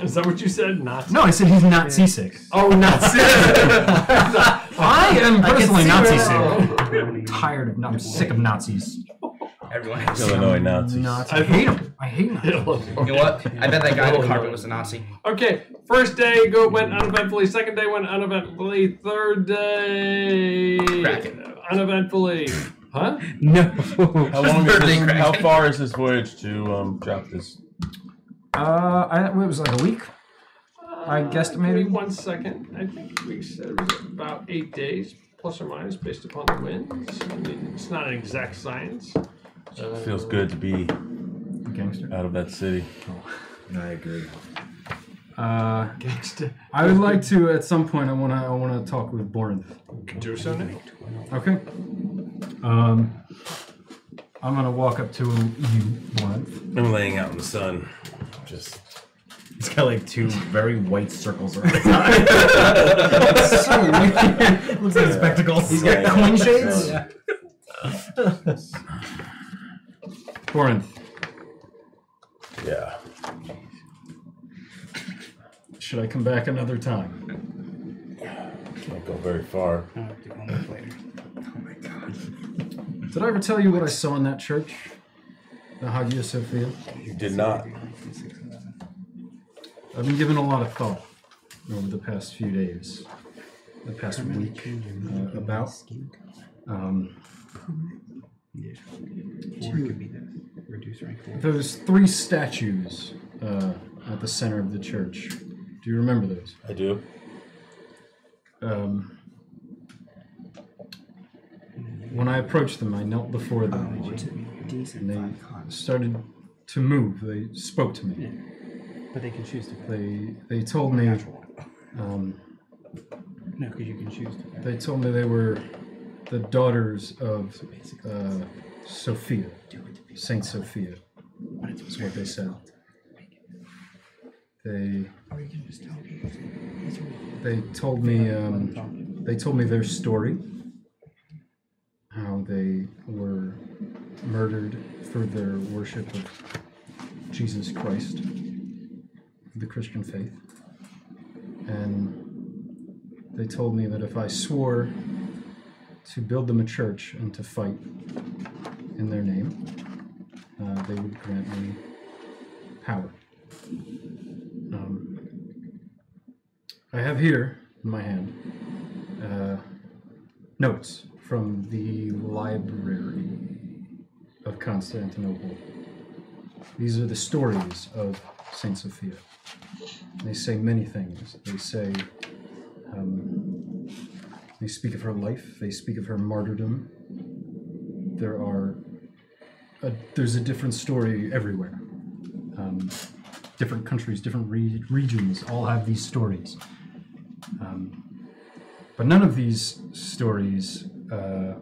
Is that what you said? Nazis? No, I said he's not seasick. Oh, not seasick. I am personally not seasick. I'm tired of. I'm sick of Nazis. Everyone hates Illinois Nazis. I hate them. I hate Nazis. You know what? I bet that guy in the carpet was a Nazi. Okay, first day went uneventfully. Second day went uneventfully. Third day uneventfully. Huh? No. How long is this, how far is this voyage to drop this? It was like a week. I guesstimated. Give me 1 second. I think we said it was about 8 days, plus or minus, based upon the winds. I mean, it's not an exact science. Feels good to be gangster out of that city. I agree. Gangster. I would like to at some point. I wanna talk with Borinth. Do so now. Okay. I'm gonna walk up to you, Borinth. I'm laying out in the sun. Just. It's got like two very white circles around his eyes. So weird. Looks like spectacles. He's got coin shades. Yeah. Borinth. Yeah. Should I come back another time? Can't go very far. Did I ever tell you what I saw in that church? The Hagia Sophia? You did not. I've been giving a lot of thought over the past few days, the past week, about. Those 3 statues at the center of the church. Do you remember those? I do. When I approached them, I knelt before them, and they started to move. They spoke to me. But they can choose to. They told me. No, because you can choose to. They told me they were the daughters of Sophia, Saint Sophia. That's what they said. They told me their story, how they were murdered for their worship of Jesus Christ, the Christian faith, and they told me that if I swore to build them a church and to fight in their name, they would grant me power. I have here in my hand notes from the Library of Constantinople. These are the stories of Saint Sophia. They say many things. They say, they speak of her life. They speak of her martyrdom. There's a different story everywhere. Different countries, different regions all have these stories. But none of these stories are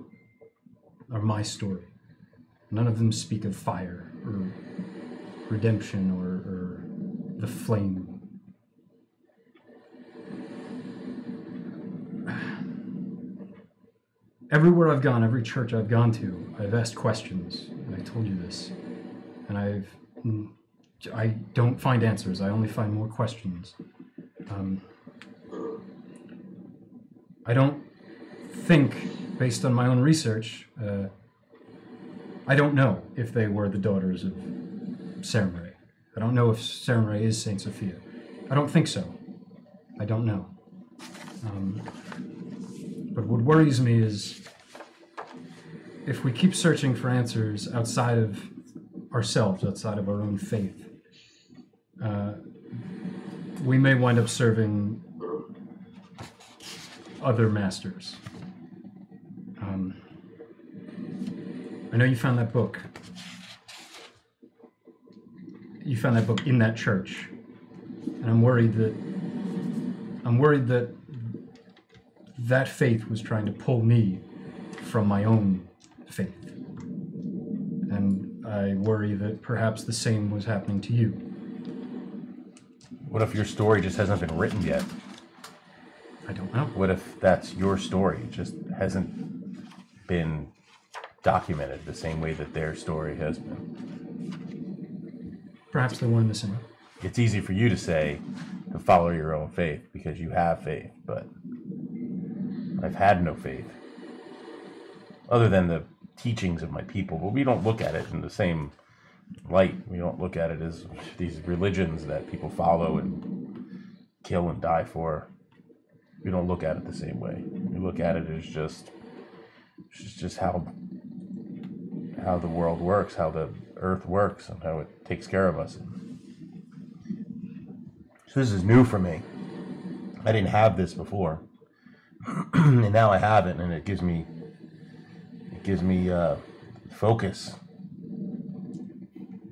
my story. None of them speak of fire or redemption or the flame. Everywhere I've gone, every church I've gone to, I've asked questions, and I told you this, and I don't find answers. I only find more questions. I don't think, based on my own research, I don't know if they were the daughters of Sarenrae. I don't know if Sarenrae is Saint Sophia. I don't think so. I don't know. But what worries me is if we keep searching for answers outside of ourselves, outside of our own faith, we may wind up serving other masters. I know you found that book. You found that book in that church, and I'm worried that that faith was trying to pull me from my own faith, and I worry that perhaps the same was happening to you. What if your story just hasn't been written yet? I don't know. What if that's your story? It just hasn't been documented the same way that their story has been. Perhaps they're one and the same. It's easy for you to say to follow your own faith because you have faith, but I've had no faith other than the teachings of my people. But we don't look at it in the same light. We don't look at it as these religions that people follow and kill and die for. We don't look at it the same way. We look at it as just how the world works, how the earth works, and how it takes care of us. So this is new for me. I didn't have this before, and now I have it, and it gives me focus.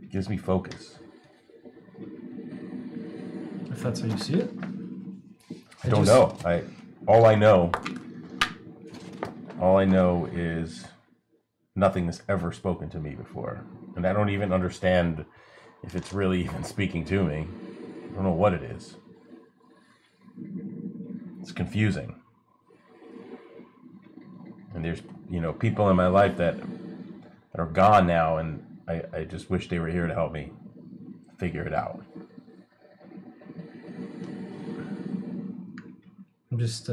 It gives me focus. If that's how you see it. I don't know. All I know is nothing has ever spoken to me before, and I don't even understand if it's really even speaking to me. I don't know what it is. It's confusing. And there's, people in my life that are gone now, and I just wish they were here to help me figure it out. I'm just,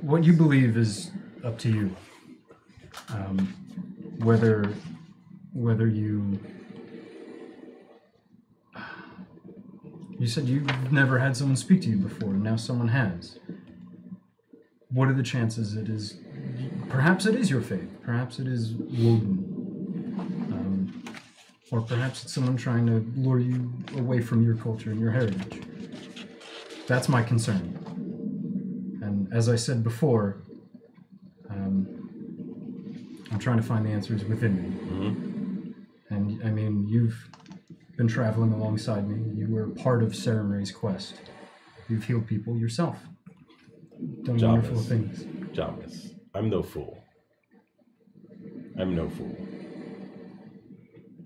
what you believe is up to you. Whether you said you've never had someone speak to you before, and now someone has. What are the chances it is? Perhaps it is your faith. Perhaps it is Woden. Or perhaps it's someone trying to lure you away from your culture and your heritage. That's my concern. And as I said before, I'm trying to find the answers within me. Mm-hmm. And I mean, you've been traveling alongside me. You were part of Sarenrae's quest. You've healed people yourself. Done wonderful things. Jomis, I'm no fool. I'm no fool.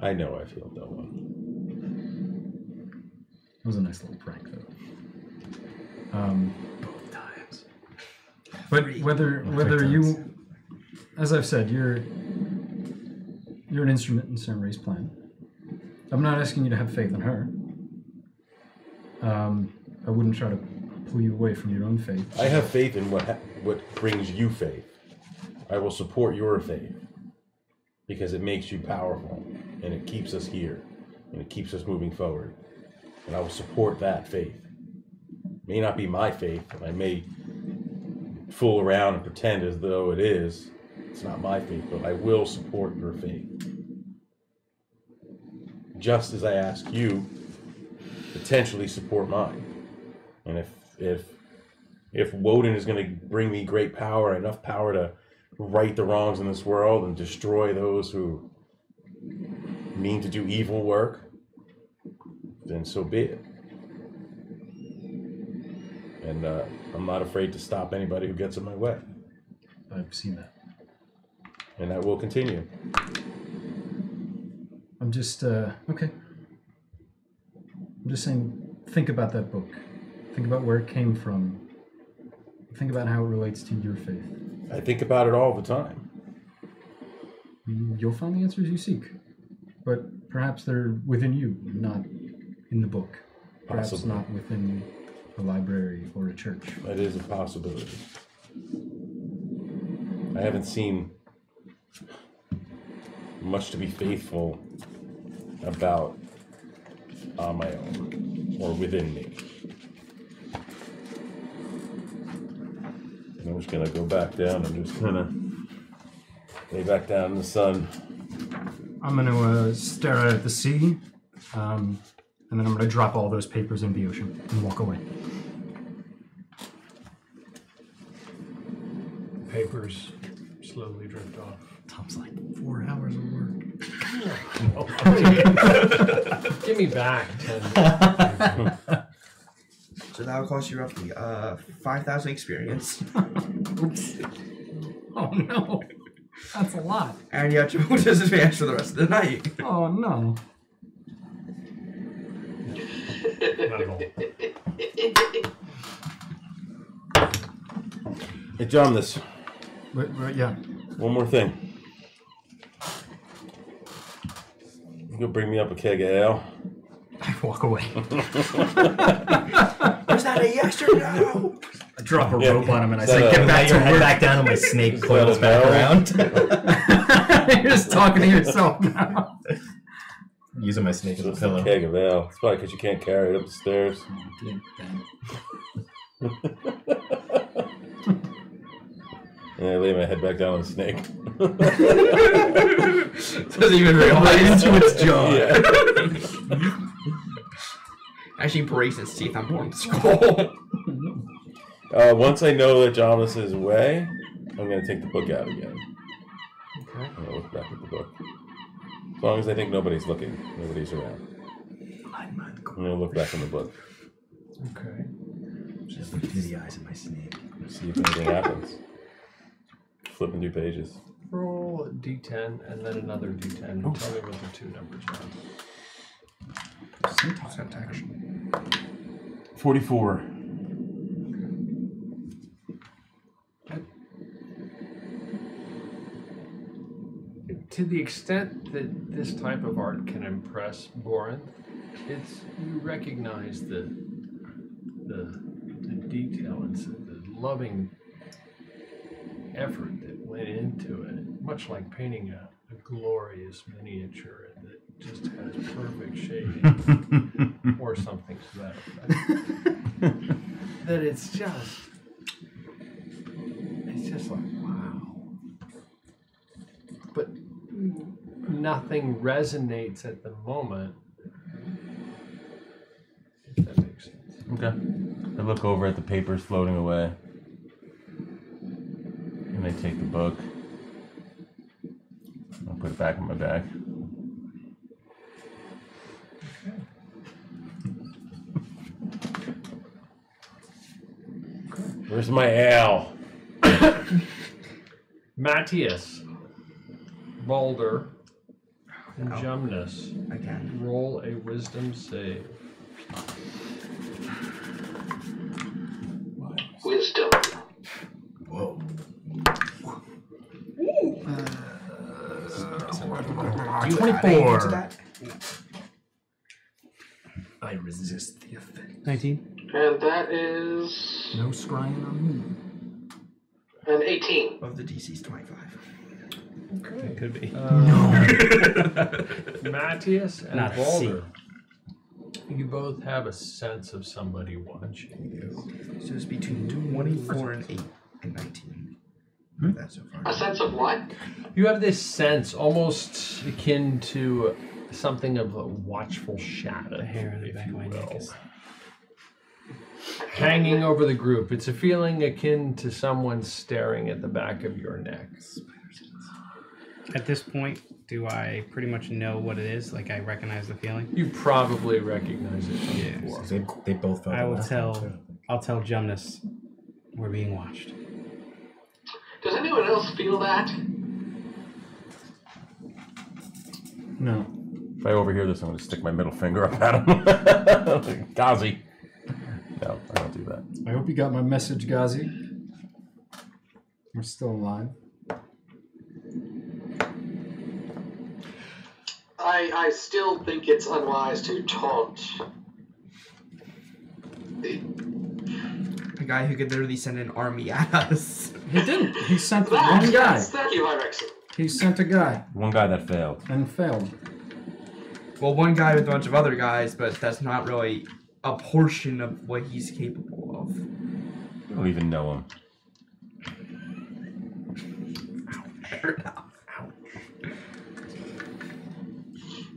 I know I've healed no one. It was a nice little prank, though. Both times. But whether you, as I've said, you're an instrument in Sarenrae's plan. I'm not asking you to have faith in her. I wouldn't try to pull you away from your own faith. I have faith in what brings you faith. I will support your faith because it makes you powerful and it keeps us here and it keeps us moving forward. And I will support that faith. It may not be my faith, and I may fool around and pretend as though it is. It's not my faith, but I will support your faith. Just as I ask you potentially support mine. And if Woden is going to bring me great power, enough power to right the wrongs in this world and destroy those who mean to do evil work, then so be it. And I'm not afraid to stop anybody who gets in my way. I've seen that. And that will continue. I'm just, okay. I'm just saying, think about that book. Think about where it came from. Think about how it relates to your faith. I think about it all the time. You'll find the answers you seek. But perhaps they're within you, not in the book. Perhaps Possibly. not within a library or a church. That is a possibility. I haven't seen much to be faithful about on my own or within me. And I'm just gonna go back down and just kind of lay back down in the sun. I'm going to stare out at the sea, and then I'm going to drop all those papers in the ocean and walk away. Papers slowly drift off. Tom's like, 4 hours of work. Give me back 10. So that will cost you roughly 5,000 experience. Oops. Oh no. That's a lot. And you have to roll disadvantage for the rest of the night. Oh no. Not at all. Hey, John, this. Yeah. One more thing. You go bring me up a keg of ale. I walk away. Was that a yes or no? I drop a rope on him and I say, "Get back to work." back down, and my snake coils back around. You're just talking to yourself now. Using my snake as a Just pillow. a keg of ale. It's probably because you can't carry it up the stairs. And I lay my head back down on the snake. Doesn't even realize into its jaw. Yeah. Actually breaks its teeth on Born's skull. Once I know that Jonas is away, I'm going to take the book out again. Okay. I'm going to look back at the book. As long as I think nobody's looking, nobody's around. I'm going to look back in the book. Okay. Just look through the eyes of my snake. See if anything happens. Flipping through pages. Roll a d10 and then another d10. Tell me what the two numbers are. Percent action. 44. To the extent that this type of art can impress Borinth, it's you recognize the detail and the loving effort that went into it, much like painting a glorious miniature that just has perfect shading or something to that effect. That it's just like wow. But nothing resonates at the moment. If that makes sense. Okay. I look over at the papers floating away. And I take the book. I'll put it back in my bag. Where's my ale? Matthias, Balder, and Jumnus. Again. Roll a wisdom save. Wisdom. Whoa. 24. I resist the effect. 19. And that is No scrying on me. an 18. Of the DC's 25. Okay. It could be. Matthias and Not Balder, you both have a sense of somebody watching you. So it's between 24 and 8 and 19. That's so far. A sense of what? You have this sense almost akin to something of a watchful shadow. The hair on the back of my neck is... hanging over the group. It's a feeling akin to someone staring at the back of your neck. At this point, do I pretty much know what it is? Like, I recognize the feeling? You probably recognize it from before. They both felt I it will last time, tell... too. I'll tell Jumnus we're being watched. Does anyone else feel that? No. If I overhear this, I'm going to stick my middle finger up at him. Gazi. No, I don't do that. I hope you got my message, Ghazi. We're still alive. I still think it's unwise to taunt The guy who could literally send an army at us. He didn't. He sent that. one guy. Yes, thank you, Hyrexen. He sent a guy One guy that failed. and failed. Well, one guy with a bunch of other guys, but that's not really a portion of what he's capable of. I don't even know him.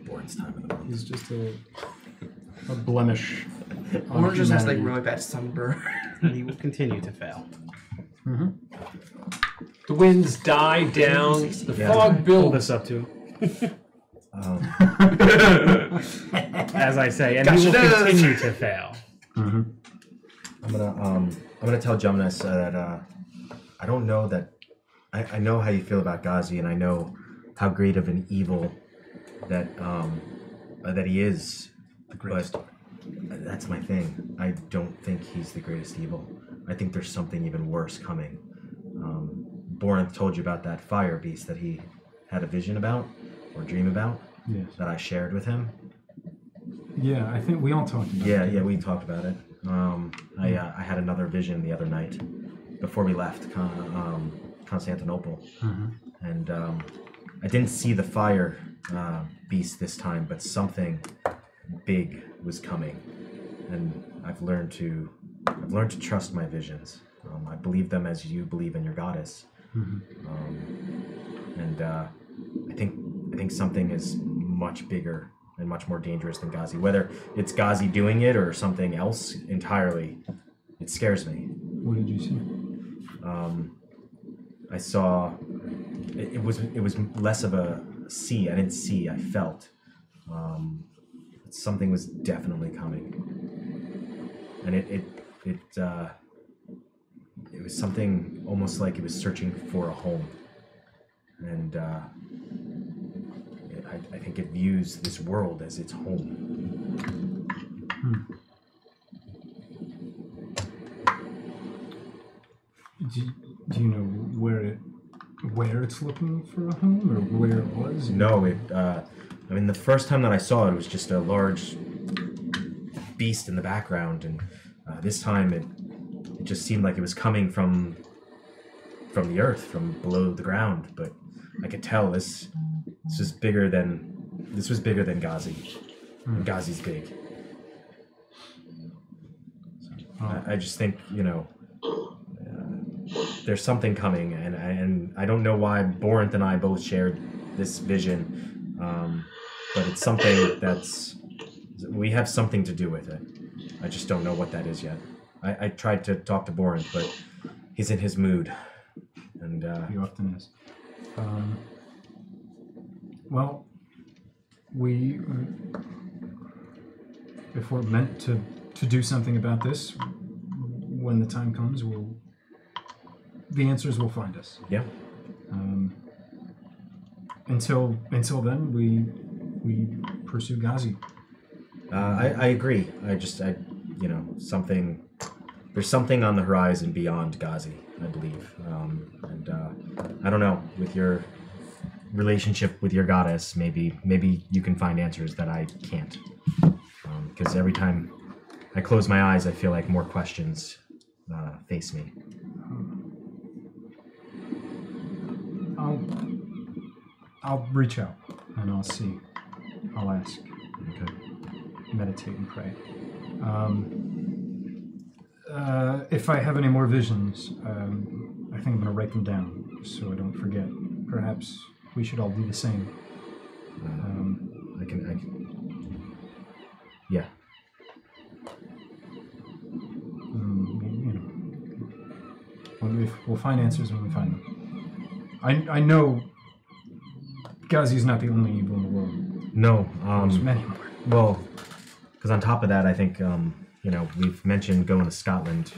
Borin's time in the month. He's just a blemish. on Or just has like humanity. really bad sunburn. And he will continue to fail. Mm-hmm. The winds die down. The fog Pull builds. this up to Um, as I say, and Gosh, he will it does. continue to fail. Mm-hmm. I'm gonna tell Jumnus that I don't know that I know how you feel about Ghazi, and I know how great of an evil that that he is. But that's my thing. I don't think he's the greatest evil. I think there's something even worse coming. Borinth told you about that fire beast that he had a vision about or dream about. Yes. That I shared with him. Yeah, I think we all talked about it. Yeah, we talked about it. I had another vision the other night before we left Constantinople, and I didn't see the fire beast this time, but something big was coming, and I've learned to trust my visions. I believe them as you believe in your goddess, and I think something is much bigger and much more dangerous than Ghazi. Whether it's Ghazi doing it or something else entirely, it scares me. What did you see? I saw it was less of a see. I didn't see. I felt something was definitely coming, and it was something almost like it was searching for a home, and I think it views this world as its home. Do you know where it's looking for a home, or where it was? No, I mean, the first time that I saw it was just a large beast in the background, and this time it just seemed like it was coming from the earth, from below the ground. But I could tell this was bigger than Ghazi. And Ghazi's big. I just think, there's something coming, and I don't know why Borinth and I both shared this vision, but it's something we have something to do with it. I just don't know what that is yet. I tried to talk to Borinth, but he's in his mood, and he often is. Well, if we're meant to do something about this, when the time comes, the answers will find us. Yeah. Until then, we pursue Ghazi. I agree. There's something on the horizon beyond Ghazi, I believe. And I don't know, with your relationship with your goddess, maybe you can find answers that I can't. Because every time I close my eyes, I feel like more questions face me. I'll reach out and I'll see. I'll ask. Okay. Meditate and pray. If I have any more visions, I think I'm going to write them down so I don't forget. Perhaps we should all do the same. I can. Yeah. We'll find answers when we find them. I know Ghazi's not the only evil in the world. No. There's many more. Well, because on top of that, I think we've mentioned going to Scotland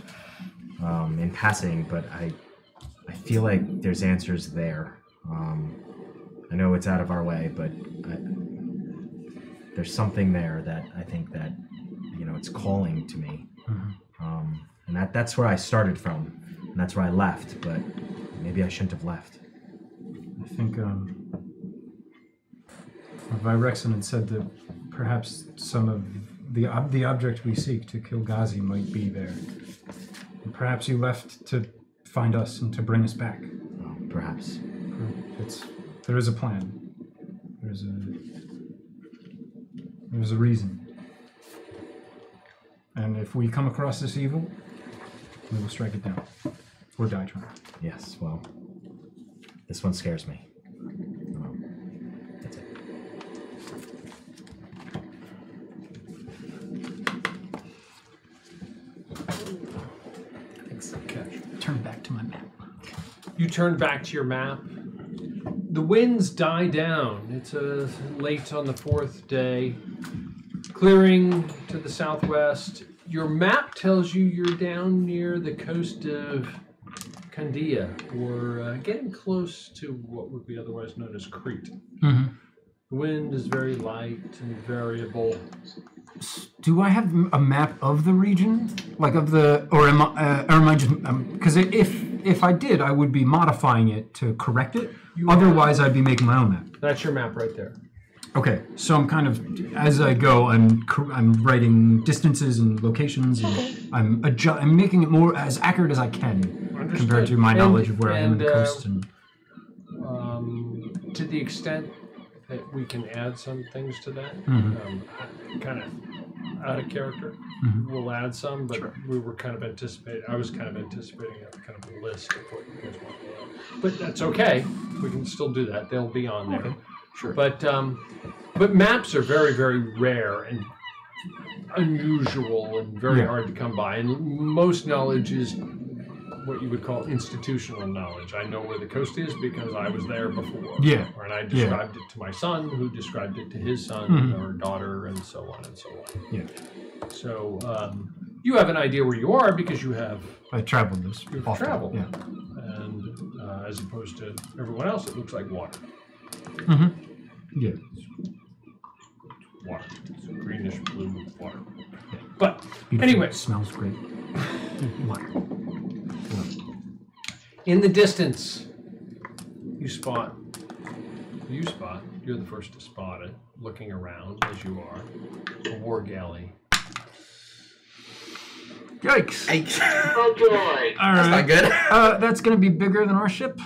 in passing, but I feel like there's answers there. I know it's out of our way, but there's something there that I think that it's calling to me, and that's where I started from, and that's where I left. But maybe I shouldn't have left. I think Virexen had said that perhaps some of the object we seek to kill Ghazi might be there. And perhaps you left to find us and to bring us back. Oh, perhaps. There is a plan. There's a reason. And if we come across this evil, we will strike it down. Or die trying. Yes, well, this one scares me. That's it. Okay. Turn back to my map. You turn back to your map. The winds die down. It's late on the fourth day. Clearing to the southwest. Your map tells you you're down near the coast of Candia, or getting close to what would be otherwise known as Crete. Mm-hmm. The wind is very light and variable. Do I have a map of the region, or am I just? Because if if I did, I would be modifying it to correct it. Otherwise, I'd be making my own map. That's your map right there. Okay, so I'm kind of, as I go, I'm writing distances and locations, and I'm making it more as accurate as I can compared to my knowledge of where I am in the coast. And to the extent that we can add some things to that, kind of out of character, we'll add some, but we were kind of anticipating, I was kind of anticipating a kind of a list of what you guys want to add. But that's okay, we can still do that, they'll be on there. Okay. Sure. But maps are very, very rare and unusual and very hard to come by. And most knowledge is what you would call institutional knowledge. I know where the coast is because I was there before. Yeah. And I described it to my son, who described it to his son or daughter, and so on and so on. Yeah. So you have an idea where you are because you have. I traveled this. You've often. traveled. Yeah. And as opposed to everyone else, it looks like water. Yeah. Water. It's greenish blue water. But Beautiful. anyway. It smells great. Water. In the distance, you're the first to spot it, looking around as you are, a war galley. Yikes. Oh boy. All right. That's not good. That's going to be bigger than our ship?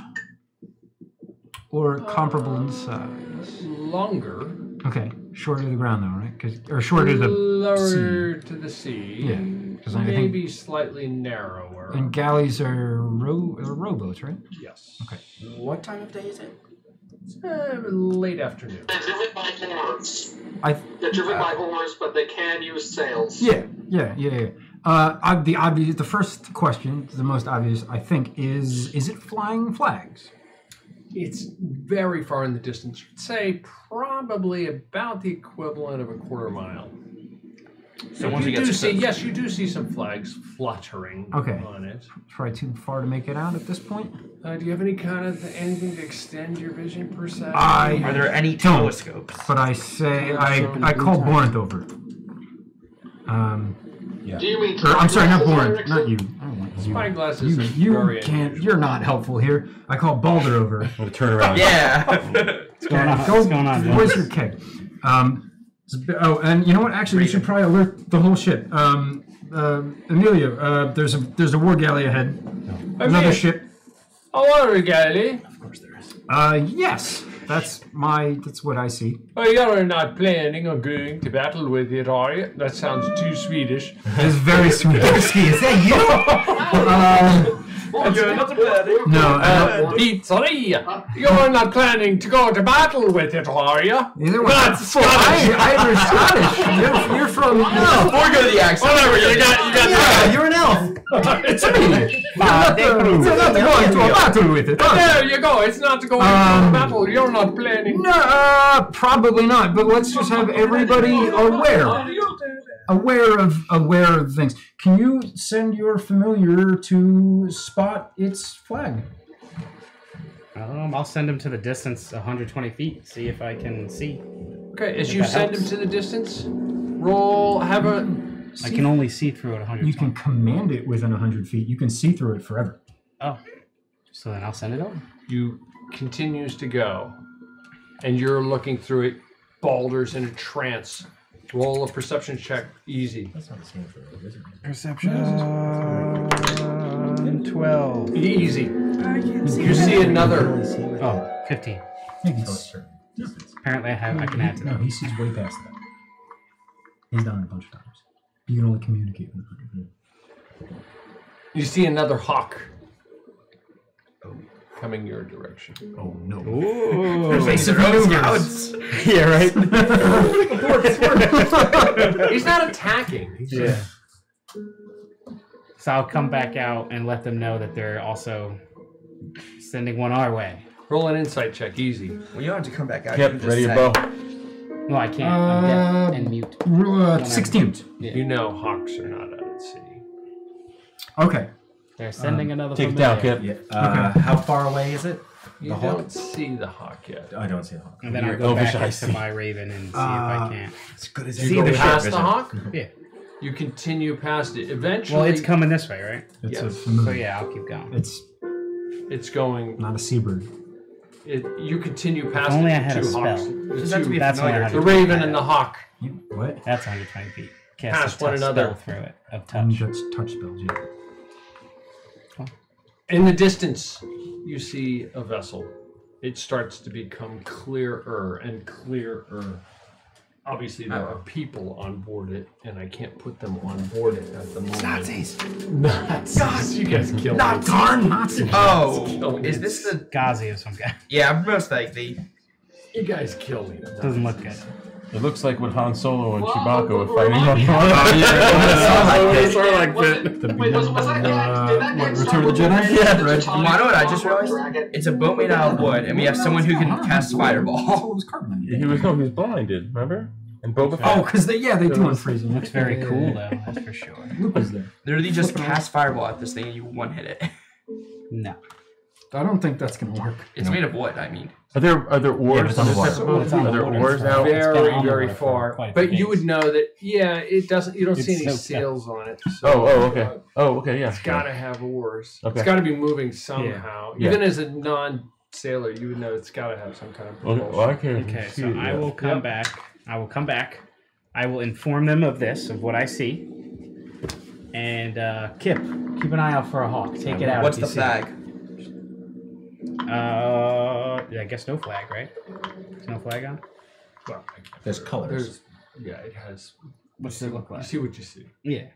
Or comparable in size? Longer. Okay. Shorter to the ground, though, right? Or shorter to the lower sea. to the sea. Yeah. Maybe slightly narrower. And galleys are rowboats, right? Yes. Okay. What time of day is it? Late afternoon. They're driven by oars. They're driven by oars, but they can use sails. Yeah. The first question, the most obvious, I think, is it flying flags? It's very far in the distance. I'd say probably about the equivalent of a quarter mile. So once you we get do to see, yes, you do see some flags fluttering on it. Probably too far to make it out at this point. Do you have anything to extend your vision per se? Are there any telescopes? But I say I call Borinth over. Do you mean? I'm sorry, not Borinth, not you. Spy glasses. You can't. You're not helpful here. I call Balder over. I'm gonna turn around. Yeah. What's going on? Where's your keg? And you know what? Actually, we should probably alert the whole ship. Amelia, there's a war galley ahead. Another ship. A war galley? Of course there is. Yes. That's what I see. Oh, you're not planning on going to battle with it, are you? That sounds too Swedish. It's very Swedish. Is that you? Pizzeria. You're not planning to go to battle with it, are you? That's Scottish. I'm Scottish. You're from. No, or go to the accent. Whatever. You got. Yeah, you're an elf. It's me. It's not going to a battle with it. There you go. It's not to go into a battle. You're not planning. No, probably not. But let's just have everybody aware of things. Can you send your familiar to spot its flag? I'll send him to the distance 120 feet. See if I can see. Okay, as you send him to the distance, roll. I can only see through it 100. You can command it within 100 feet. You can see through it forever. Oh, so then I'll send it over. You continues to go, and you're looking through it. Balder's in a trance. Roll a perception check, easy. That's not the same for a wizard. Perception. 12. Easy. You see another. Oh, 15. Apparently I can add to that. No, he sees way past that. He's done it a bunch of times. You can only communicate with him. You see another hawk coming your direction. Oh no! Ooh, basic scouts. Yeah, right. He's not attacking. So I'll come back out and let them know that they're also sending one our way. Roll an insight check, easy. Well, you don't have to come back out. Yep, ready your bow. No, I can't. I'm deaf and mute. 16. Yeah. You know hawks are not out at sea. Okay. They're sending another Take it down, familiar. Kip. Okay. How far away is it? You don't see the hawk yet. I don't see the hawk. And then I'll go back into my raven and see if I can't. As good as You go past the hawk? Yeah. You continue past it. Eventually... Well, it's coming this way, right? It's Yes. a familiar. So yeah, I'll keep going. It's It's going. Not a seabird. You continue past only the I had a two spell. hawks. Just have to be familiar. The raven and the hawk. What? That's 120 feet. Cast Past a one touch another. spell through it of touch. That's touch spells, yeah. In the distance, you see a vessel. It starts to become clearer and clearer. Obviously, there are people on board it, and I can't put them on board it at the moment. Nazis! Nazis! You guys killed Not me. darn Nazis. Oh, is this the Ghazi of some guy? Yeah, most likely. You guys kill me. Doesn't look good. It looks like what Han Solo and Chewbacca were fighting remind on. me- Wait, was that What, Return of the Jedi? Yeah, right. You know what I just realized? It's a boat made out of wood, and we have someone who can cast fireball. He was blinded, remember? And Boba Fett. Oh, because they do unfreeze him. Looks very cool though, that's for sure. Luke was there. Literally just cast fireball at this thing and you one hit it. No. I don't think that's gonna work. It's made of wood, I mean. Are there oars on the water? Are there oars out? Very, very far. But you would know that, yeah, it doesn't. You don't see any sails on it. So, okay, yeah. It's got to have oars. Okay. It's got to be moving somehow. Yeah. Even as a non-sailor, you would know it's got to have some kind of propulsion. Well, I can Okay, see so it, I yeah. will come back. I will come back. I will inform them of this, of what I see. And Kip, keep an eye out for a hawk. Take it out. What's if you the see flag? I guess no flag, right? There's no flag on? Well, There's colors. Yeah, it has. What's it look like? You see what you see. Yeah.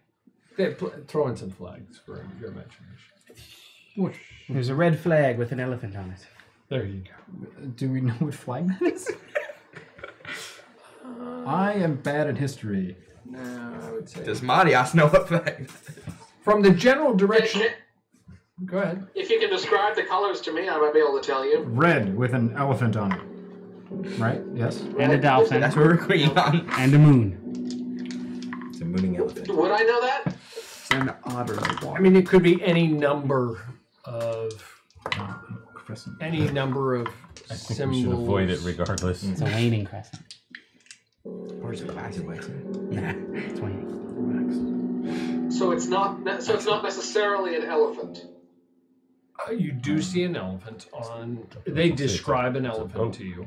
Throw in some flags for your imagination. There's a red flag with an elephant on it. There you go. Do we know what flag that is? I am bad at history. No, I would say. Does Marias know what flag? From the general direction. Go ahead. If you can describe the colors to me, I might be able to tell you. Red with an elephant on it. Right? Yes? And a dolphin. That's what we're agreeing on. And a moon. It's a mooning elephant. Would I know that? It's an otter. I mean, it could be any number of symbols. I think we should avoid it regardless. It's a waning crescent. Where's the classic way? Nah, it's waning. So it's not. So it's not necessarily an elephant. You do see an elephant on. They describe an elephant to you.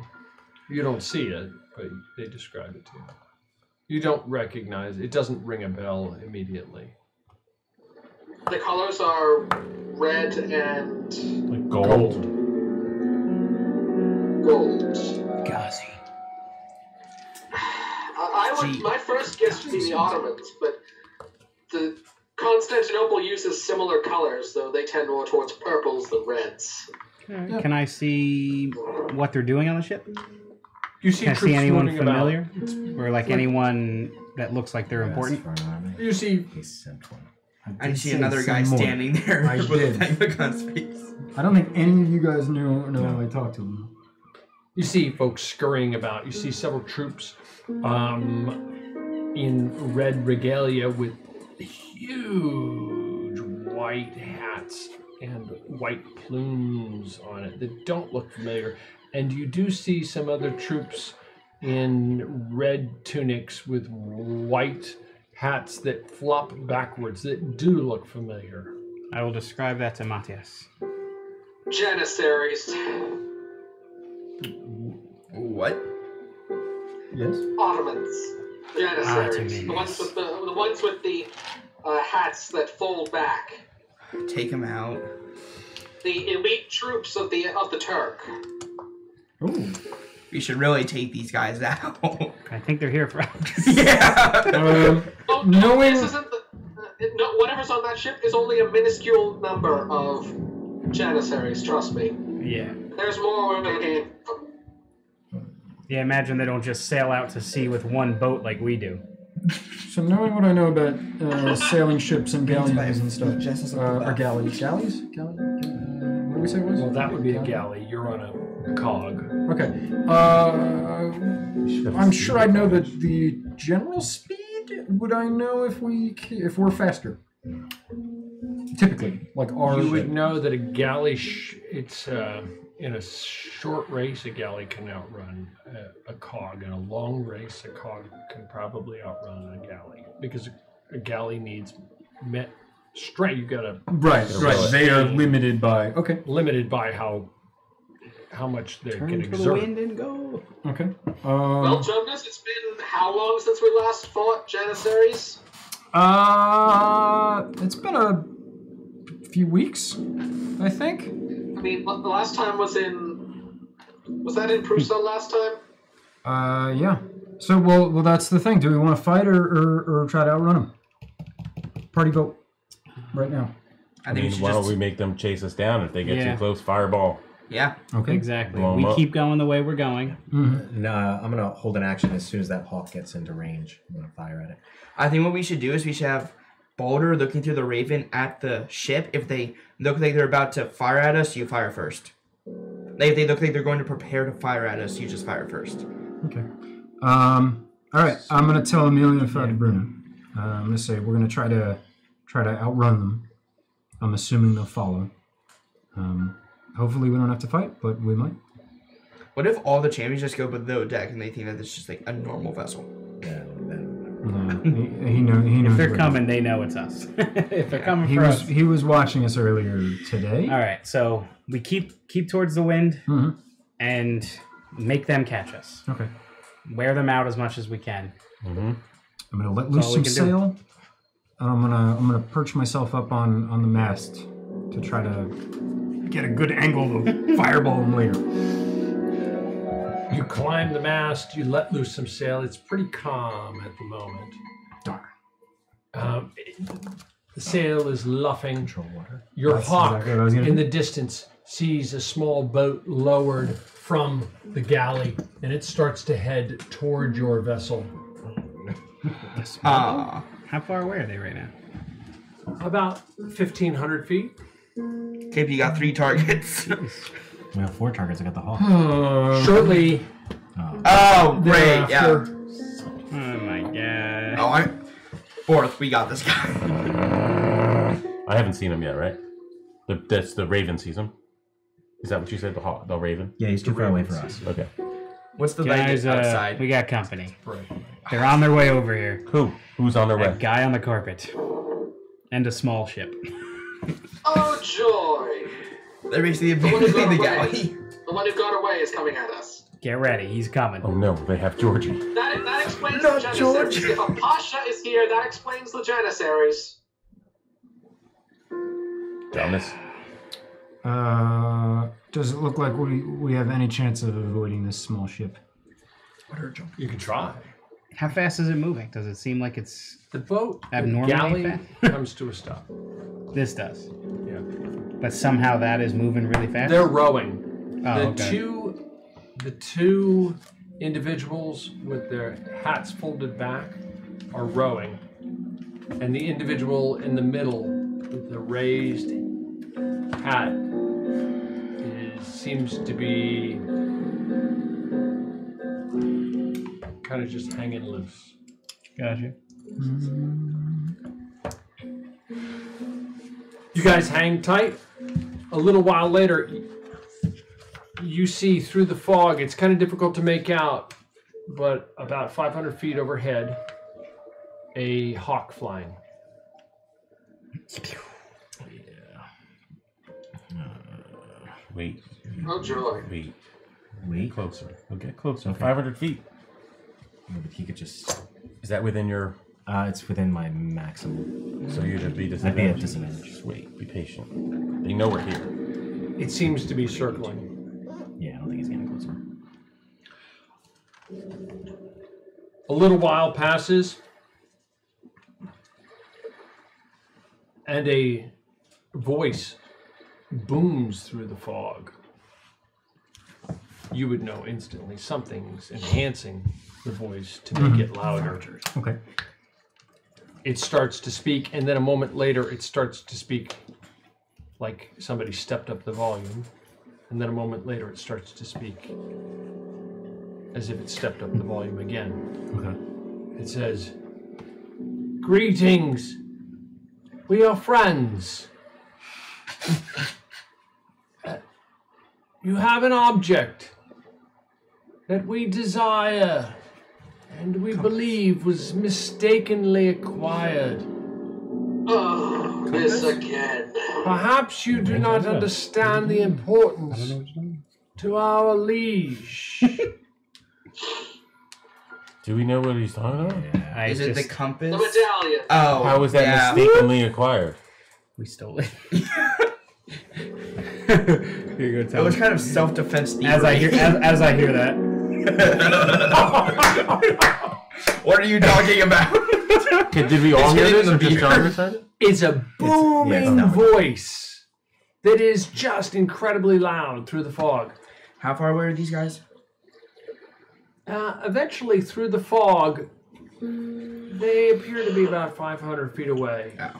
You don't see it, but they describe it to you. You don't recognize it. Doesn't ring a bell immediately. The colors are red and Like gold. gold. Ghazi. My first guess would be the Ottomans, but the Constantinople uses similar colors, though they tend more towards purples than reds. Can I see what they're doing on the ship? You see Can I see troops anyone moving familiar? about. Or like anyone that looks like they're important? You see. He sent one. I see another guy standing there I with did. a thing on his face. I don't think any of you guys know I talked to him. You see folks scurrying about. You see several troops in red regalia with huge white hats and white plumes on it that don't look familiar. And you do see some other troops in red tunics with white hats that flop backwards that do look familiar. I will describe that to Matthias. Janissaries. What? Yes. Ottomans. Janissaries. mean, The ones with the hats that fold back. Take him out. The elite troops of the Turk. Ooh. We should really take these guys out. I think they're here for us. Yeah. Oh, no, this isn't no, whatever's on that ship is only a minuscule number of Janissaries, trust me. Yeah. There's more where they came from. Yeah, imagine they don't just sail out to sea with one boat like we do. So knowing what I know about sailing ships and galleons and stuff, or galleys. Galleys? What did we say it was? Well, that would be a galley. You're on a cog. Okay. I'm sure I'd know the general speed. Would I know if we're faster? Typically, like our. You would know that a galley. It's in a short race, a galley can outrun a cog. In a long race, a cog can probably outrun a galley because a galley needs strength. You got to Right. They are limited by limited by how much they can to the exert. wind and go. Okay. Well, Jonas, it's been how long since we last fought Janissaries? It's been a few weeks, I think. I mean, the last time was that in Prusa last time? Yeah. So, well, that's the thing. Do we want to fight or try to outrun them? Party vote right now. I mean, why don't we make them chase us down if they get too close? Fireball. Yeah. Okay. Exactly. Blow 'em We up. keep going the way we're going. No, I'm gonna hold an action as soon as that hawk gets into range. I'm gonna fire at it. I think what we should do is we should have Boulder looking through the Raven at the ship. If they look like they're about to fire at us, you fire first. If they look like they're going to prepare to fire at us, you just fire first. Okay. All right. I'm gonna tell Amelia and Father Bruno. I'm gonna say we're gonna try to outrun them. I'm assuming they'll follow. Hopefully we don't have to fight, but we might. What if all the champions just go below deck and they think that it's just like a normal vessel? Yeah. He knows. If they're where- coming, they know it's us. If they're coming He for was us. he was watching us earlier today. All right, so we keep towards the wind and make them catch us. Okay. Wear them out as much as we can. I'm gonna let That's loose all some we can do. sail. And I'm gonna perch myself up on the mast to try to get a good angle to fireball them later. You climb the mast, you let loose some sail. It's pretty calm at the moment. Darn. The sail is luffing. Control water. Your That's hawk exactly what I was gonna in do. the distance sees a small boat lowered from the galley, and it starts to head toward your vessel. Ah. How far away are they right now? About 1,500 feet. Kip, you got 3 targets. We have 4 targets. I got the hawk. Shortly. Oh, great. Yeah. thereafter, Oh my god. Oh, Fourth, we got this guy. I haven't seen him yet, right? That's the Raven sees him. Is that what you said? The Raven? Yeah, he's too far away for us. Okay. What's the Guys, leg outside? we got company. They're on their way over here. Who? Who's on their way? A guy on the carpet. And a small ship. Oh, joy! They're basically The one who got the away. galley. The one who got away is coming at us. Get ready, he's coming. Oh no, they have Georgie. That explains No, the Janissaries. George. If a Pasha is here, that explains the Janissaries. Dumbness. Does it look like we have any chance of avoiding this small ship? You can try. How fast is it moving? Does it seem like it's The boat, the abnormally galley fast? comes to a stop. This does. Yeah. But somehow that is moving really fast? They're rowing. Oh, the okay. the two individuals with their hats folded back are rowing, and the individual in the middle with the raised hat seems to be kind of just hanging loose. Gotcha. You guys hang tight. A little while later, you see through the fog. It's kind of difficult to make out, but about 500 feet overhead, a hawk flying. Wait. Oh, joy. Wait. Closer. We'll get closer. 500 feet. Yeah, but he could just. Is that within your? It's within my maximum. So you'd be I'd be at disadvantaged. disadvantage. Just wait. Be patient. They know we're here. It seems to be circling. Yeah, I don't think he's getting closer. A little while passes, and a voice booms through the fog. You would know instantly something's enhancing the voice to make it louder. Okay. It starts to speak, and then a moment later, it starts to speak like somebody stepped up the volume, and then a moment later, it starts to speak as if it stepped up the volume again. Okay. It says, "Greetings. We are friends. You have an object that we desire and we believe was mistakenly acquired. Oh, this again. Perhaps you do not understand the importance to our liege. Do we know what he's talking about? Is it the compass? The medallion. Oh, How was that mistakenly acquired? We stole it. Here you go, It was kind of self-defense thievery. As I hear that. What are you talking about? Okay, did we all hear this or just John heard it? It's a booming voice that is just incredibly loud through the fog. How far away are these guys? Eventually, through the fog, they appear to be about 500 feet away. Oh.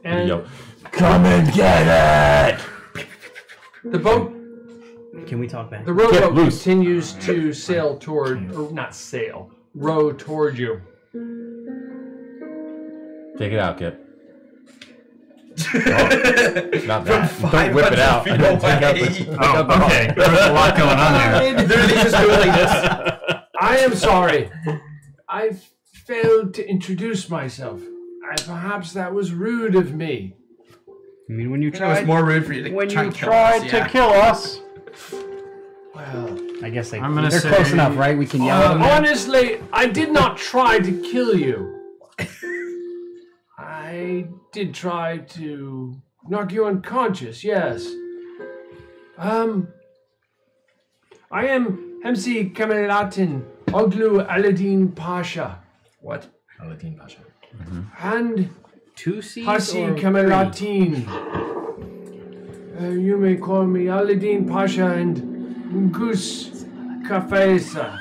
And Yo, come and get it! the boat, Can we talk back? the rowboat continues to sail toward, or not sail, row toward you. Take it out, Kip. Not that. Don't whip it out. feet And then take out away. the, Okay, there's a lot going on there. Literally just doing like this. I am sorry. I failed to introduce myself. Perhaps that was rude of me. I mean, when you It was tried, more rude for you to when try you and kill tried us, to yeah. kill us. Well, I guess they're I'm gonna close say- enough, right? We can yell at them. honestly, I did not try to kill you. I did try to knock you unconscious, yes. I am Hemsi Kamelatin Oglu Aladdin Pasha. What? Aladdin Pasha. And 2 C's Hasi or Kamelatin. You may call me Aladdin Pasha and Gus Kafesa.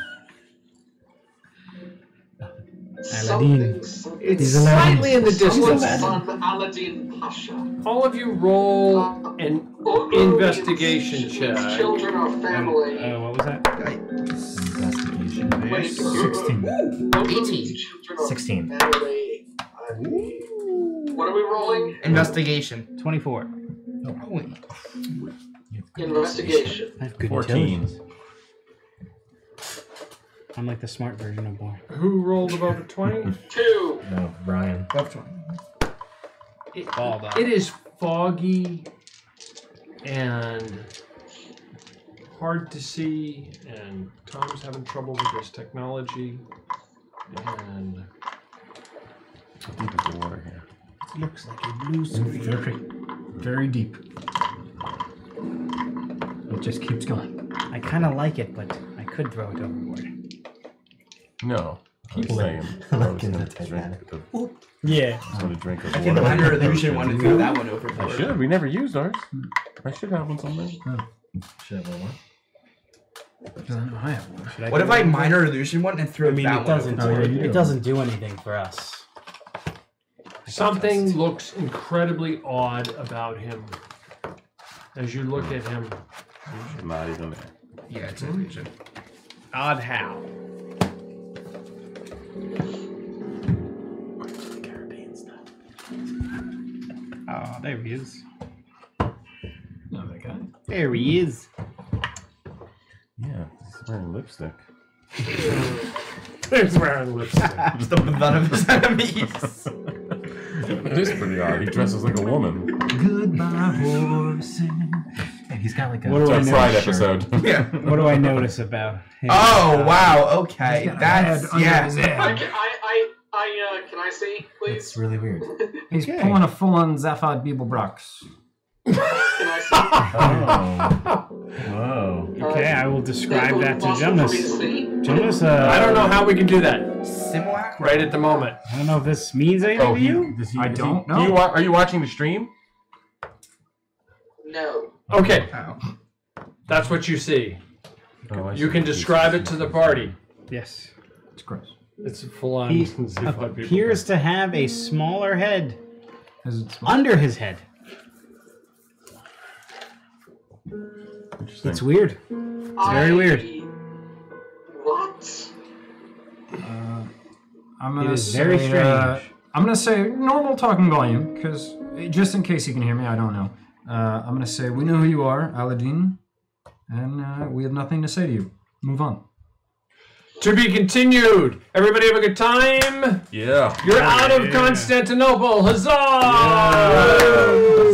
Aladdin. It's slightly in the distance. Son Aladdin Pasha. All of you roll an investigation check. Children are family. What was that? Investigation. Wait, 16. 18. 16. Family. What are we rolling? Investigation. 24. Holy. Investigation. I have good 14. intelligence. I'm like the smart version of boy. Who rolled above a 20? 2. No, Brian. It is foggy and hard to see, and Tom's having trouble with his technology. And I think there's water here. Looks like a blue screen. Very, very deep. It just keeps going. I kind of like it, but I could throw it overboard. No. I'm People saying. I was in going the to drink the, Yeah. I was gonna drink the I think the water. minor illusion wanted to throw that one I overboard. should. We never used ours. I should have one somewhere. Should have one. I have one. What if I minor illusion one and threw I mean, that it doesn't. one overboard? It doesn't do anything for us. something looks incredibly odd about him as you look at him. Not even there. Yeah, it's an illusion. Odd how? Caribbean stuff. Oh, there he is. No, that guy. There he is. Yeah, he's wearing lipstick. He's wearing lipstick. It's the blood of his enemies. It is pretty odd. He dresses like a woman. Goodbye, horses. Yeah, he's got like a. What do I It's a know? Pride episode. Yeah. What do I notice about him? Oh wow. Okay. He's got a That's head under his head. Can I see, please? It's really weird. He's pulling a full-on Zaphod Beeblebrox. Can I see? Oh. Whoa. Okay, I will describe that to Possible for me to Jonas. see? Jonas, I don't know how we can do that Simulacrum. right at the moment. I don't know if this means anything to you. I don't know. You are you watching the stream? No. Okay, Oh. that's what you see. Oh, I You see. can describe it to the party. Yes. It's gross. It's a full-on. He Zaphod Beeblebrox. appears to have a smaller head Is it small? under his head. Interesting. It's weird. It's very weird. What? I'm It gonna is say, very strange. I'm gonna say normal talking volume, because just in case you can hear me, I don't know. I'm gonna say we know who you are, Aladdin, and we have nothing to say to you. Move on. To be continued. Everybody have a good time? Yeah. You're out of Constantinople. Huzzah! Huzzah!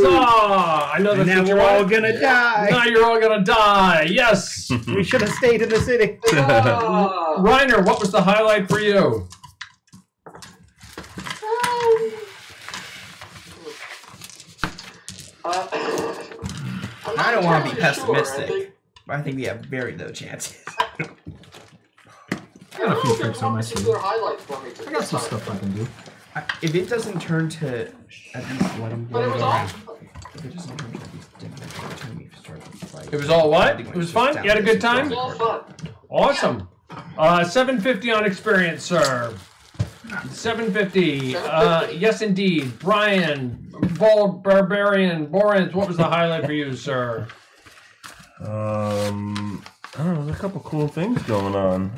I know And that's now what we're you all want. gonna die. Now you're all gonna die. Yes. We should have stayed in the city. Reiner, what was the highlight for you? I don't want to be pessimistic, but I think we have very low chances. I got a few tricks on my sleeve. Highlight for me. I got some stuff I can do. If it doesn't turn to at least let him But it was all. If it doesn't turn to at least turn me to start the fight. It was all what? It was fun? You had a good time? It was all fun. Awesome. 750 on experience, sir. 750. Yes, indeed. Brian, Bald Barbarian, Borinth, what was the highlight for you, sir? I don't know, there's a couple cool things going on.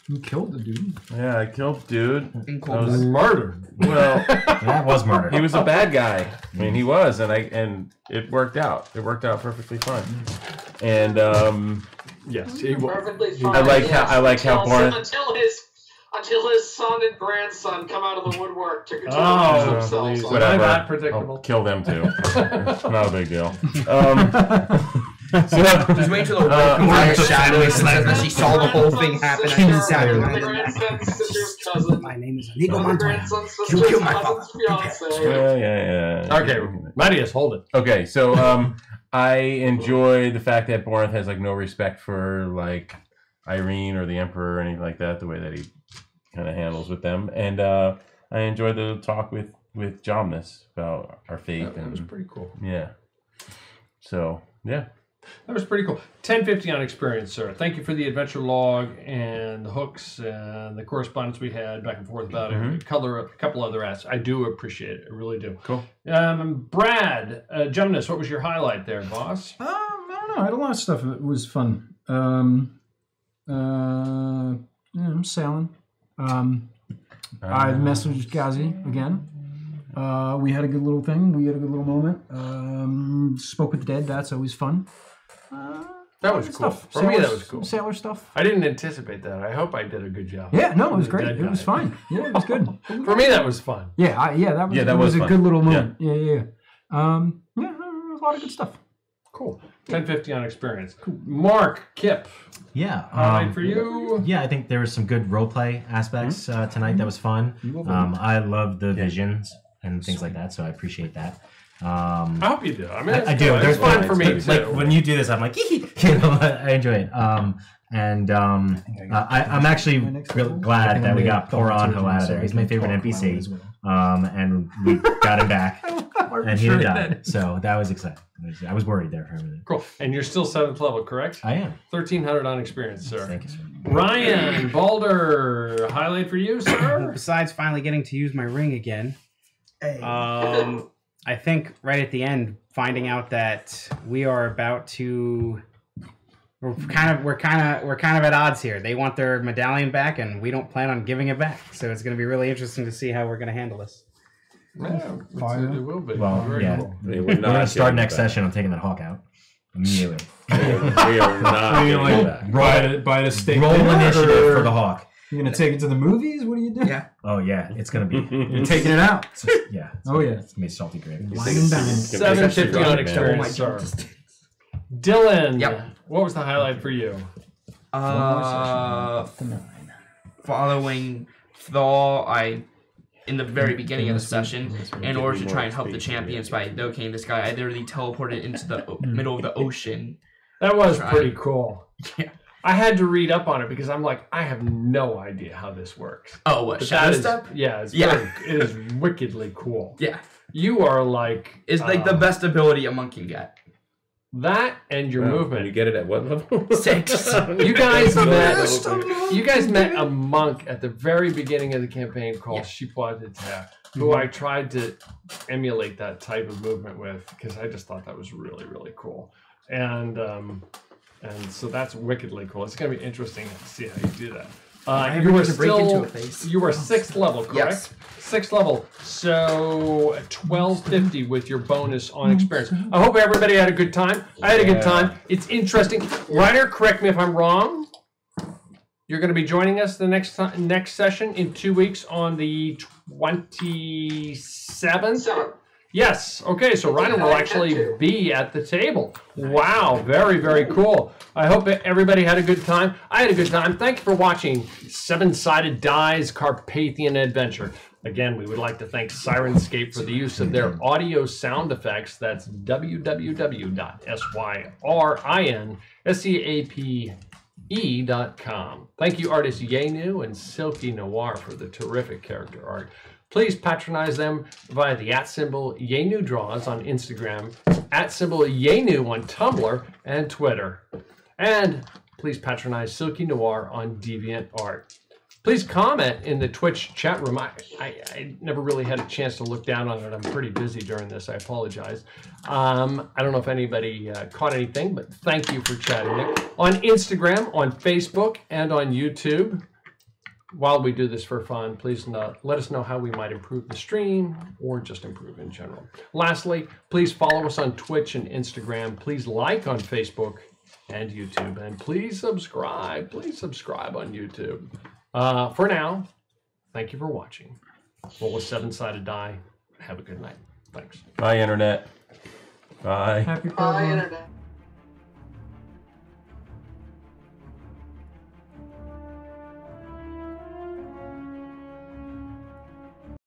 You killed the dude. Yeah, I killed dude. cold That was murder. Well, that was murder. He was a bad guy. I mean, he was, and it worked out. It worked out perfectly fine. And yes, he was. Perfectly fine. I like how Borinth. Until his son and grandson come out of the woodwork to Oh, themselves. Whatever. Not predictable. I'll kill them too. Not a big deal. So just wait till the white shadowy says that she saw the whole thing happen. My name is Inigo Montoya. You killed my father. Yeah. Okay, Marius, hold it. Okay, so I enjoy the fact that Borinth has like no respect for like Irene or the Emperor or anything like that. The way that he kind of handles with them, and I enjoyed the talk with Jomnus about our faith. That was pretty cool. Yeah. So yeah. That was pretty cool. 1050 on experience, sir. Thank you for the adventure log and the hooks and the correspondence we had back and forth about it. A couple other asks. I do appreciate it. I really do. Cool. Brad, Jomnus, what was your highlight there, boss? I don't know. I had a lot of stuff that was fun. I'm sailing. I messaged Ghazi again. We had a good little thing. We had a good little moment. Spoke with the dead. That's always fun. That was cool. For me, that was cool. Sailor stuff. I didn't anticipate that. I hope I did a good job. Yeah, no, it was great. It was fine. Yeah, it was good. For me, that was fun. Yeah, that was a fun. good little moment. Yeah. Yeah, a lot of good stuff. Cool. 1050 on experience. Cool. Mark, Kip. Yeah. Highlight for you. Yeah, I think there was some good roleplay aspects tonight that was fun. I love the visions and things like that, so I appreciate that. I hope you do. I mean, I do. It's fun for me too. Like when you do this, I'm like, I enjoy it. I'm actually real glad that we got Poranjo out of there. He's my favorite NPC, and we got him back, and he didn't die. So that was exciting. I was worried there for a minute. Cool. And you're still 7th level, correct? I am. 1300 on experience, sir. Thank you, sir. Ryan, Balder, highlight for you, sir? Besides finally getting to use my ring again, I think right at the end, finding out that we are about to, we're kind of at odds here. They want their medallion back, and we don't plan on giving it back. So it's going to be really interesting to see how we're going to handle this. Yeah, it will be. Well, Very yeah. cool. They We're would going to not start give next it back. session. I'm taking that hawk out immediately. We are not giving it back. By the state. Roll initiative for the hawk. You're gonna take it to the movies? What are you doing? Yeah. Oh yeah, it's gonna be. You're taking it out. Yeah. Oh yeah. It's gonna be salty gravy. Wine and dine. 750 on experience, sir. Dylan, Yep. what was the highlight for you? Following Thaw, in the very beginning of the session, in order to try and help the champions by invoking this guy, I literally teleported into the middle of the ocean. That was pretty cool. Yeah. I had to read up on it because I'm like, I have no idea how this works. Oh, what, But Shadow that is- Step? Yeah, it is wickedly cool. Yeah. You are like... It's like the best ability a monk can get. That and your movement. You get it at what level? 6. You guys met a monk at the very beginning of the campaign called Shipwatita, who I tried to emulate that type of movement with because I just thought that was really, really cool. And so that's wickedly cool. It's going to be interesting to see how you do that. You were you were 6th level, correct? Yes. 6th level. So 1250 with your bonus on experience. I hope everybody had a good time. I had a good time. It's interesting. Ryder, correct me if I'm wrong. you're going to be joining us the next session in 2 weeks on the 27th. Yes. Okay. So Reiner will actually be at the table. Wow. Very, very cool. I hope that everybody had a good time. I had a good time. Thank you for watching Seven-Sided Dice Carpathian Adventure. Again, we would like to thank Sirenscape for the use of their audio sound effects. That's www.syrinscape.com. Thank you, artists Yenu and Silky Noir, for the terrific character art. Please patronize them via the @Yenu Draws on Instagram, @Yenu on Tumblr and Twitter. And please patronize Silky Noir on DeviantArt. Please comment in the Twitch chat room. I never really had a chance to look down on it. I'm pretty busy during this. I apologize. I don't know if anybody caught anything, but thank you for chatting. On Instagram, on Facebook, and on YouTube. While we do this for fun, please let us know how we might improve the stream or just improve in general. Lastly, please follow us on Twitch and Instagram. Please like on Facebook and YouTube. And please subscribe. Please subscribe on YouTube. For now, thank you for watching. Roll a seven-sided die. Have a good night. Thanks. Bye, Internet. Bye. Happy Bye, Internet.